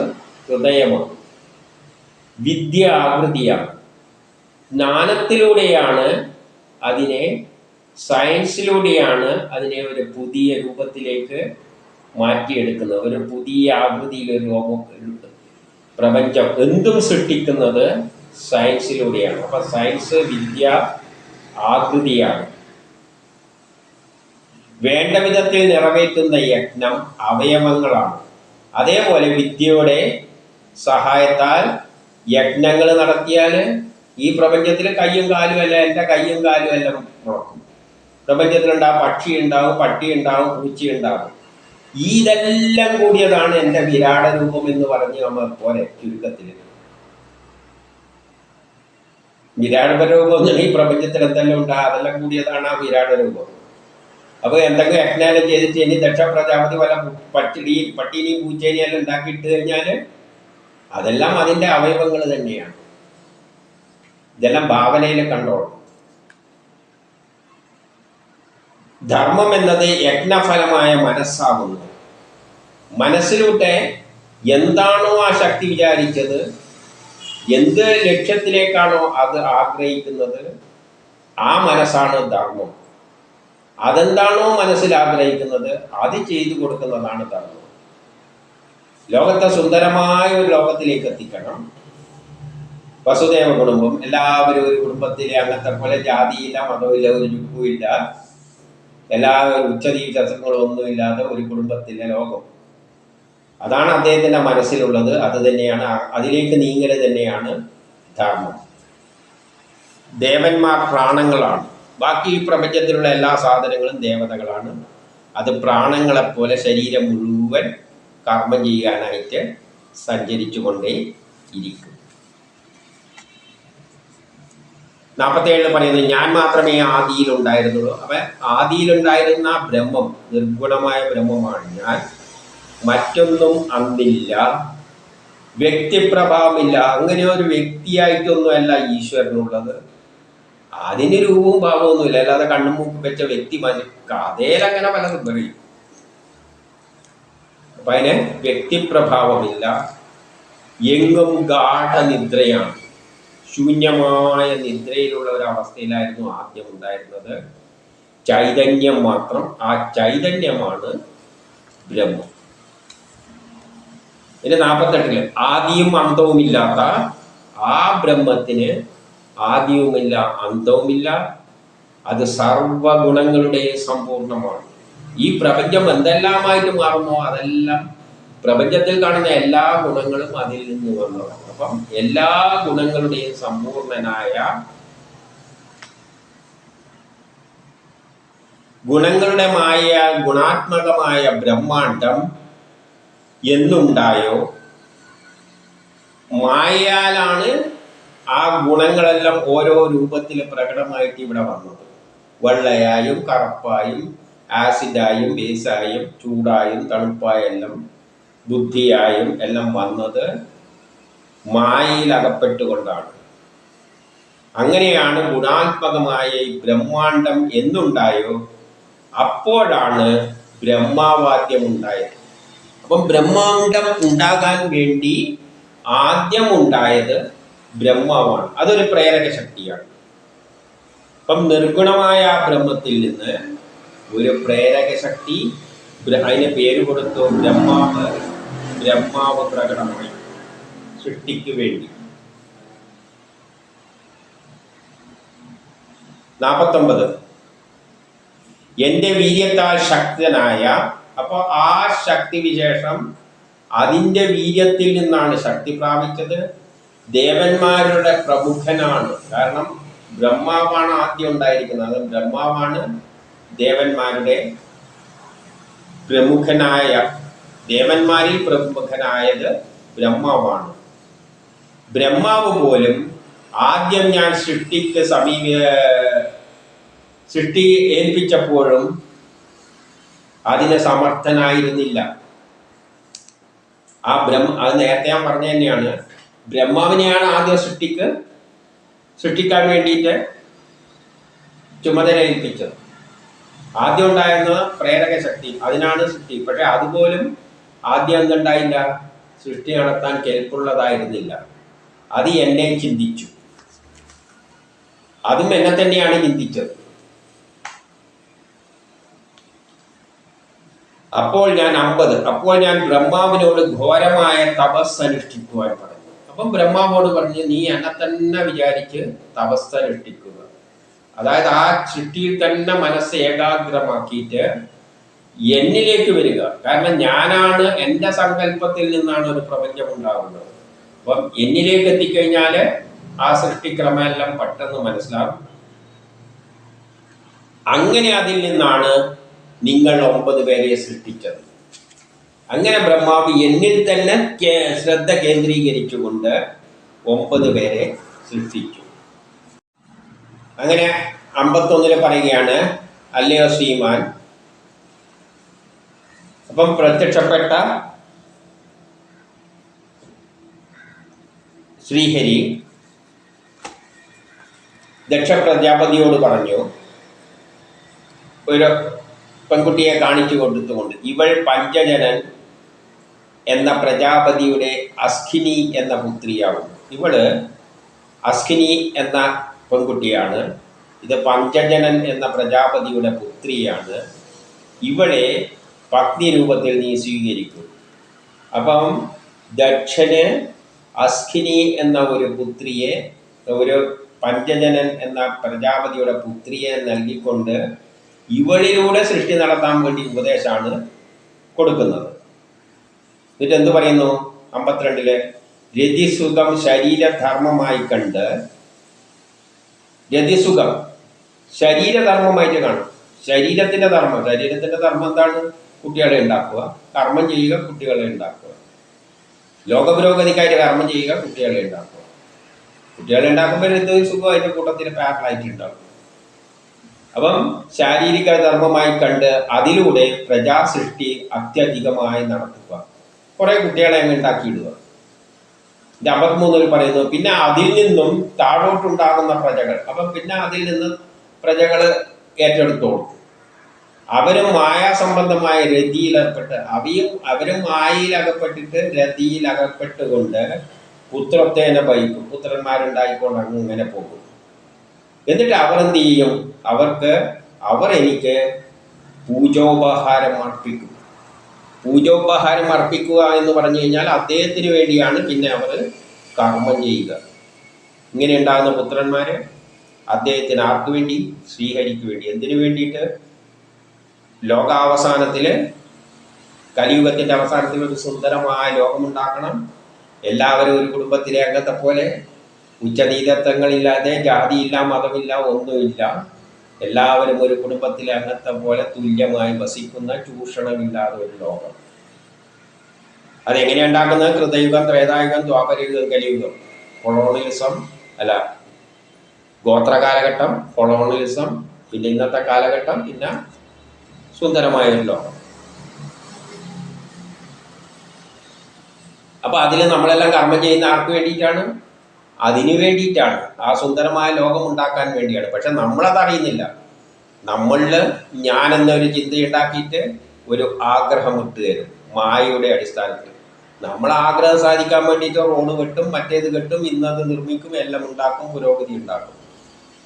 ഹൃദയമാണ്. വിദ്യ ആകൃതിയാണ്. ജ്ഞാനത്തിലൂടെയാണ് അതിനെ, സയൻസിലൂടെയാണ് അതിനെ ഒരു പുതിയ രൂപത്തിലേക്ക് മാറ്റിയെടുക്കുന്നത്. ഒരു പുതിയ ആകൃതിയിൽ ഒരു പ്രപഞ്ചം എന്തും സൃഷ്ടിക്കുന്നത് സയൻസിലൂടെയാണ്. അപ്പൊ സയൻസ് വിദ്യ ആകൃതിയാണ്. വേണ്ട വിധത്തിൽ നിറവേറ്റുന്ന യജ്ഞം അവയവങ്ങളാണ്. അതേപോലെ വിദ്യയുടെ സഹായത്താൽ യജ്ഞങ്ങൾ നടത്തിയാൽ ഈ പ്രപഞ്ചത്തിൽ കയ്യും കാലും അല്ല, എൻ്റെ കയ്യും കാലും എല്ലാം മുളക്കും. പ്രപഞ്ചത്തിലുണ്ടാവും പക്ഷി ഉണ്ടാവും, പട്ടി ഉണ്ടാവും, പൂച്ചി ഉണ്ടാവും. ഇതെല്ലാം കൂടിയതാണ് എൻ്റെ വിരാട രൂപം എന്ന് പറഞ്ഞ് നമ്മൾ പോലെ ചുരുക്കത്തിൽ. വിരാട രൂപം ഈ പ്രപഞ്ചത്തിൽ എന്തെല്ലാം ഉണ്ടാകും അതെല്ലാം കൂടിയതാണ് ആ വിരാട രൂപം. അപ്പൊ എന്തെങ്കിലും യജ്ഞാനം ചെയ്തിട്ട് ഇനി ദക്ഷ പ്രജാപതി പല പട്ടീനെയും പൂച്ചേനെയും എല്ലാം ഉണ്ടാക്കിയിട്ട് കഴിഞ്ഞാൽ അതെല്ലാം അതിൻ്റെ അവയവങ്ങൾ തന്നെയാണ്. ഇതെല്ലാം ഭാവനയിൽ കണ്ടോളും. ധർമ്മം എന്നത് യജ്ഞഫലമായ മനസ്സാകുന്നു. മനസ്സിലൂടെ എന്താണോ ആ ശക്തി വിചാരിച്ചത്, എന്ത് ലക്ഷ്യത്തിലേക്കാണോ അത് ആഗ്രഹിക്കുന്നത്, ആ മനസ്സാണ് ധർമ്മം. അതെന്താണോ മനസ്സിൽ ആഗ്രഹിക്കുന്നത് അത് ചെയ്തു കൊടുക്കുന്നതാണ് ധർമ്മം. ലോകത്തെ സുന്ദരമായ ഒരു ലോകത്തിലേക്ക് എത്തിക്കണം. വസുദേവ കുടുംബം, എല്ലാവരും ഒരു കുടുംബത്തിലെ അങ്ങനത്തെ പോലെ ജാതിയില്ല, മതമില്ല, ഒരു ചുക്കുമില്ല, എല്ലാവരും ഉച്ചതീ ചസങ്ങളൊന്നുമില്ലാതെ ഒരു കുടുംബത്തിലെ ലോകം. അതാണ് അദ്ദേഹത്തിൻ്റെ മനസ്സിലുള്ളത്. അത് തന്നെയാണ്, അതിലേക്ക് നീങ്ങൽ തന്നെയാണ് ധർമ്മം. ദേവന്മാർ പ്രാണങ്ങളാണ്. ബാക്കി ഈ പ്രപഞ്ചത്തിലുള്ള എല്ലാ സാധനങ്ങളും ദേവതകളാണ്. അത് പ്രാണങ്ങളെപ്പോലെ ശരീരം മുഴുവൻ കർമ്മം ചെയ്യാനായിട്ട് സഞ്ചരിച്ചു കൊണ്ടേ ഇരിക്കും. 47 പറയുന്നത്, ഞാൻ മാത്രമേ ആദിയിലുണ്ടായിരുന്നുള്ളൂ. അപ്പം ആദിയിലുണ്ടായിരുന്ന ബ്രഹ്മം നിർഗുണമായ ബ്രഹ്മമാണ് ഞാൻ. മറ്റൊന്നും അന്നില്ല, വ്യക്തിപ്രഭാവമില്ല. അങ്ങനെ ഒരു വ്യക്തിയായിട്ടൊന്നുമല്ല ഈശ്വരനുള്ളത്. അതിന് രൂപവും ഭാവമൊന്നുമില്ല. അല്ലാതെ കണ്ണും മൂക്കും വെച്ച വ്യക്തി കഥയിലങ്ങനെ പലതും പറയും. അപ്പൊ അതിന് വ്യക്തിപ്രഭാവമില്ല. എങ്ങും ഗാഠനിദ്രയാണ്. ശൂന്യമായ നിദ്രയിലുള്ള ഒരവസ്ഥയിലായിരുന്നു ആദ്യം ഉണ്ടായിരുന്നത്. ചൈതന്യം മാത്രം. ആ ചൈതന്യമാണ് ബ്രഹ്മം. ഇനി 48 ആദിയും അന്തവുമില്ലാത്ത ആ ബ്രഹ്മത്തിന് ആദിയുമില്ല, അന്തവുമില്ല. അത് സർവഗുണങ്ങളുടെയും സമ്പൂർണമാണ്. ഈ പ്രപഞ്ചം എന്തെല്ലാമായിട്ട് മാറുമോ അതെല്ലാം, പ്രപഞ്ചത്തിൽ കാണുന്ന എല്ലാ ഗുണങ്ങളും അതിൽ നിന്ന് വന്നതാണ്. അപ്പം എല്ലാ ഗുണങ്ങളുടെയും സമ്പൂർണനായ, ഗുണങ്ങളുടെ ഗുണാത്മകമായ ബ്രഹ്മാണ്ടം എന്നുണ്ടായോ, മായയാലാണ് ആ ഗുണങ്ങളെല്ലാം ഓരോ രൂപത്തിൽ പ്രകടമായിട്ട് ഇവിടെ വന്നത്. വെള്ളയായും കറുപ്പായും ആസിഡായും ബേസായും ചൂടായും തണുപ്പായെല്ലാം ബുദ്ധിയായും എല്ലാം വന്നത് മായയിൽ അകപ്പെട്ടുകൊണ്ടാണ്. അങ്ങനെയാണ് ഗുണാത്മകമായ ഈ ബ്രഹ്മാണ്ടം എന്നുണ്ടായോ അപ്പോഴാണ് ബ്രഹ്മാവാദ്യം ഉണ്ടായത്. അപ്പം ബ്രഹ്മാണ്ടം ഉണ്ടാകാൻ വേണ്ടി ആദ്യം ഉണ്ടായത് ബ്രഹ്മാവാണ്. അതൊരു പ്രേരക ശക്തിയാണ്. അപ്പം നിർഗുണമായ ആ ബ്രഹ്മത്തിൽ നിന്ന് ഒരു പ്രേരക ശക്തി, അതിന് പേര് കൊടുത്തു ബ്രഹ്മാവ്. ബ്രഹ്മാവ് പ്രകടമായി സൃഷ്ടിക്ക് വേണ്ടി. 49 എൻ്റെ വീര്യത്താൽ ശക്തനായ. അപ്പോൾ ആ ശക്തി വിശേഷം അതിൻ്റെ വീര്യത്തിൽ നിന്നാണ് ശക്തി പ്രാപിച്ചത്. ദേവന്മാരുടെ പ്രമുഖനാണ്. കാരണം ബ്രഹ്മാവാണ് ആദ്യം ഉണ്ടായിരിക്കുന്നത്. അത് ബ്രഹ്മാവാണ് ദേവന്മാരുടെ പ്രമുഖനായ, ദേവന്മാരിൽ പ്രമുഖനായത് ബ്രഹ്മാവാണ്. ബ്രഹ്മാവ് പോലും ആദ്യം ഞാൻ സൃഷ്ടി ഏൽപ്പിച്ചപ്പോഴും അതിന് സമർത്ഥനായിരുന്നില്ല. അത് നേരത്തെ ഞാൻ പറഞ്ഞ തന്നെയാണ്. ബ്രഹ്മാവിനെയാണ് ആദ്യം സൃഷ്ടിക്കാൻ വേണ്ടിയിട്ട് ചുമതല ഏൽപ്പിച്ചത്. ആദ്യം ഉണ്ടായിരുന്ന പ്രേരക ശക്തി, അതിനാണ് സൃഷ്ടി. പക്ഷെ അതുപോലും ആദ്യം എന്തുണ്ടായില്ല, സൃഷ്ടി നടത്താൻ കേൾപ്പുള്ളതായിരുന്നില്ല. അത് എന്നെ ചിന്തിച്ചു. അതും എന്നെ തന്നെയാണ് ചിന്തിച്ചത്. അപ്പോൾ ഞാൻ ബ്രഹ്മാവിനോട് ഘോരമായ തപസ് അനുഷ്ഠിക്കുവാൻ പറഞ്ഞു. അപ്പം ബ്രഹ്മാവോട് പറഞ്ഞു, നീ എന്നെ തന്നെ വിചാരിച്ച് തപസ് അനുഷ്ഠിക്കുക. അതായത് ആ സൃഷ്ടിയിൽ തന്നെ മനസ്സ് ഏകാഗ്രമാക്കിയിട്ട് എന്നിലേക്ക് വരിക. കാരണം ഞാനാണ്, എൻ്റെ സങ്കല്പത്തിൽ നിന്നാണ് ഒരു പ്രപഞ്ചം ഉണ്ടാകുന്നത്. അപ്പം എന്നിലേക്ക് എത്തിക്കഴിഞ്ഞാൽ ആ സൃഷ്ടിക്രമെല്ലാം പെട്ടെന്ന് മനസ്സിലാകും. അങ്ങനെ അതിൽ നിന്നാണ് നിങ്ങൾ 9 പേരെ സൃഷ്ടിച്ചത്. അങ്ങനെ ബ്രഹ്മാവ് എന്നിൽ തന്നെ ശ്രദ്ധ കേന്ദ്രീകരിച്ചുകൊണ്ട് 9 പേരെ സൃഷ്ടിച്ചു. അങ്ങനെ 51 പറയുകയാണ്, അല്ലയോ ശ്രീമാൻ, അപ്പം പ്രത്യക്ഷപ്പെട്ട ശ്രീഹരി ദക്ഷ പ്രജാപതിയോട് പറഞ്ഞു, ഒരു പെൺകുട്ടിയെ കാണിച്ചു കൊടുത്തുകൊണ്ട്, ഇവൾ പഞ്ചജനൻ എന്ന പ്രജാപതിയുടെ അസ്ഖിനി എന്ന പുത്രിയാവും. ഇവള് അസ്ഖിനി എന്ന പെൺകുട്ടിയാണ്. ഇത് പഞ്ചജനൻ എന്ന പ്രജാപതിയുടെ പുത്രിയാണ്. ഇവളെ പത്നി രൂപത്തിൽ നീ സ്വീകരിക്കും. അപ്പം ദക്ഷന് അസ്ഖിനി എന്ന ഒരു പുത്രിയെ, ഒരു പഞ്ചജനൻ എന്ന പ്രജാപതിയുടെ പുത്രിയെ നൽകിക്കൊണ്ട് ഇവളിലൂടെ സൃഷ്ടി നടത്താൻ വേണ്ടി ഉപദേശമാണ് കൊടുക്കുന്നത്. എന്നിട്ട് എന്ത് പറയുന്നു 52 രതിസുഖം ശരീരധർമ്മമായി കണ്ട്, രതിസുഖം ശരീരധർമ്മമായിട്ട് കാണും. ശരീരത്തിൻ്റെ ധർമ്മം എന്താണ്? കുട്ടികളെ ഉണ്ടാക്കുക, കർമ്മം ചെയ്യുക, കുട്ടികളെ ഉണ്ടാക്കുക. ലോകപുരോഗതിക്കായിട്ട് കർമ്മം ചെയ്യുക, കുട്ടികളെ ഉണ്ടാക്കുക. കുട്ടികളെ ഉണ്ടാക്കുമ്പോൾ എന്തൊരു സുഖം അതിൻ്റെ കൂട്ടത്തിൽ പാരലായിട്ട് ഉണ്ടാകും. അപ്പം ശാരീരിക ധർമ്മമായി കണ്ട് അതിലൂടെ പ്രജാസൃഷ്ടി അത്യധികമായി നടത്തുക. കുറെ കുട്ടികളെ അങ്ങ് ഉണ്ടാക്കിയിടുക. 53 പറയുന്നു, പിന്നെ അതിൽ നിന്നും താഴോട്ടുണ്ടാകുന്ന പ്രജകൾ. അപ്പം പിന്നെ അതിൽ നിന്ന് പ്രജകൾ ഏറ്റെടുത്തോളും. അവരും മായാസംബന്ധമായ രതിയിലകപ്പെട്ട്, അവരും മായയിലകപ്പെട്ടിട്ട് രതിയിലകപ്പെട്ടുകൊണ്ട് പുത്രത്തേനെ വഹിക്കും. പുത്രന്മാരുണ്ടായിക്കൊണ്ട് അങ്ങനെ പോകും. എന്നിട്ട് അവർ എന്ത് ചെയ്യും? അവർ എനിക്ക് പൂജോപഹാരം അർപ്പിക്കും. പൂജോപഹാരം അർപ്പിക്കുക എന്ന് പറഞ്ഞു കഴിഞ്ഞാൽ അദ്ദേഹത്തിന് വേണ്ടിയാണ് പിന്നെ അവർ കർമ്മം ചെയ്യുക. ഇങ്ങനെ ഉണ്ടാകുന്ന പുത്രന്മാർ അദ്ദേഹത്തിന് ആർക്ക് വേണ്ടി? ശ്രീഹരിക്ക് വേണ്ടി. എന്തിനു വേണ്ടിയിട്ട്? ലോകാവസാനത്തിൽ, കലിയുഗത്തിൻ്റെ അവസാനത്തിൽ ഒരു സുന്ദരമായ ലോകമുണ്ടാക്കണം. എല്ലാവരും ഒരു കുടുംബത്തിലെ അംഗത്തെ പോലെ, ഉച്ചനീതത്വങ്ങളില്ലാതെ, ജാതിയില്ല, മതമില്ല, ഒന്നുമില്ല, എല്ലാവരും ഒരു കുടുംബത്തിലെ അംഗത്തെ പോലെ തുല്യമായി വസിക്കുന്ന, ചൂഷണമില്ലാതെ ഒരു ലോകം. അതെങ്ങനെയാണ് ഉണ്ടാക്കുന്നത്? കൃതയുഗം, ത്രേതായുഗം, ദ്വാപരയുഗം, കലിയുഗം. കൊളോണിയലിസം അല്ല, ഗോത്ര കാലഘട്ടം, കൊളോണിയലിസം, പിന്നെ ഇന്നത്തെ കാലഘട്ടം, പിന്നെ സുന്ദരമായൊരു ലോകം. അപ്പം അതിൽ നമ്മളെല്ലാം കർമ്മം ചെയ്യുന്ന ആർക്ക് വേണ്ടിയിട്ടാണ്? അതിനു വേണ്ടിയിട്ടാണ്. ആ സുന്ദരമായ ലോകം ഉണ്ടാക്കാൻ വേണ്ടിയാണ്. പക്ഷെ നമ്മളത് അറിയുന്നില്ല. നമ്മളിൽ ഞാനെന്നൊരു ചിന്തയുണ്ടാക്കിയിട്ട് ഒരു ആഗ്രഹം ഇട്ട് തരും മായയുടെ അടിസ്ഥാനത്തിൽ. നമ്മൾ ആഗ്രഹം സാധിക്കാൻ വേണ്ടിയിട്ട് റോഡ് കെട്ടും, മറ്റേത് കെട്ടും, ഇന്നത് നിർമ്മിക്കും, എല്ലാം ഉണ്ടാക്കും, പുരോഗതി ഉണ്ടാക്കും.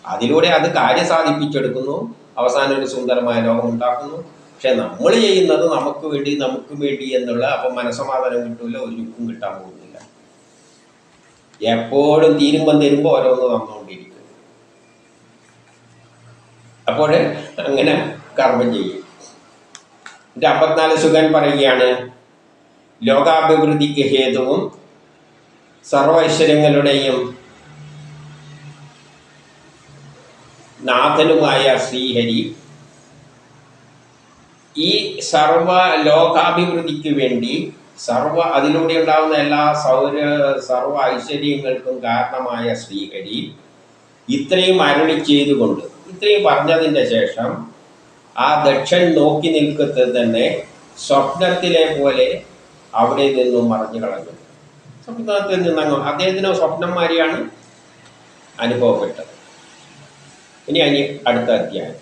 അതിലൂടെ അത് കാര്യം സാധിപ്പിച്ചെടുക്കുന്നു, അവസാനം ഒരു സുന്ദരമായ ലോകം ഉണ്ടാക്കുന്നു. പക്ഷെ നമ്മൾ ചെയ്യുന്നത് നമുക്ക് വേണ്ടി എന്നുള്ള, അപ്പം മനസ്സമാധാനം കിട്ടില്ല, ഒരു ലുക്കും കിട്ടാൻ പോകുന്നില്ല. എപ്പോഴും തരുമ്പോൾ ഓരോന്ന് വന്നുകൊണ്ടിരിക്കും. അപ്പോൾ അങ്ങനെ കർമ്മം ചെയ്യും. 54 സുഖൻ പറയുകയാണ്, ലോകാഭിവൃദ്ധിക്ക് ഹേതുവും സർവൈശ്വര്യങ്ങളുടെയും നാഥനുമായ ശ്രീഹരി ഈ ലോകാഭിവൃദ്ധിക്ക് വേണ്ടി അതിലൂടെ ഉണ്ടാകുന്ന എല്ലാ സർവ ഐശ്വര്യങ്ങൾക്കും കാരണമായ ശ്രീഹരി ഇത്രയും അരുളി ചെയ്തുകൊണ്ട് ഇത്രയും പറഞ്ഞതിൻ്റെ ശേഷം ആ ദക്ഷൻ നോക്കി നിൽക്കത്ത് തന്നെ സ്വപ്നത്തിലെ പോലെ അവിടെ നിന്നും മറഞ്ഞു കളഞ്ഞു. സ്വപ്നത്തിൽ നിന്നങ്ങ് അദ്ദേഹത്തിന് സ്വപ്നം മാതിരിയാണ് അനുഭവപ്പെട്ടത്. ഇനി അടുത്ത അധ്യായം.